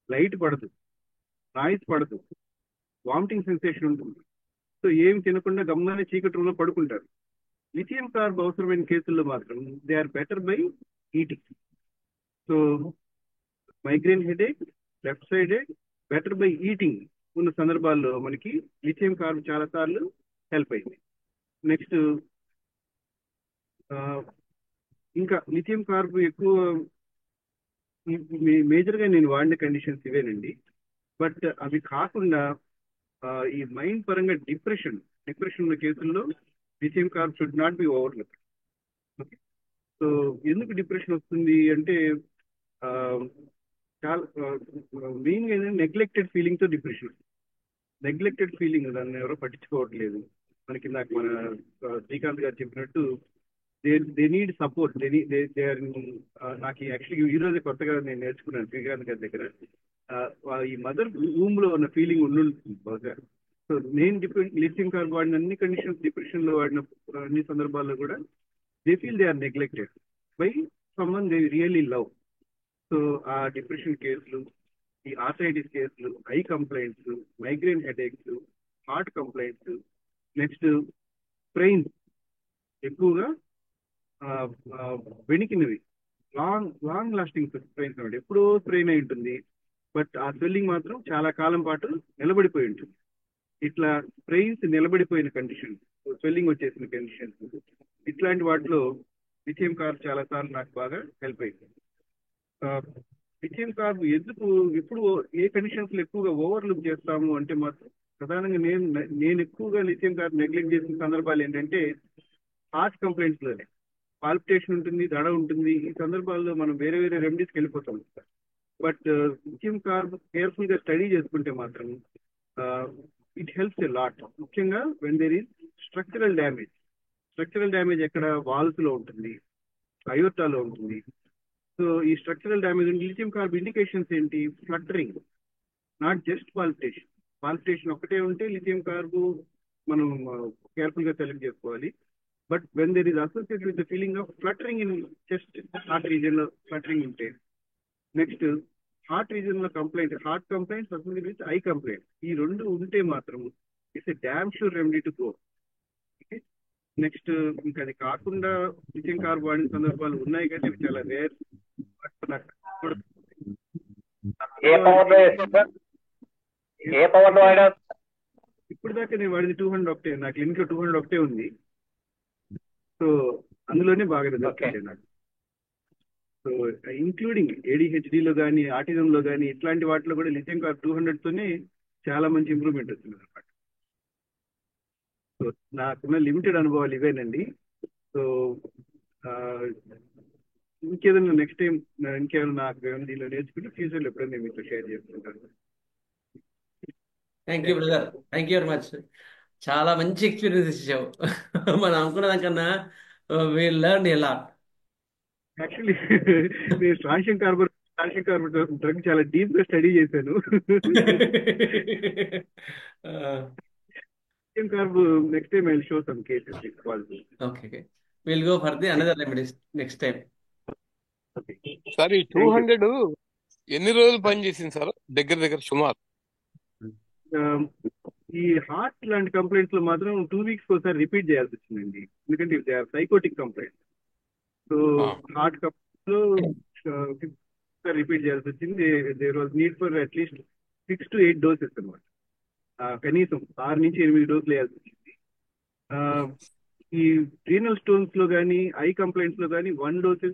లైట్ పడదు, నాయిస్ పడదు, వామిటింగ్ సెన్సేషన్ ఉంటుంది. సో ఏం తినకుండా గమ్మానే చీకటి రూమ్ లో పడుకుంటారు. లిథియం కార్బ్ అవసరమైన కేసుల్లో మాత్రం they are better by eating. So migraine headache, left side better by eating ఉన్న సందర్భాల్లో మనకి లిథియం కార్బ్ చాలా సార్లు హెల్ప్ అయింది. నెక్స్ట్, ఇంకా లిథియం కార్బ్ ఎక్కువ మేజర్ గా నేను వాడిన కండిషన్స్ ఇవేనండి. బట్ అవి కాకుండా ఈ మైండ్ పరంగా డిప్రెషన్ ఉన్న కేసుల్లో lithium carb should not be overlook. So ఎందుకు డిప్రెషన్ వస్తుంది అంటే, చాలా మెయిన్గా ఏంటంటే నెగ్లెక్టెడ్ ఫీలింగ్ తో డిప్రెషన్. నెగ్లెక్టెడ్ ఫీలింగ్, దాన్ని ఎవరో పట్టించుకోవట్లేదు. మనకి నాకు మన శ్రీకాంత్ గారు చెప్పినట్టు దే నీడ్ సపోర్ట్. నాకు యాక్చువల్లీ ఈ రోజే కొత్తగా నేను నేర్చుకున్నాను శ్రీకాంత్ గారి దగ్గర. ఈ మదర్ రూమ్ లో ఉన్న ఫీలింగ్ ఉండుంటుంది బాగా. సో నేను లిథియం కార్బ్ వాడిన అన్ని కండిషన్స్, డిప్రెషన్ లో వాడిన అన్ని సందర్భాల్లో కూడా they feel they are neglected by someone they really love. So ఆ డిప్రెషన్ కేసులు, ఈ ఆర్థరైటిస్ కేసులు, eye complaints, migraine headaches, heart complaints, next strains, ఎక్కువగా వెనికినవి, లాంగ్ లాస్టింగ్ స్ట్రెయిన్స్ అన్నమాట. ఎప్పుడో స్ట్రెయిన్ అయి ఉంటుంది, బట్ ఆ స్వెల్లింగ్ మాత్రం చాలా కాలం పాటు నిలబడిపోయి ఉంటుంది. ఇట్లా స్ట్రెయిన్స్ నిలబడిపోయిన కండిషన్, స్వెల్లింగ్ వచ్చేసిన కండిషన్స్, ఇట్లాంటి వాటిలో లిథియం కార్బ్ చాలా సార్లు నాకు బాగా హెల్ప్ అయింది. లిథియం కార్బ్ ఎప్పుడు ఏ కండిషన్స్ లో ఎక్కువగా ఓవర్లుక్ చేస్తాము అంటే మాత్రం, ప్రధానంగా నేను ఎక్కువగా లిథియం కార్బ్ నెగ్లెక్ట్ చేసిన సందర్భాలు ఏంటంటే హార్ట్ కంప్లైంట్స్ లోనే. పాల్పిటేషన్ ఉంటుంది, దడ ఉంటుంది, ఈ సందర్భాల్లో మనం వేరే వేరే రెమెడీస్కి వెళ్ళిపోతాం. బట్ లిథియం కార్బ్ కేర్ఫుల్ గా స్టడీ చేసుకుంటే మాత్రం ఇట్ హెల్ప్స్ ఎ లాట్. ముఖ్యంగా when there is structural damage ఎక్కడ వాల్స్ లో ఉంటుంది, అయోర్టాలో ఉంటుంది. సో ఈ structural damage lithium carb indications ఏంటి, ఫ్లటరింగ్, నాట్ జస్ట్ పాల్పిటేషన్ ఒక్కటే ఉంటే లిథియం కార్బ్ మనం కేర్ఫుల్ గా సెలెక్ట్ చేసుకోవాలి. But when there is associated with the feeling of fluttering in chest, heart region లో ఫ్లటరింగ్ ఉంటే. నెక్స్ట్, హార్ట్ రీజియన్ లో heart complaints associated with eye complaint, ఈ రెండు ఉంటే మాత్రం it's a damn sure remedy to go. Next, ఇంకా అది కాకుండా లిథియం కార్బ్ వాడిన సందర్భాలు ఉన్నాయి, కానీ అవి చాలా రేర్. ఇప్పుడు దాకా నేను వాడింది 200 ఒకటే, నా క్లినిక్ లో 200 ఒకటే ఉంది. సో అందులోనే బాగా రిజల్ట్ వచ్చాయి నాకు. సో ఇంక్లూడింగ్ ADHD లో కానీ, ఆటిజం లో కానీ, ఇట్లాంటి వాటిలో కూడా లిథియం కార్బ్ 200 తోనే చాలా మంచి ఇంప్రూవ్మెంట్ వచ్చింది అనమాట. సో నాకున్న లిమిటెడ్ అనుభవాలు ఇవేనండి. సో ఇంకేదైనా నెక్స్ట్ టైం ఇంకేమైనా నాకు దీనిలో నేర్చుకుంటే ఫ్యూచర్లో ఎప్పుడైనా నేను మీతో షేర్ చేసుకుంటాను. Thank you brother, thank you very much. చాలా మంచి ఎక్స్పీరియన్స్ ఇచ్చావు. మనం అనుకున్న దానికన్నా will learn a lot. Actually నేను స్ట్రాన్షియం కార్బన్ డ్రగ్ చాలా డీప్ గా స్టడీ చేశాను. carb, next time I'll show some cases. It's possible. Okay. We'll go for the another remedies next time. Sir ఈ 200 ఎన్ని రోజులు పనిచేసింది సార్ దగ్గర సుమారు? ఈ హార్ట్ లాంటి కంప్లైంట్స్ లో మాత్రం 2 weeks ఒకసారి రిపీట్ చేయాల్సి వచ్చిందండి, ఎందుకంటే they are psychotic complaint. So heart complaint లో రిపీట్ చేయాల్సి వచ్చింది. There was need for at least 6 to 8 doses అనమాట. కనీసం 6 నుంచి 8 డోసులు వేయాల్సి వచ్చింది. ఈ రీనల్ స్టోన్స్ లో కానీ ఐ కంప్లైంట్స్ లో కానీ 1 dose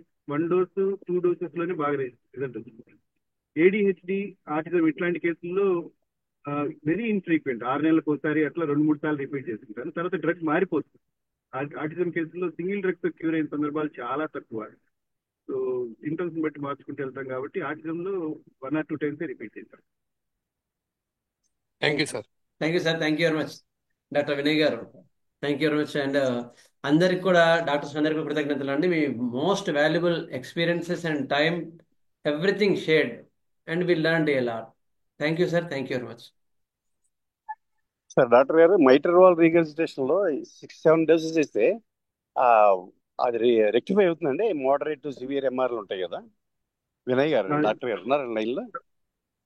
2 doses లోనే బాగా రిజల్ట్ వచ్చింది. ఏడిహెచ్డి, ఆటిజం ఇట్లాంటి కేసుల్లో వెరీ ఇన్ఫ్రీక్వెంట్, 6 నెలలకు ఒకసారి అట్లా 2-3 సార్లు రిపీట్ చేసుకుంటాను. తర్వాత డ్రగ్ మారిపోతుంది. ఆటిజం కేసుల్లో సింగిల్ డ్రగ్స్ క్యూర్ అయిన సందర్భాలు చాలా తక్కువ. సో సింటమ్స్ బట్టి మార్చుకుంటూ వెళ్తాం కాబట్టి ఆటిజంలో 1 or 2 times రిపీట్ చేస్తాం. Thank you sir. Thank you sir. Thank you very much doctor Vinay గారు. Thank you very much. And అందరికి కూడా డాక్టర్స్ అందరికీ కూడా కృతజ్ఞతలు అండి. మీ most valuable experiences and time, everything shared and we learned a lot. Thank you sir. Thank you very much. Sir doctor గారు, mitral valve regurgitation లో 6-7 డోసెస్ ఇస్తే అది రెక్టిఫై అవుతుందండి? మోడరేట్ టు సివియర్ ఎంఆర్లు ఉంటాయి కదా. వినయ్ గారు, డాక్టర్ గారు ఉన్నారు లైన్ లో.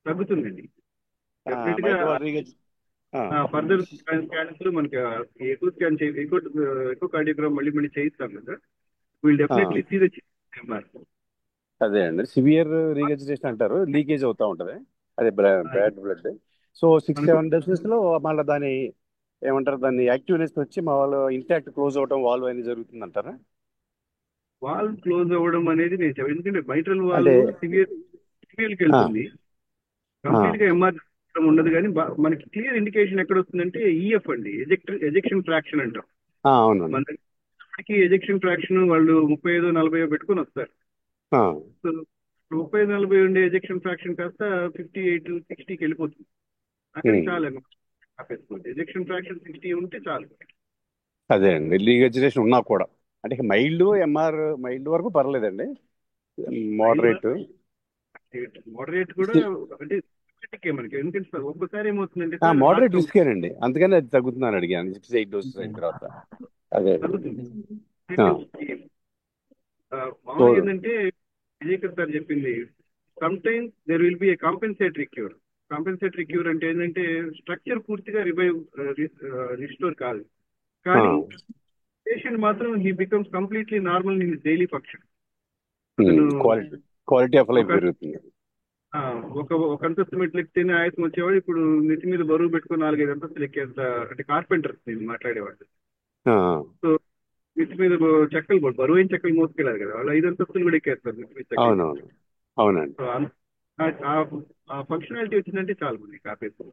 తగ్గుతుందండి మైట్రల్ ఫర్దర్ స్కాన్స్ లో మనకి ఎక్కువ స్కాన్ ఎక్కువ కార్డియోగ్రామ్ మళ్ళీ చేయిస్తాం కదా. Will definitely see the MR. అదే అండి, సివియర్ రీగర్జిటేషన్ అంటారు, లీకేజ్ అవుతా ఉంటది, అదే బ్యాడ్ బ్లడ్. సో 6-7 డోసెస్ లో మళ్ళీ దాని ఏమంటారు, దాన్ని యాక్టివ్నెస్ వచ్చి మా వాళ్ళు ఇంటాక్ట్ క్లోజ్ అవడం, వాల్వ్ అనేది జరుగుతుంది అంటారా? వాల్వ్ క్లోజ్ అవ్వడం అనేది నేను చెప్పాను, ఎందుకంటే మైట్రల్ వాల్వ్ సివియర్కి వెళ్తుంది, కంప్లీట్ గా ఎంఆర్ ఉండదు. కానీ మనకి క్లియర్ ఇండికేషన్ ఎక్కడ వస్తుందంటే ఈఎఫ్ అండి, ఎజెక్షన్ ఫ్రాక్షన్ అంటాం. మనకి ఎజెక్షన్ ఫ్రాక్షన్ వాళ్ళు 35-40 పెట్టుకొని వస్తారు. సో 35-40 ఉండే ఎజెక్షన్ ఫ్రాక్షన్ కాస్త 58-60కి వెళ్ళిపోతుంది. అక్కడ చాలా ఎజెక్షన్ ఫ్రాక్షన్ 60 ఉంటే చాలు. అదే అండి, రీగర్జిటేషన్ ఉన్నా కూడా అంటే మైల్డ్ ఎంఆర్, మైల్డ్ వరకు పర్లేదండి. మోడరేట్ కూడా అంటే మనకి ఎందుకంటే ఒక్కసారి ఏమవుతుందంటే మోడరేట్ రిస్కేనండి, అందుకని అది తగ్గుతుందని అడిగాను 6-8 డోసెస్ అయిన తర్వాత. అదే మామూలుగా ఏంటంటే విజయకర్ సార్ చెప్పింది, some times there will be A compensatory cure. Compensatory cure అంటే ఏంటంటే స్ట్రక్చర్ పూర్తిగా రిస్టోర్ కాదు, కానీ పేషెంట్ మాత్రం he becomes completely normal in daily function. Quality of life పెరుగుతుంది. ఒక అంతస్తు మెట్లు ఎక్కితేనే ఆయాసం వచ్చేవాడు, ఇప్పుడు నెత్తి మీద బరువు పెట్టుకుని 4-5 అంతస్తులు ఎక్కేంత, అంటే కార్పెంటర్స్ నేను మాట్లాడేవాడు. సో నెత్తి మీద చెక్కలు బరువు అయిన చెక్కలు మోసుకెళ్ళారు కదా, వాళ్ళు 5 అంతస్తులు కూడా ఎక్కేస్తారు. అవునండి, ఆ ఫంక్షనాలిటీ వచ్చిందంటే చాలా మంది కాపేస్తారు.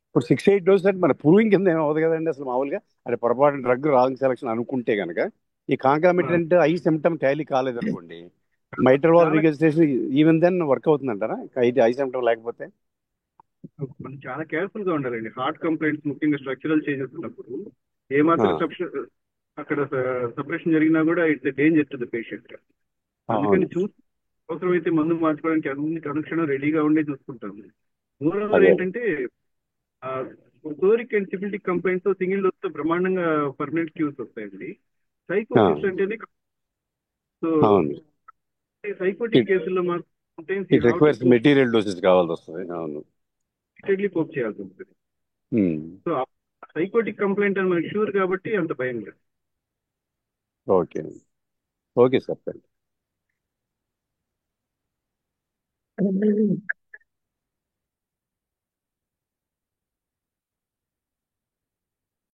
ఇప్పుడు 6-8 డోసెస్ అంటే మన ప్రూవింగ్ కింద ఏమి అవ్వదు కదండి అసలు మామూలుగా. అంటే పొరపాటు డ్రగ్ రాంగ్ సెలక్షన్ అనుకుంటే కనుక ఈ కాంకామిటెంట్ ఐ సిమ్టమ్ టాలీ కాలేదనుకోండి, mitral valve regurgitation even then work అవుతుందంటారా ఐ సిమ్టమ్ లేకపోతే? మనం చాలా కేర్ఫుల్ గా ఉండాలండి. హార్ట్ కంప్లైంట్స్ ముఖ్యంగా స్ట్రక్చరల్ చేంజెస్ ఉన్నప్పుడు ఏమాత్రం అక్కడ సపరేషన్ జరిగినా కూడా it's danger to the patient. అందుకని అవసరమైతే మందు మార్చుకోవడానికి అన్ని కనెక్షన్ రెడీగా ఉండే చూసుకుంటాము. మూడవది ఏంటంటే psoric and syphilitic complaints single dose తో బ్రహ్మాండంగా పర్మనెంట్ క్యూర్స్ వస్తాయండి. సైకోసిస్ అంటేనే, సో సైకోటిక్ కేసుల్లో మాత్రం మెటీరియల్ డోసెస్ కావాల్సి వస్తుంది, కోప్ చేయాల్సి ఉంటుంది. సో సైకోటిక్ కంప్లైంట్ అని మనకి షూర్ కాబట్టి అంత భయం లేదు. Okay sir.